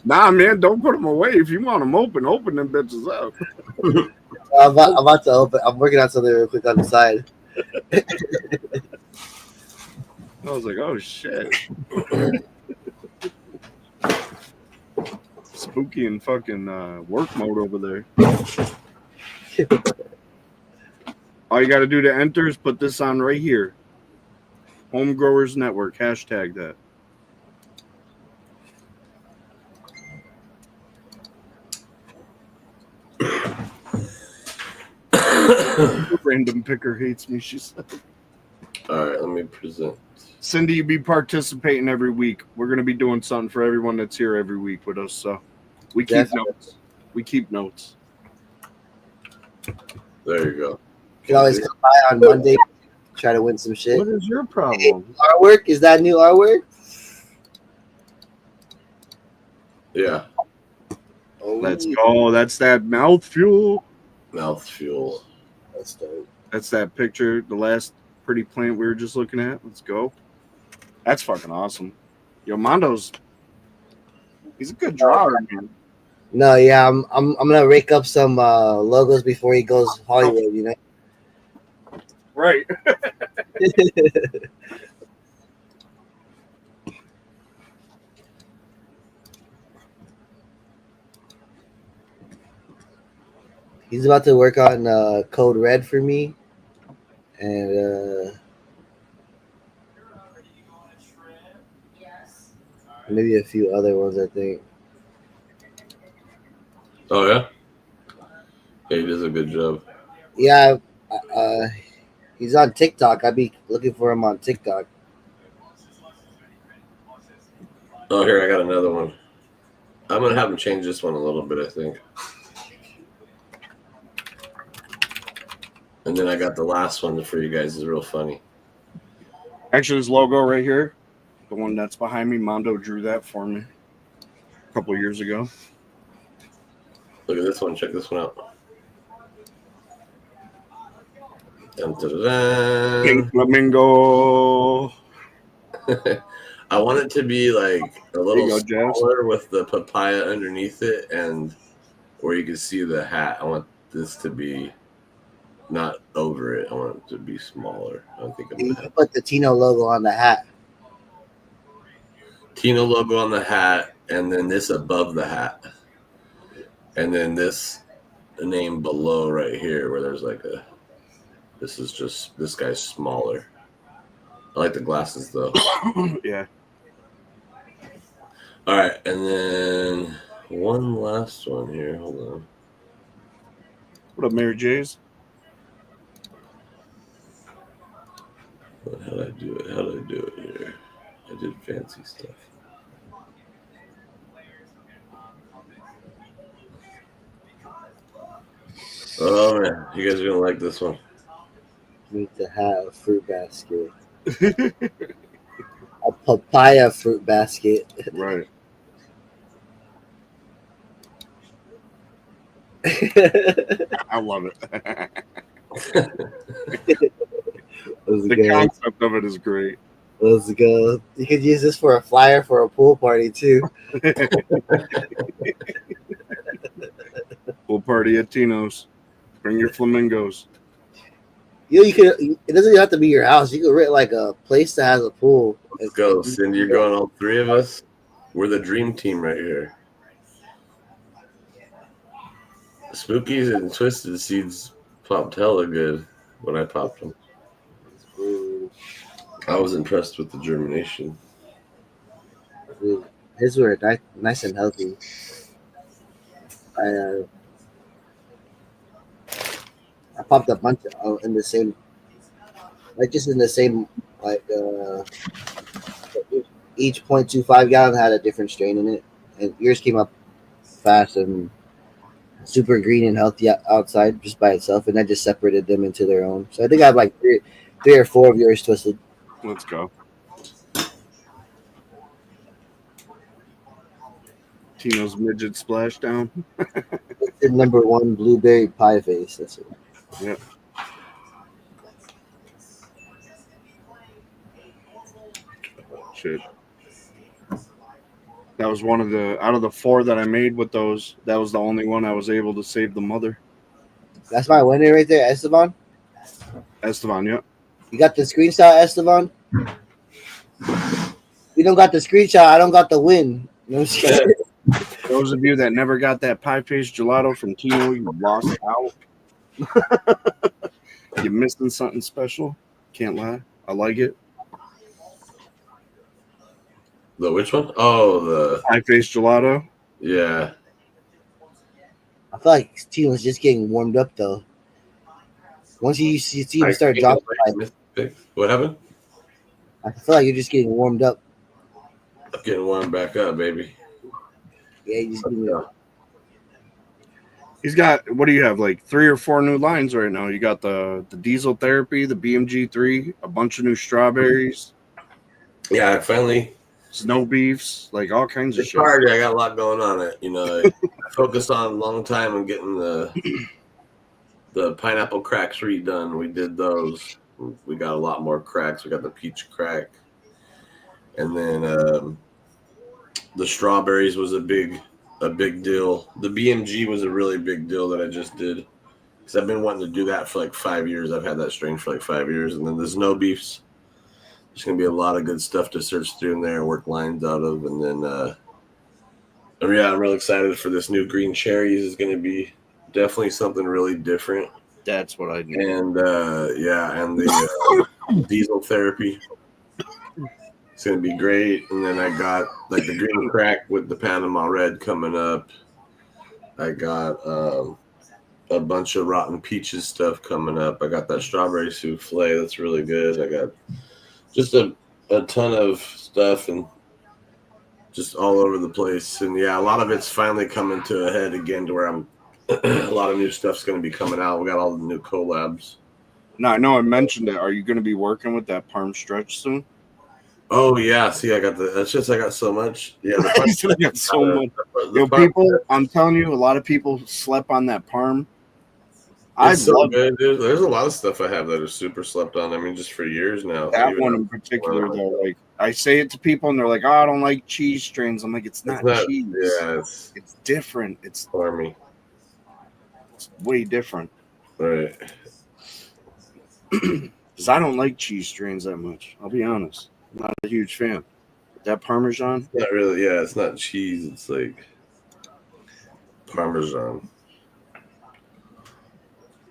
Nah, man, don't put them away. If you want them open them bitches up. I'm about to open. I'm working on something real quick on the side. I was like, oh shit. Spooky and fucking work mode over there. All you got to do to enter is put this on right here. Home Growers Network. Hashtag that. Random picker hates me, she said. All right, let me present. Cindy, you be participating every week. We're going to be doing something for everyone that's here every week with us. So we keep notes. We keep notes. There you go. You can always come by on Monday, try to win some shit. What is your problem? Hey, artwork? Is that new artwork? Yeah. Oh, Let's go. That's that mouth fuel. Mouth fuel. That's dope. That's that picture, the last pretty plant we were just looking at. Let's go. That's fucking awesome. Yo, Mondo's, he's a good drawer, man. No, yeah, I'm gonna rake up some logos before he goes Hollywood, you know. Right. He's about to work on Code Red for me, and maybe a few other ones, I think. Oh yeah. Yeah, he does a good job. Yeah, he's on TikTok. I'd be looking for him on TikTok. Oh, here I got another one. I'm gonna have him change this one a little bit, I think. And then I got the last one for you guys. Is real funny. Actually, this logo right here, the one that's behind me, Mondo drew that for me a couple of years ago. Look at this one. Check this one out. Dun, dun, dun, dun. Pink flamingo. I want it to be like a little go, smaller with the papaya underneath it, and where you can see the hat. I want this to be not over it. I want it to be smaller. I don't think I'm You gonna can put the Tino logo on the hat. Tino logo on the hat, and then this above the hat, and then this name below right here, where there's like a. This is just this guy's smaller. I like the glasses though. Yeah. All right, and then one last one here. Hold on. What up, Mary J's? How did I do it? How did I do it here? I did fancy stuff. Oh man, you guys are gonna like this one. Need to have a fruit basket. A papaya fruit basket. Right. I love it. The concept of it is great. Let's go. You could use this for a flyer for a pool party too. Pool party at Tinos. Bring your flamingos. You could. It doesn't even have to be your house. You could rent like a place that has a pool. Let's go, Cindy. You're going, all three of us. We're the dream team right here. Spookies and Twisted Seeds popped hella good when I popped them. I was impressed with the germination. His were nice and healthy. I popped a bunch in the same, like just in the same, like each 0.25 gallon had a different strain in it, and yours came up fast and super green and healthy outside just by itself, and I just separated them into their own. So I think I have like three or four of yours, Twisted. Let's go. Tino's midget splashdown. The #1 blueberry pie face. That's it. Yeah. Shit. That was one of the out of the 4 that I made with those. That was the only one I was able to save the mother. That's my winner right there, Esteban. Esteban, yeah. You got the screenshot, Esteban? You don't got the screenshot. I don't got the win. No shit. Those of you that never got that pie face gelato from Tino, you lost out. You're missing something special. Can't lie. I like it. The which one? Oh, the Pie face gelato. yeah. I feel like Tino's just getting warmed up though. Once you see him start dropping, What happened? I feel like you're just getting warmed up. I'm getting warmed back up, baby. Yeah, you just getting He's got, what do you have, like 3 or 4 new lines right now? You got the diesel therapy, the BMG3, a bunch of new strawberries. Yeah, finally. Snow beefs, like all kinds of It's shit. hard. I got a lot going on. I focused on a long time on getting the pineapple cracks redone. We did those. We got a lot more cracks. We got the peach crack, and then the strawberries was a big deal. The BMG was a really big deal that I just did because I've been wanting to do that for like 5 years. I've had that strain for like 5 years, and then the snow beefs. There's going to be a lot of good stuff to search through in there and work lines out of. And then, I'm really excited for this new green cherries. It's going to be definitely something really different. That's what I need. And, and the diesel therapy. It's going to be great. And then I got, like, the green crack with the Panama Red coming up. I got a bunch of rotten peaches stuff coming up. I got that strawberry souffle. That's really good. I got just a ton of stuff and just all over the place. And yeah, a lot of it's finally coming to a head again to where I'm a lot of new stuff's going to be coming out. We got all the new collabs. Now, I know I mentioned it. Are you going to be working with that Parm stretch soon? Oh yeah. See, I got I got so much. Yeah. I got so much. People, I'm telling you, a lot of people slept on that Parm. It's so good. There's a lot of stuff I have that are super slept on. I mean, just for years now. That one in particular, though, like I say it to people, and they're like, "Oh, I don't like cheese strains." I'm like, "It's not cheese. Yeah, it's different. It's farmy. It's way different." Right. Because I don't like cheese strains that much. I'll be honest. I'm not a huge fan. That Parmesan? Not really. Yeah, it's not cheese. It's like Parmesan.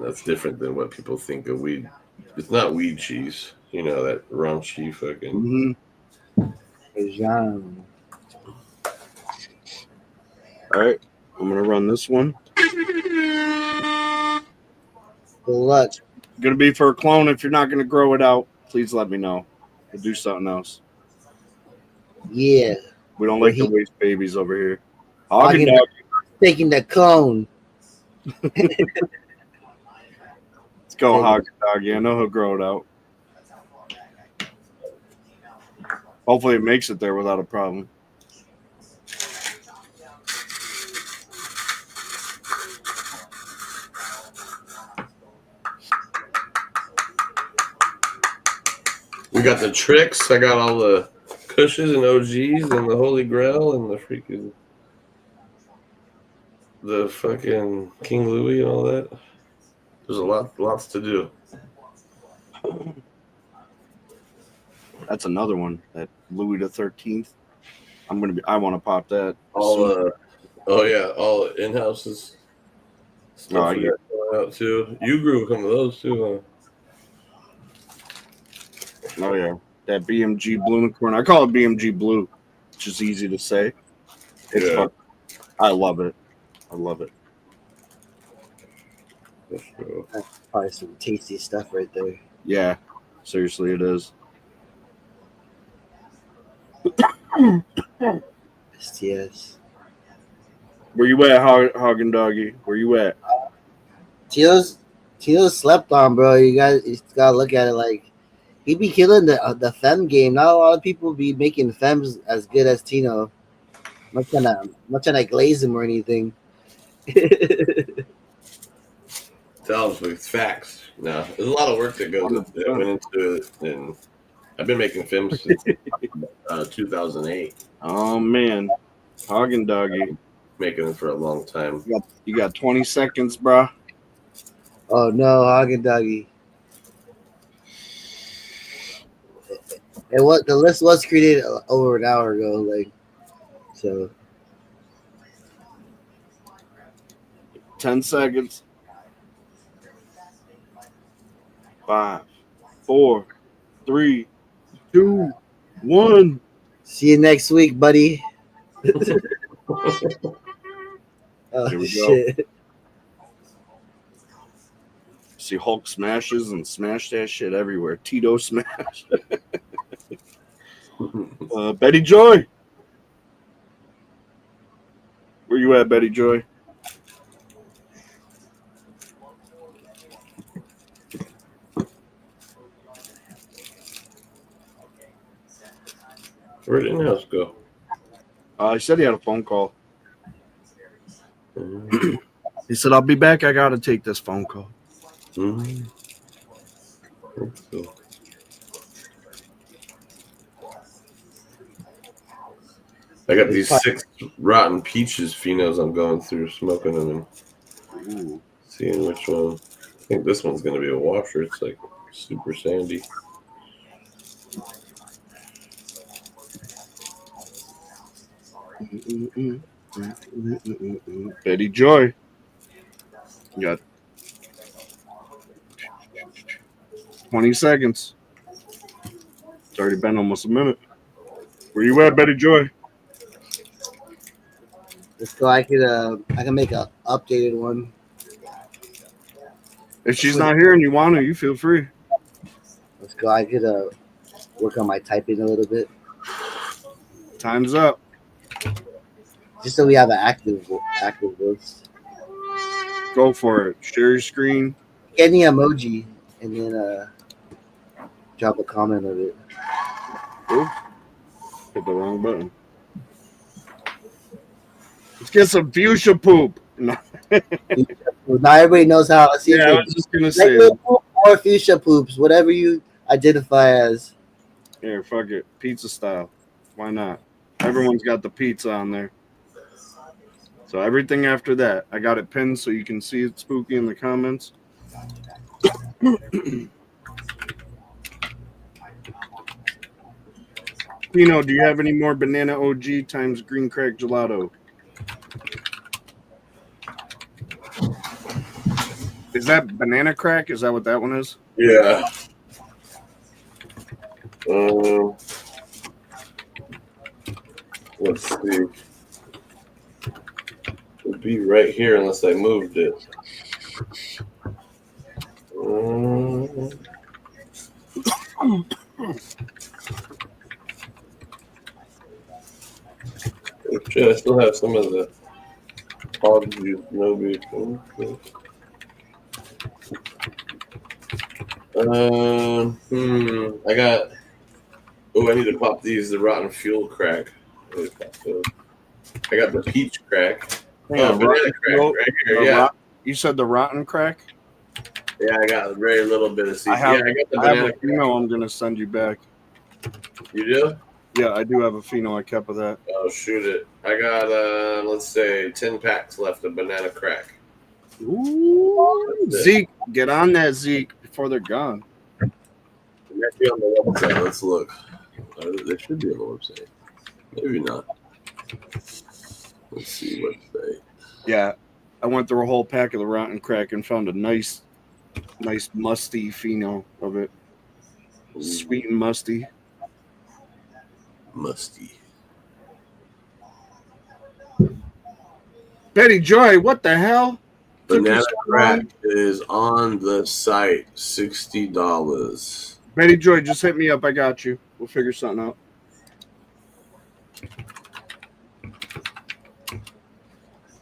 That's different than what people think of weed. It's not weed cheese. You know, that raunchy fucking. Mm-hmm. All right. I'm going to run this one. Good luck. Going to be for a clone. If you're not going to grow it out, please let me know. We'll do something else. Yeah. We don't like to waste babies over here. Taking the clone. Let's go, Hog Doggy. I know he'll grow it out. Hopefully it makes it there without a problem. We got the tricks. I got all the Kushes and OGs and the Holy Grail and the freaking the fucking King Louis and all that. There's lots to do. That's another one. That Louis the 13th. I want to pop that. All all in-houses. Stuff we got going out too. You grew some of those too, huh? Oh yeah, that BMG Blue Unicorn. I call it BMG Blue. It's just easy to say. It's fun. I love it. I love it. That's probably some tasty stuff right there. Yeah, seriously, it is. STS. Where you at, Hog and Doggy? Where you at? Tino's slept on, bro. You gotta look at it like he be killing the fem game. Not a lot of people be making fems as good as Tino. I'm not trying to glaze him or anything. Tell them with facts. No, there's a lot of work that went into it, and I've been making films since 2008. Oh man, Hagen Doggy, making them for a long time. You got 20 seconds, bro. Oh no, Hagen Doggy. And what the list was created over an hour ago, like so. 10 seconds. 5, 4, 3, 2, 1. See you next week, buddy. Oh Here we shit. go. See Hulk smashes and smash that shit everywhere. Tito smash. Betty Joy. Where you at, Betty Joy? Where did In-House go? He said he had a phone call. He said, I'll be back. I got to take this phone call. Mm-hmm. I got these 6 rotten peaches phenos I'm going through, smoking them and seeing which one. I think this one's going to be a washer. It's like super sandy. Betty Joy. You got 20 seconds. It's already been almost a minute. Where you at, Betty Joy? So I can make a updated one. If she's not here and you want to, you feel free. Let's go. I could work on my typing a little bit. Time's up. Just so we have an active voice. Go for it. Share your screen. Get any emoji and then drop a comment of it. Ooh. Hit the wrong button. Let's get some fuchsia poop. No. Now everybody knows how. Let's see Yeah, I was just gonna say that. Or fuchsia poops, whatever you identify as. Here, fuck it. Pizza style. Why not? Everyone's got the pizza on there. So everything after that, I got it pinned so you can see it spooky in the comments. Tino, do you have any more banana OG times green crack gelato? Is that banana crack? Is that what that one is? Yeah. Let's see. It'll be right here unless I moved it. I still have some of the hog juice, no beef. I got. Oh, I need to pop these. The rotten fuel crack. I got the peach crack. Yeah, banana crack right here. Yeah. You said the rotten crack? Yeah, I got a very little bit of seasoning. I have the a banana pheno I'm going to send you back. You do? Yeah, I do have a pheno. I kept with that. Oh, shoot it. I got, let's say, 10 packs left of banana crack. Ooh, Zeke, get on that, Zeke, before they're gone. They might be on the website. Let's look. They should be on the website. Maybe not. Let's see website. Yeah, I went through a whole pack of the rotten crack and found a nice musty pheno of it. Sweet and musty. Betty Joy, what the hell? Banana crack is on the site, $60. Betty Joy, just hit me up. I got you. We'll figure something out.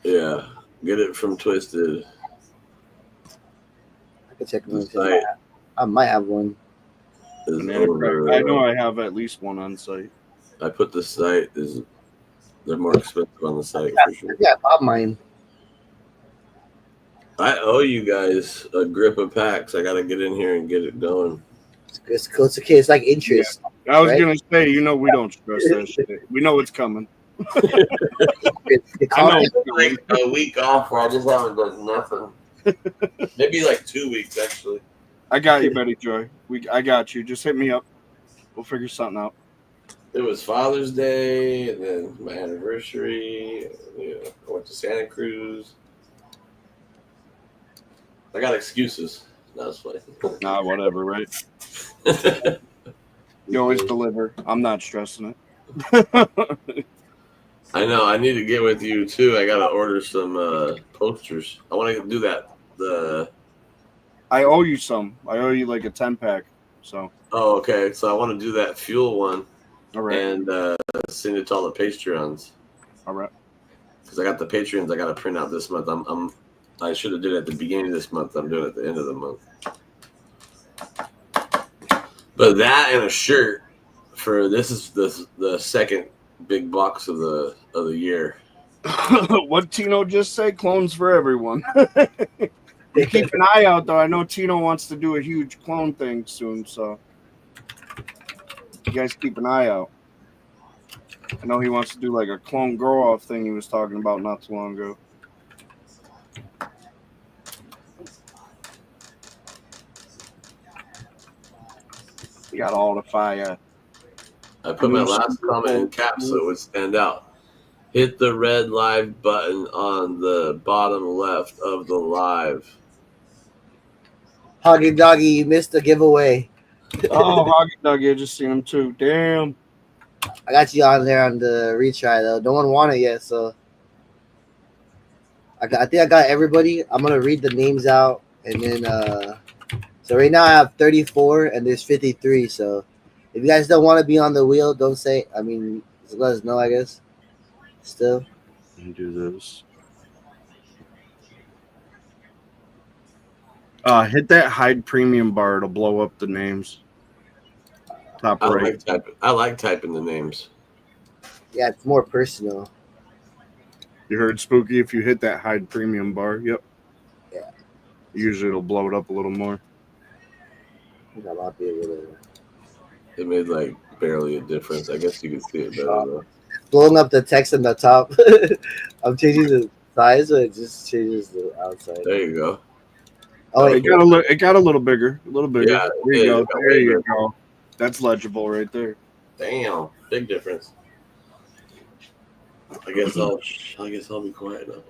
Yeah, get it from Twisted. I can check one. I might have one. I know I have at least one on site. I put the site is They're more expensive on the site for sure. Yeah, I bought mine. I owe you guys a grip of packs. I got to get in here and get it going. It's cool. It's okay. It's like interest. I was right? gonna say, we don't stress that shit. We know it's coming. It I know. Like a week off where I just haven't done nothing. Maybe like 2 weeks actually. I got you, Betty Joy. I got you. Just hit me up. We'll figure something out. It was Father's Day, and then my anniversary. I went to Santa Cruz. I got excuses. That was funny. Nah, whatever, right? You always deliver. I'm not stressing it. I know. I need to get with you too. I gotta order some posters. I want to do that. I owe you some. I owe you like a 10-pack. So. Oh, okay. So I want to do that fuel one. All right. And send it to all the Patreons. All right. Because I got the Patreons. I got to print out this month. I should have did it at the beginning of this month. I'm doing it at the end of the month. But that and a shirt for this is the second big box of the year. What Tino just said, clones for everyone. Keep an eye out, though. I know Tino wants to do a huge clone thing soon, so you guys keep an eye out. I know he wants to do like a clone grow-off thing he was talking about not too long ago. You got all the fire. I put my last comment in caps so it would stand out. Hit the red live button on the bottom left of the live. Huggy Doggy, you missed the giveaway. Oh, Huggy Doggy, I just seen him too. Damn. I got you on there on the retry though. No one won it yet, so I think I got everybody. I'm gonna read the names out, and then so right now I have 34, and there's 53. So if you guys don't want to be on the wheel, don't say. I mean, just let us know. I guess. Still. Let me do this. Hit that hide premium bar to blow up the names. Top right. I like typing the names. Yeah, it's more personal. You heard Spooky? If you hit that hide premium bar, yep. Yeah. Usually it'll blow it up a little more. That might be a little. It made like barely a difference. I guess you could see it better though. Blowing up the text in the top. I'm changing the size, but it just changes the outside. There you go. Oh, it got a little bigger. A little bigger. Yeah, there you go. There you go. That's legible right there. Damn, big difference. I guess I'll be quiet now.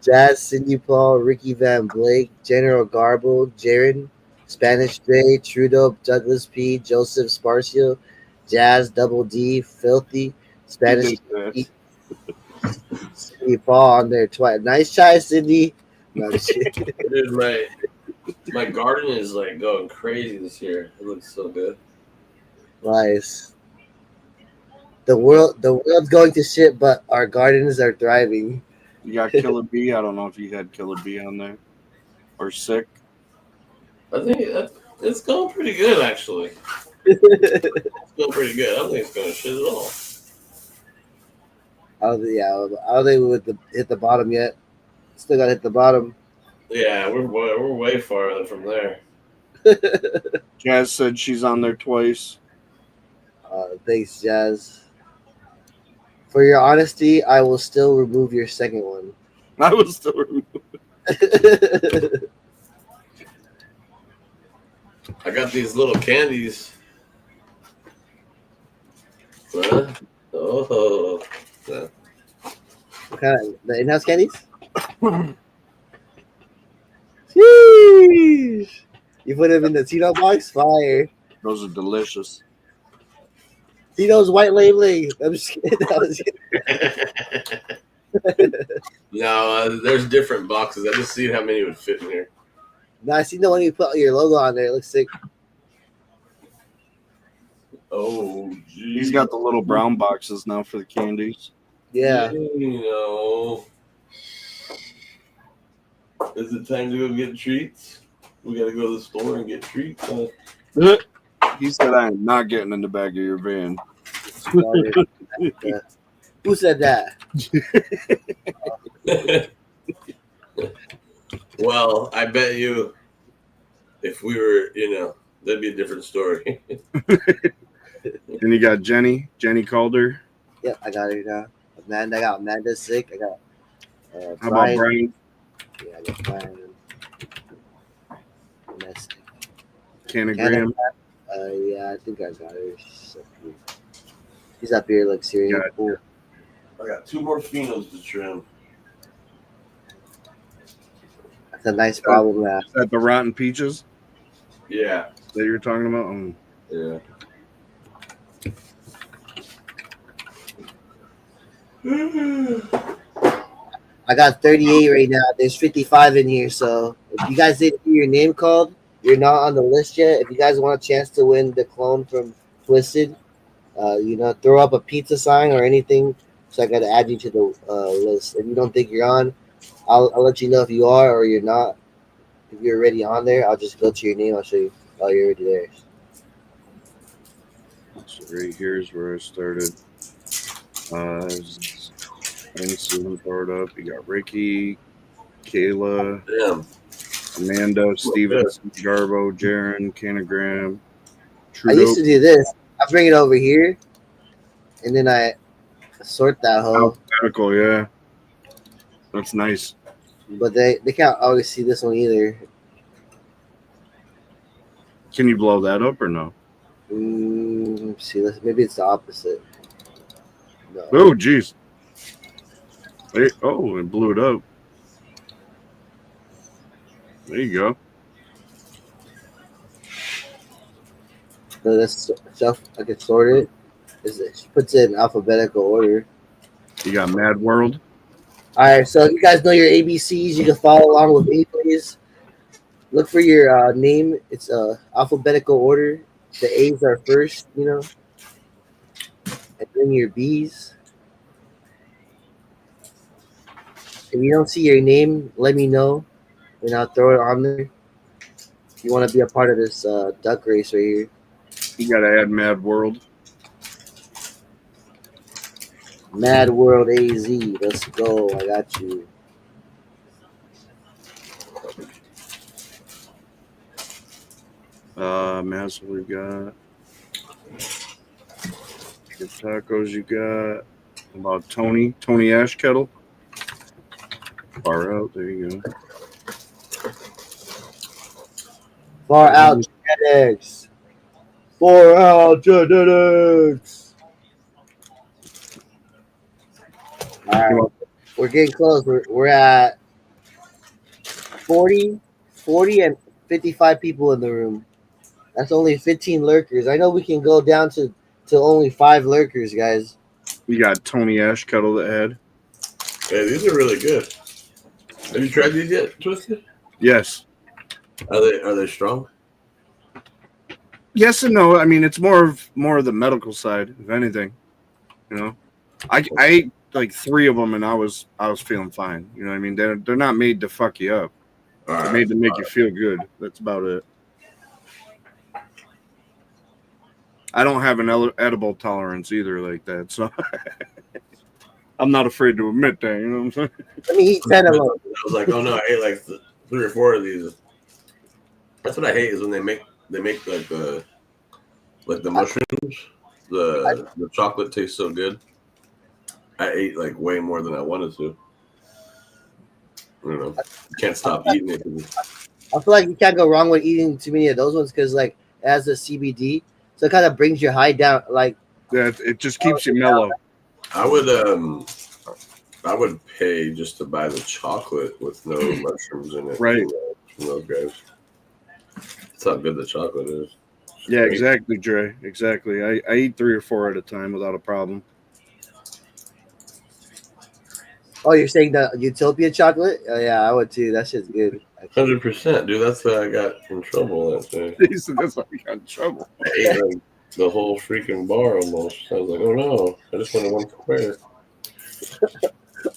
Jazz, Cindy Paul, Ricky Van Blake, General Garble, Jaron, Spanish Dre, Trudeau, Douglas P, Joseph Sparcio, Jazz, Double D, Filthy, Spanish D, Cindy Paul on there twice. Nice try, Cindy. No, dude, my garden is like going crazy this year. It looks so good. Nice. The world's going to shit, but our gardens are thriving. You got Killer B. I don't know if you had Killer B on there or Sick. I think it's going pretty good actually. It's going pretty good. I don't think it's going to shit at all. I don't think we would hit the bottom yet. Still got to hit the bottom. Yeah, we're way farther from there. Jazz said she's on there twice. Thanks, Jazz. For your honesty, I will still remove your second one. I will still remove it. I got these little candies. Huh? Oh. Yeah. What kind of the in-house candies? Sheesh. You put them in the Tino box? Fire. Those are delicious. Tino's white labeling. I'm just kidding. No, there's different boxes. I just see how many would fit in here. No, I seen the one you put your logo on there. It looks sick. Oh, geez. He's got the little brown boxes now for the candies. Yeah. You know. Is it time to go get treats? We got to go to the store and get treats. He said, "I am not getting in the back of your van." Who said that? Well, I bet you if we were, that'd be a different story. And you got Jenny Calder. Yep, I got her now. Amanda, I got Amanda sick. I got How about Brian? Yeah, I got Brian. Canagram. Yeah, I think I got her. She's up here like serious. Gotcha. I got 2 more phenos to trim. That's a nice problem now. Is that the rotten peaches? Yeah. That you're talking about? Yeah. I got 38 right now. There's 55 in here. So if you guys didn't hear your name called, you're not on the list yet. If you guys want a chance to win the clone from Twisted, throw up a pizza sign or anything so I got to add you to the list. If you don't think you're on, I'll let you know if you are or you're not. If you're already on there, I'll just go to your name. I'll show you. Oh, you're already there. So right here's where I started. I didn't see them powered up. You got Ricky, Kayla, Amanda, Steven, Garbo, Jaron, Canagram. I used to do this. I bring it over here, and then I sort that whole. Alphabetical, yeah. That's nice. But they can't always see this one either. Can you blow that up or no? See, maybe it's the opposite. No. Oh, jeez. It blew it up. There you go. No, that's stuff I can sort it. She puts it in alphabetical order. You got Mad World. All right, so if you guys know your ABCs, you can follow along with me, please. Look for your name. It's alphabetical order. The A's are first, and then your B's. If you don't see your name, let me know, and I'll throw it on there. If you want to be a part of this duck race right here. You got to add Mad World. Mad World AZ. Let's go. I got you. Mass, we got the tacos. You got about Tony Ash Kettle. Far out. There you go. Far out genetics. Far out genetics. All right, we're getting close. We're at 40 and 55 people in the room. That's only 15 lurkers. I know we can go down to only 5 lurkers, guys. You got Tony Ash Kettle that had. Yeah, these are really good. Have you tried these yet, Twisted? Yes. Are they strong? Yes and no. I mean, it's more of the medical side, if anything. I ate like 3 of them and I was feeling fine. You know what I mean? They're not made to fuck you up. They're made to make you feel good. That's about it. I don't have an edible tolerance either like that, so I'm not afraid to admit that. You know what I'm saying? Let me eat 10 of them. I was like, oh no, I ate like 3 or 4 of these. That's what I hate is when they make like the mushrooms. The chocolate tastes so good. I ate like way more than I wanted to. I don't know. You can't stop eating it. I feel like you can't go wrong with eating too many of those ones because like it has the CBD, so it kind of brings your high down. Like it just keeps you mellow. I would pay just to buy the chocolate with no mushrooms in it. Right. From those guys. That's how good the chocolate is. Yeah, exactly, Dre. Exactly. I eat 3 or 4 at a time without a problem. Oh, you're saying the Utopia chocolate? Oh yeah, I would too. That shit's good. 100%, dude. That's why I got in trouble that day. That's why I got in trouble. I ate like the whole freaking bar almost. I was like, oh no, I just wanted 1 square.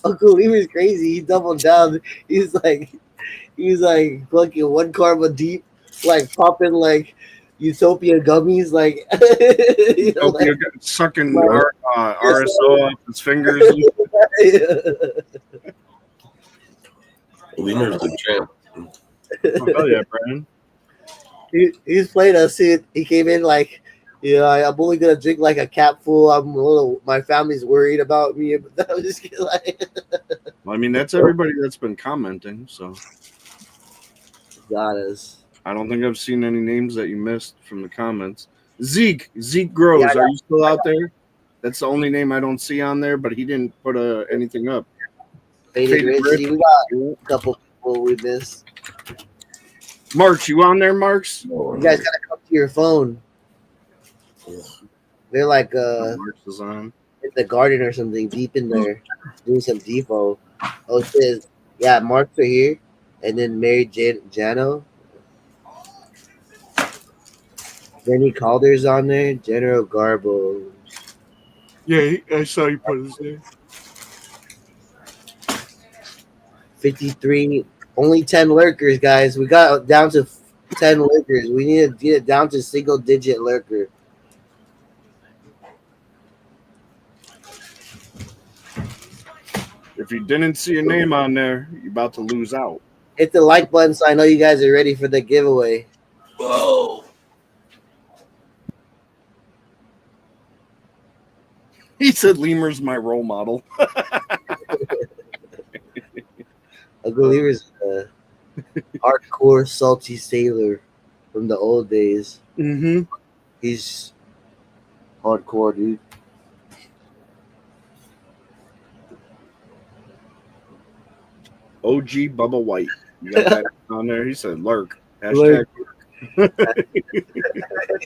Uncle Lee was crazy. He doubled down. He's like fucking 1 karma deep, like popping like Utopia gummies, like, Utopia sucking RSO off his fingers. Lemur's the champ. Oh, hell yeah, Brian. He's playing us. He came in like, I'm only gonna drink like a cap full. My family's worried about me. But I'm just kidding, like, Well, I mean, that's everybody that's been commenting. So got us. I don't think I've seen any names that you missed from the comments. Zeke Grows, yeah, are you still out there? That's the only name I don't see on there, but he didn't put anything up. Faded Rich. We got a couple people we missed. Marks, you on there, Marks? You guys gotta come to your phone. They're like Marks is on in the garden or something, deep in there, doing some defo. Oh, it says, yeah, Marks are here, and then Mary Jano. Jenny Calder's on there. General Garbo. Yeah, I saw you put his name. 53. Only 10 lurkers, guys. We got down to 10 lurkers. We need to get it down to single-digit lurker. If you didn't see a name on there, you're about to lose out. Hit the like button so I know you guys are ready for the giveaway. Whoa. He said Lemur's my role model. Uncle Lemur's a hardcore salty sailor from the old days. Mm-hmm. He's hardcore, dude. OG Bubba White. You got that on there? He said lurk. Hashtag lurk.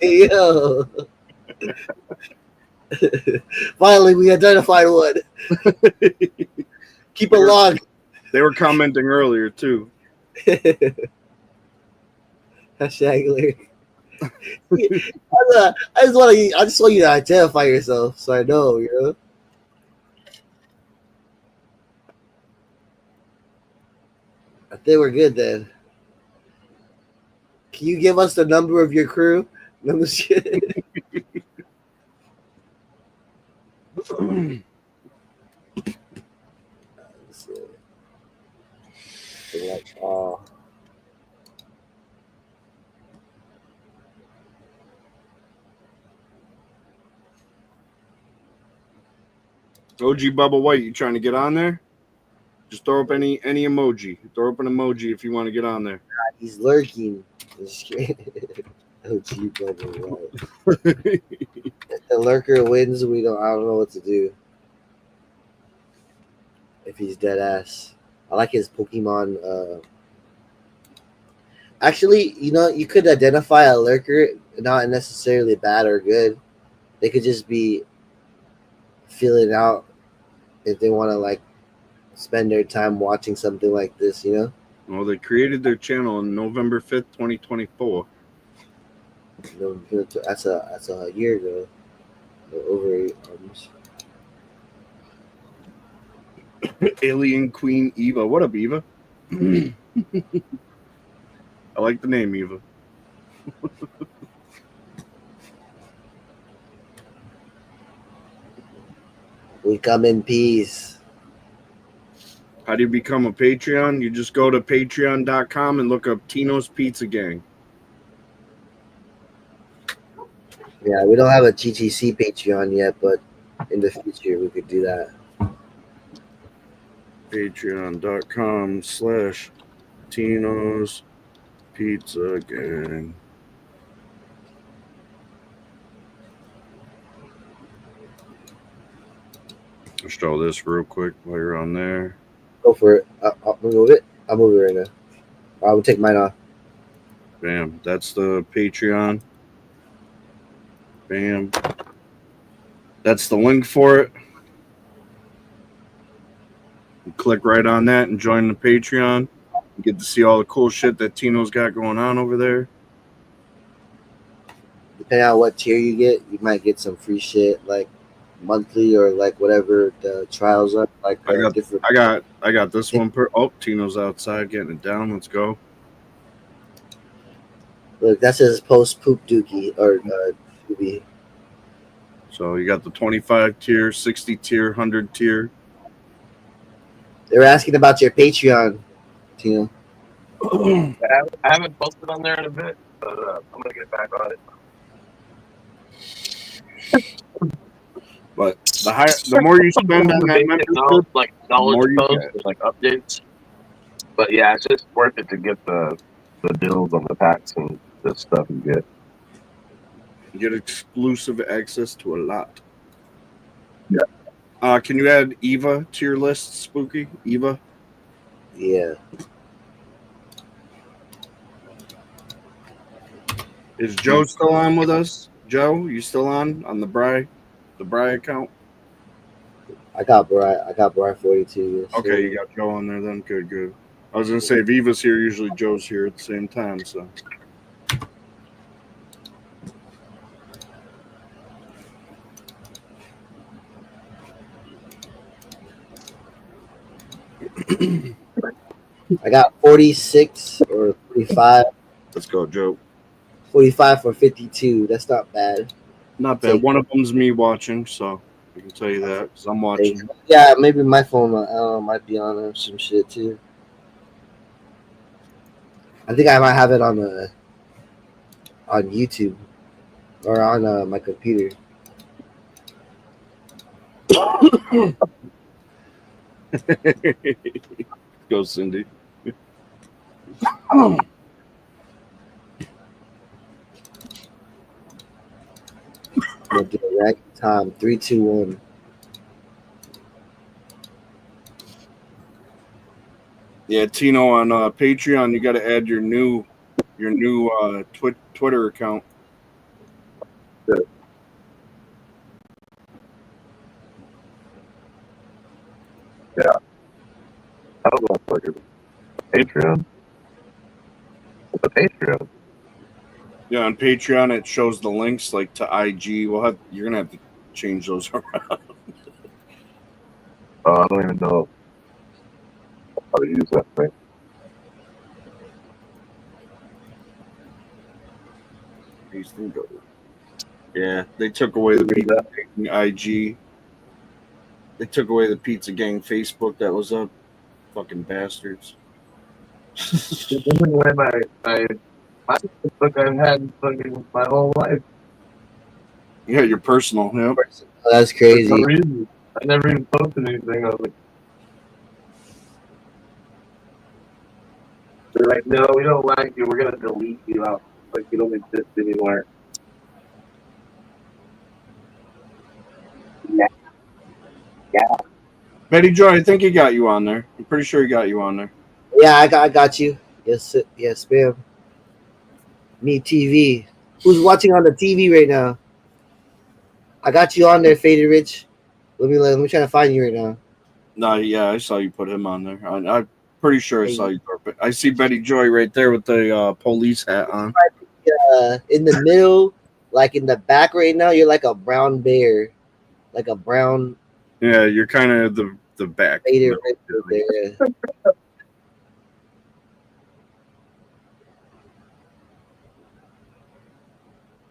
Yo. Finally, we identified one. Keep a log. They were commenting earlier too. Hashtag lyric. I just want you to identify yourself so I know, you know. I think we're good then. Can you give us the number of your crew? No shit. OG Bubba White, you trying to get on there? Just throw up any emoji. Throw up an emoji if you want to get on there. He's lurking. OG Bubba White. If the lurker wins, I don't know what to do. If he's dead ass. I like his Pokemon. Actually, you could identify a lurker, not necessarily bad or good. They could just be feeling out if they want to like spend their time watching something like this, you know? Well, they created their channel on November 5th, 2024. That's a year ago. Over almost. Alien Queen Eva. What up, Eva? I like the name, Eva. We come in peace. How do you become a Patreon? You just go to patreon.com and look up Tino's Pizza Gang. Yeah, we don't have a GTC Patreon yet, but in the future we could do that. Patreon.com/Tinos Pizza Gang. I'll show this real quick while you're on there. Go for it. I'll move it. I'll move it right now. I will take mine off. Bam. That's the Patreon. Bam. That's the link for it. You click right on that and join the Patreon. You get to see all the cool shit that Tino's got going on over there. Depending on what tier you get, you might get some free shit like monthly or like whatever the trials are. Like I got this one per. Oh, Tino's outside getting it down. Let's go. Look, that says post poop dookie or doobie. So you got the 25 tier, 60 tier, 100 tier. They were asking about your Patreon, Tino. I haven't posted on there in a bit, but I'm gonna get back on it. But the more you spend on that membership, like knowledge posts, with, like updates. But yeah, it's just worth it to get the deals on the packs and the stuff you get. you get exclusive access to a lot. Yeah. Can you add Eva to your list, Spooky? Eva? Yeah. Is Joe still on with us? Joe, you still on the Bry account? I got Bri 42. Yes, Okay, you got Joe on there then. Good. I was gonna say if Eva's here, usually Joe's here at the same time. So I got 46 or 45. let's go, Joe. 45 for 52. That's not bad. Not bad. One of them's me watching, so I can tell you that because I'm watching. Yeah, maybe my phone might be on some shit too. I think I might have it on YouTube or on my computer. Go, Cindy. We'll do it right time. 3, 2, 1. Yeah, Tino, on Patreon, you got to add your new Twitter account. Yeah. I don't know if like Patreon. The Patreon. Yeah, on Patreon it shows the links like to IG. You're gonna have to change those around. I don't even know how to use that thing. Yeah, they took away the Pizza Gang IG. They took away the Pizza Gang Facebook that was up. Fucking bastards. my Facebook I've had fucking my whole life. Yeah, your personal. Yeah. Oh, that's crazy. For no reason. I never even posted anything. I was like, they're like, no, we don't like you. We're gonna delete you out. Like you don't exist anymore. Yeah. Betty Joy, I think he got you on there. I'm pretty sure he got you on there. Yeah, I got you. Yes, ma'am. Me TV. Who's watching on the TV right now? I got you on there, Faded Rich. Let me try to find you right now. No, yeah, I saw you put him on there. I'm pretty sure I saw you. I see Betty Joy right there with the police hat on. In the middle, like in the back right now, you're like a brown bear, like a brown. Yeah, you're kind of the back. Faded Rich right there.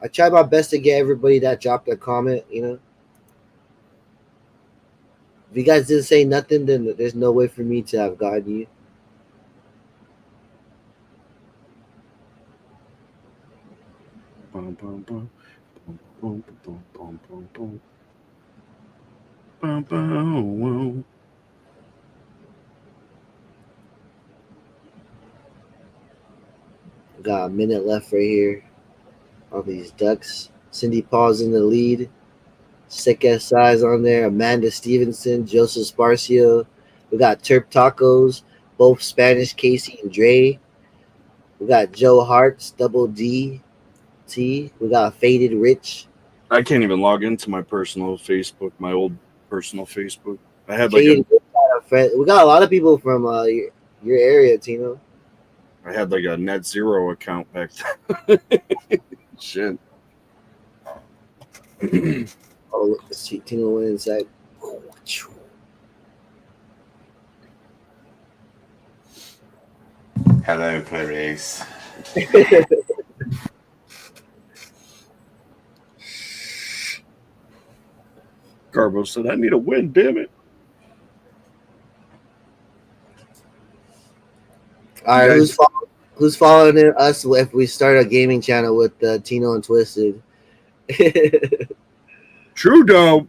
I tried my best to get everybody that dropped a comment, you know. If you guys didn't say nothing, then there's no way for me to have gotten you. Bum, bum, bum. Bum, bum, bum, bum, bum. Bum, bum, Got a minute left right here. All these ducks. Cindy Paul's in the lead. Sick ass size on there. Amanda Stevenson, Joseph Sparcio. We got Terp Tacos, both Spanish, Casey and Dre. We got Joe Hart's Double D T. We got Faded Rich. I can't even log into my personal Facebook, my old personal Facebook. I had We got a lot of people from your area, Tino. I had like a Net Zero account back then. Shit. Oh, let's see. Tino went inside. Hello, Clarice. Carbo said, I need a win, damn it. All right, who's following us if we start a gaming channel with Tino and Twisted? Trudeau.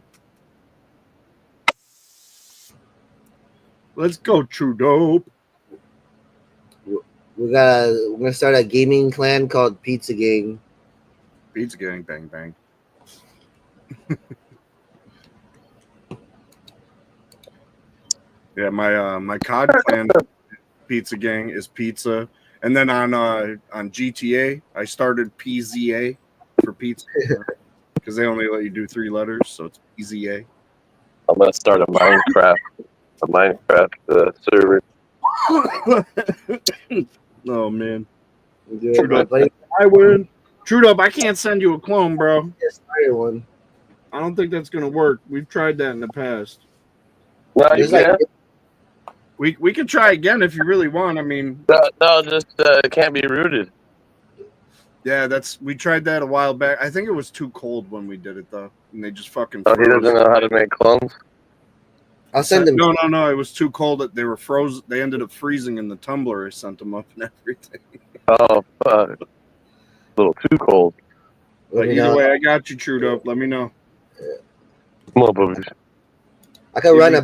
Let's go, Trudeau. We're gonna start a gaming clan called Pizza Gang. Pizza Gang, bang bang. Yeah, my COD clan Pizza Gang is pizza, and then on GTA I started PZA for pizza because they only let you do 3 letters, so it's PZA. I'm gonna start a Minecraft server. Oh man, Trudeau, I win. Trudeau, I can't send you a clone, bro. Started one. I don't think that's gonna work. We've tried that in the past. Well, yeah. We could try again if you really want. I mean, no, just it can't be rooted. Yeah, we tried that a while back. I think it was too cold when we did it though, and they just fucking. Oh, he doesn't know how to make clones. I'll send them. No. It was too cold that they were frozen. They ended up freezing in the tumbler. I sent them up and everything. Oh, fuck. A little too cold. But either way, I got you, Trudeau. Let me know. Come on, boobies. I could run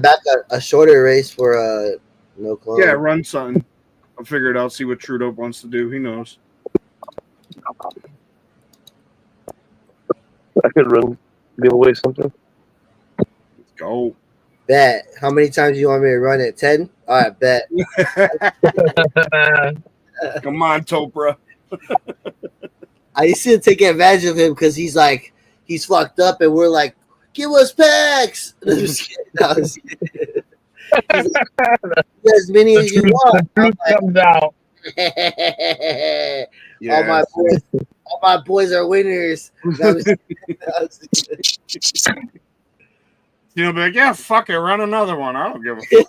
a shorter race for no clone. Yeah, run something. I'll figure it out. See what Trudeau wants to do. He knows. I could give away something. Let's go. Bet. How many times do you want me to run it? 10? All right, bet. Come on, Topra. I used to take advantage of him because he's fucked up, and we're like, give us packs. He's like, as many as you want. Comes out. Yes. All my boys are winners. You know, be like, yeah, fuck it, run another one. I don't give a fuck.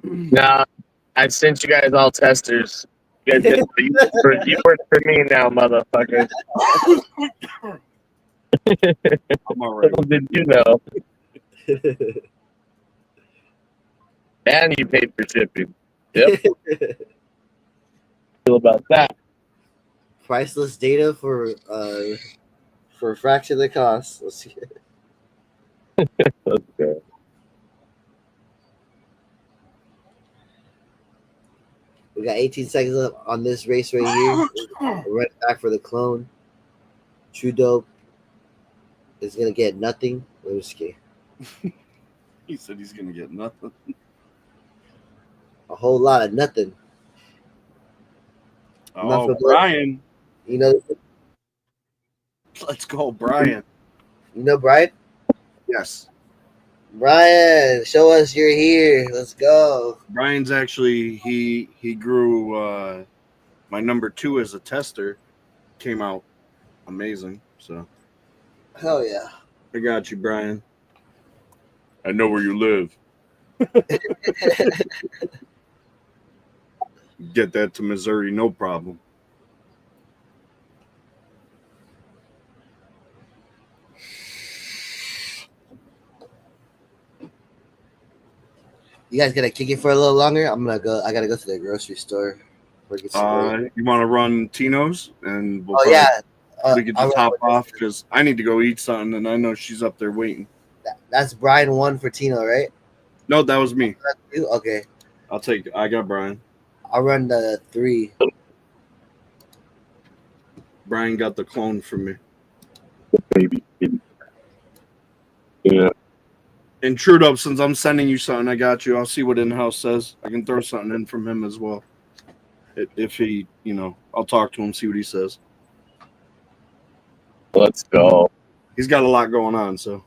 Nah, I sent you guys all testers. You work for me now, motherfucker. I'm all right. Little did you know? And you paid for shipping. Yep. Feel about that? Priceless data for a fraction of the cost. Let's see. Let's go. We got 18 seconds left on this race right here. We're right back for the clone. Trudeau is gonna get nothing. Let me see. He said he's gonna get nothing. A whole lot of nothing. Oh, Brian. You know. Let's go, Brian. You know Brian? Yes. Brian, show us you're here. Let's go. Brian's actually he grew my number 2 as a tester. Came out amazing. So hell yeah. I got you, Brian. I know where you live. Get that to Missouri, no problem. You guys gonna kick it for a little longer? I gotta go to the grocery store. You want to run Tinos and we can just hop off because I need to go eat something and I know she's up there waiting. That's Brian 1 for Tino, right? No, that was me. Okay. I got Brian. I'll run the 3. Brian got the clone from me. Baby. Yeah. And Trudeau, since I'm sending you something, I got you. I'll see what in-house says. I can throw something in from him as well. If he, I'll talk to him, see what he says. Let's go. He's got a lot going on, so.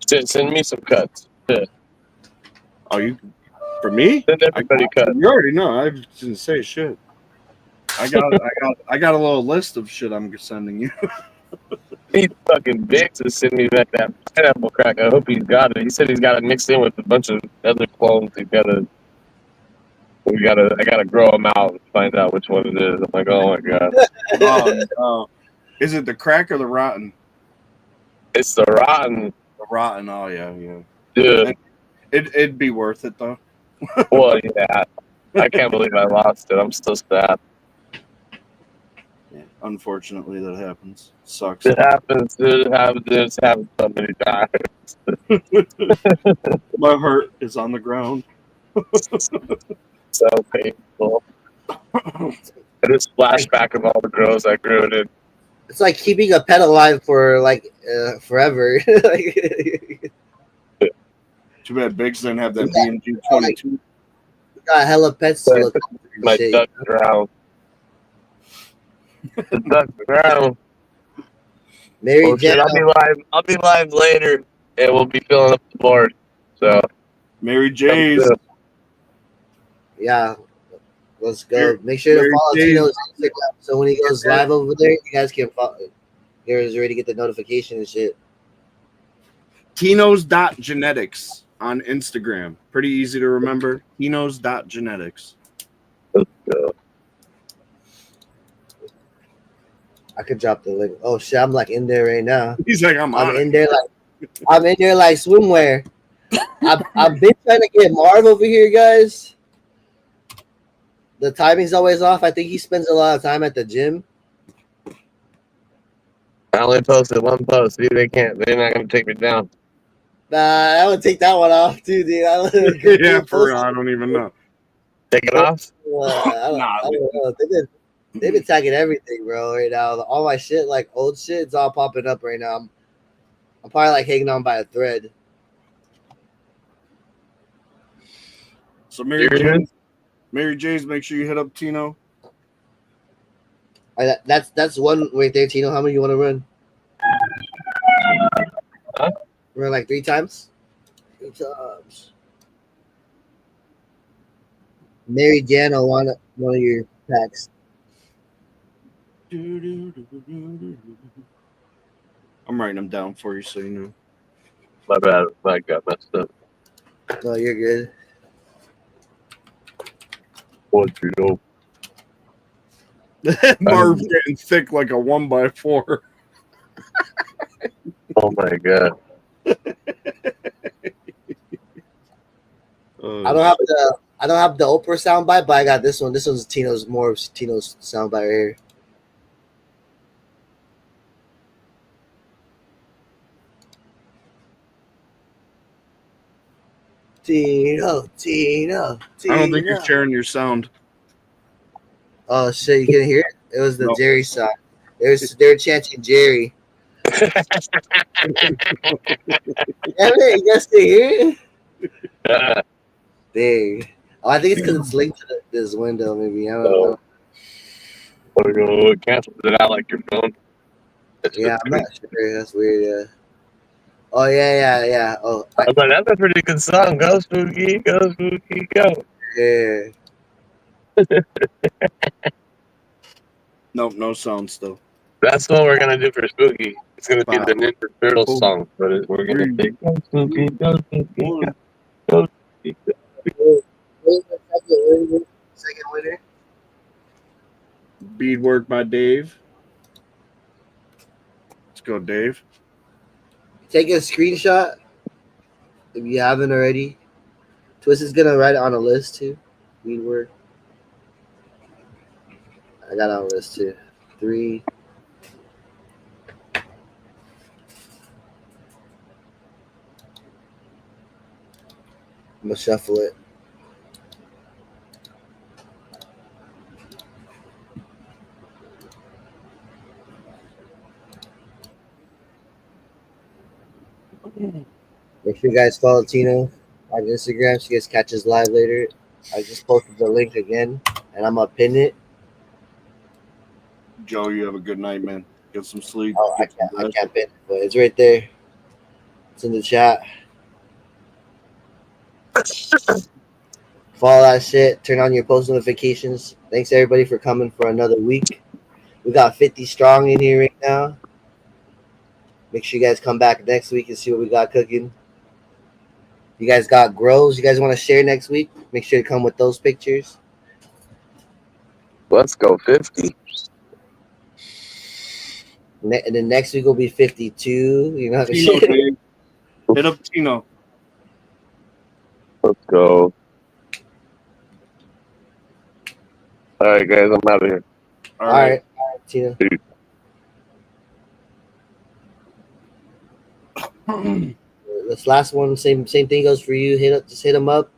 Send me some cuts. Yeah. Oh, you for me? Send everybody cuts. You already know. I didn't say shit. I got a little list of shit I'm sending you. He's fucking big to send me back that pineapple crack. I hope he's got it. He said he's got it mixed in with a bunch of other clones. I gotta grow them out and find out which one it is. I'm like, oh my god. Is it the crack or the rotten? It's the rotten. The rotten. Oh yeah, yeah. Dude. It'd be worth it though. Well, yeah. I can't believe I lost it. I'm still sad. Yeah, unfortunately, that happens. Sucks. It happens. It happens so many times. My heart is on the ground. So painful. I just flashback of all the girls I grew it in. It's like keeping a pet alive for like forever. Too bad Biggs didn't have that BMG 22. Got hella pets to look after and My shit. duck drown. The duck drown. Mary Oh, shit, Jane. I'll be live later, and we'll be filling up the board. So Mary J's. Yeah. Let's go. Make sure to follow Tino's Instagram. So when he goes live over there, you guys can follow. You guys already get the notification and shit. Tinos.genetics on Instagram. Pretty easy to remember. Tinos.genetics. let's go. I could drop the link. Oh shit, I'm like in there right now. He's like, I'm in there like swimwear. I've been trying to get Marv over here, guys. The timing's always off. I think he spends a lot of time at the gym. I only posted one post. See, they're not gonna take me down. Nah, I would take that one off too, dude. Yeah, for real. I don't even know. Take it off? I don't know. They've been tagging everything, bro, right now. All my shit, like old shit, it's all popping up right now. I'm probably like hanging on by a thread. So Mary J's, make sure you hit up Tino. That's one right there, Tino. How many you want to run? Huh? Run like 3 times? 3 times. Mary Jano, one of your packs. I'm writing them down for you so you know. My bad. I got messed up. No, you're good. What you know? Marv's getting thick like a 1x4. Oh my god. I don't have the Oprah soundbite, but I got this one. This one's Tino's soundbite right here. Tino. I don't think you're sharing your sound. Oh shit, you can hear it? It was the Jerry song. They're chanting Jerry. Damn it, you guys can hear it? Dang. Oh, I think it's because it's linked to this window, maybe. I don't know. Want to go cancel it out like your phone? Yeah, I'm not sure. That's weird, yeah. Oh, yeah. Oh, but that's a pretty good song. Go Spooky, go Spooky, go. Yeah. Nope, no sound still. That's what we're gonna do for Spooky. It's gonna be the Ninja Turtles song, but we're gonna say go Spooky, go Spooky, go Spooky. Second winner. Beadwork by Dave. Let's go, Dave. Take a screenshot if you haven't already. Twist is gonna write it on a list too. Beadwork. I got it on a list too. 3. I'm gonna shuffle it. Make sure you guys follow Tino on Instagram so you guys catch us live later. I just posted the link again and I'm gonna pin it. Joe, you have a good night, man. Get some sleep. Oh, I can't pin it, but it's right there. It's in the chat. Follow that shit. Turn on your post notifications. Thanks everybody for coming for another week. We got 50 strong in here right now. Make sure you guys come back next week and see what we got cooking. You guys got grows you guys want to share next week? Make sure to come with those pictures. Let's go 50. And then next week will be 52. You know, Tino, Dave. Hit up Tino. Let's go. All right, guys, I'm out of here. All right, Tino. Peace. This last one, same thing goes for you. Just hit him up.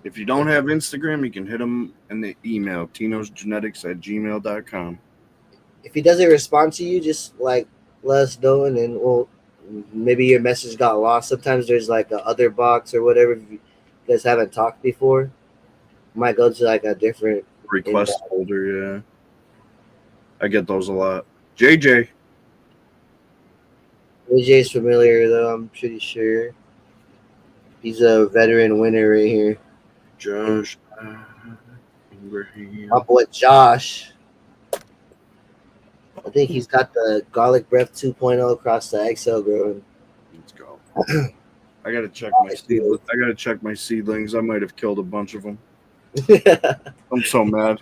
If you don't have Instagram, you can hit him in the email, tinosgenetics@gmail.com. If he doesn't respond to you, just like let us know, and then maybe your message got lost. Sometimes there's like a other box or whatever. If you guys haven't talked before, might go to like a different request folder. Yeah, I get those a lot. JJ's familiar though. I'm pretty sure he's a veteran winner right here. Josh, my boy Josh. I think he's got the garlic breath 2.0 across the XL growing. Let's go. I gotta check my seedlings. I might have killed a bunch of them. I'm so mad.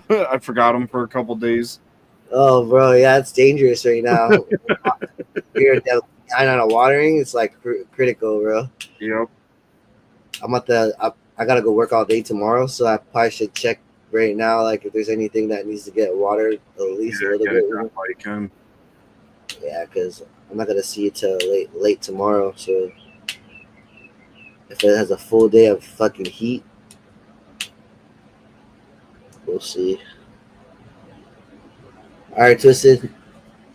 I forgot them for a couple days. Oh, bro, yeah, it's dangerous right now. You're behind on a watering. It's like critical, bro. Yep. I gotta go work all day tomorrow, so I probably should check right now, like if there's anything that needs to get watered at least a little bit. Yeah, because I'm not gonna see it till late tomorrow. So if it has a full day of fucking heat, we'll see. All right, Twisted.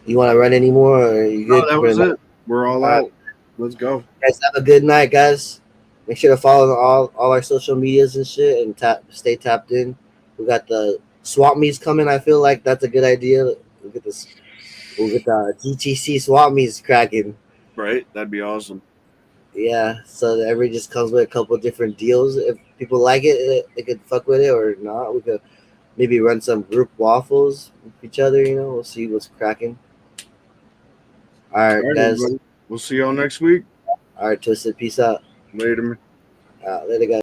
You want to run anymore, or are you good? No, that was it. We're all out. Let's go. Guys, have a good night, guys. Make sure to follow all our social medias and shit, and stay tapped in. We got the swap meets coming. I feel like that's a good idea. We'll get the GTC swap meets cracking. Right, that'd be awesome. Yeah, so everybody just comes with a couple different deals. If people like it, they could fuck with it or not. We could maybe run some group waffles with each other. You know, we'll see what's cracking. All right, guys. Everybody. We'll see y'all next week. All right, Twisted. Peace out. Later, man. Later, guys.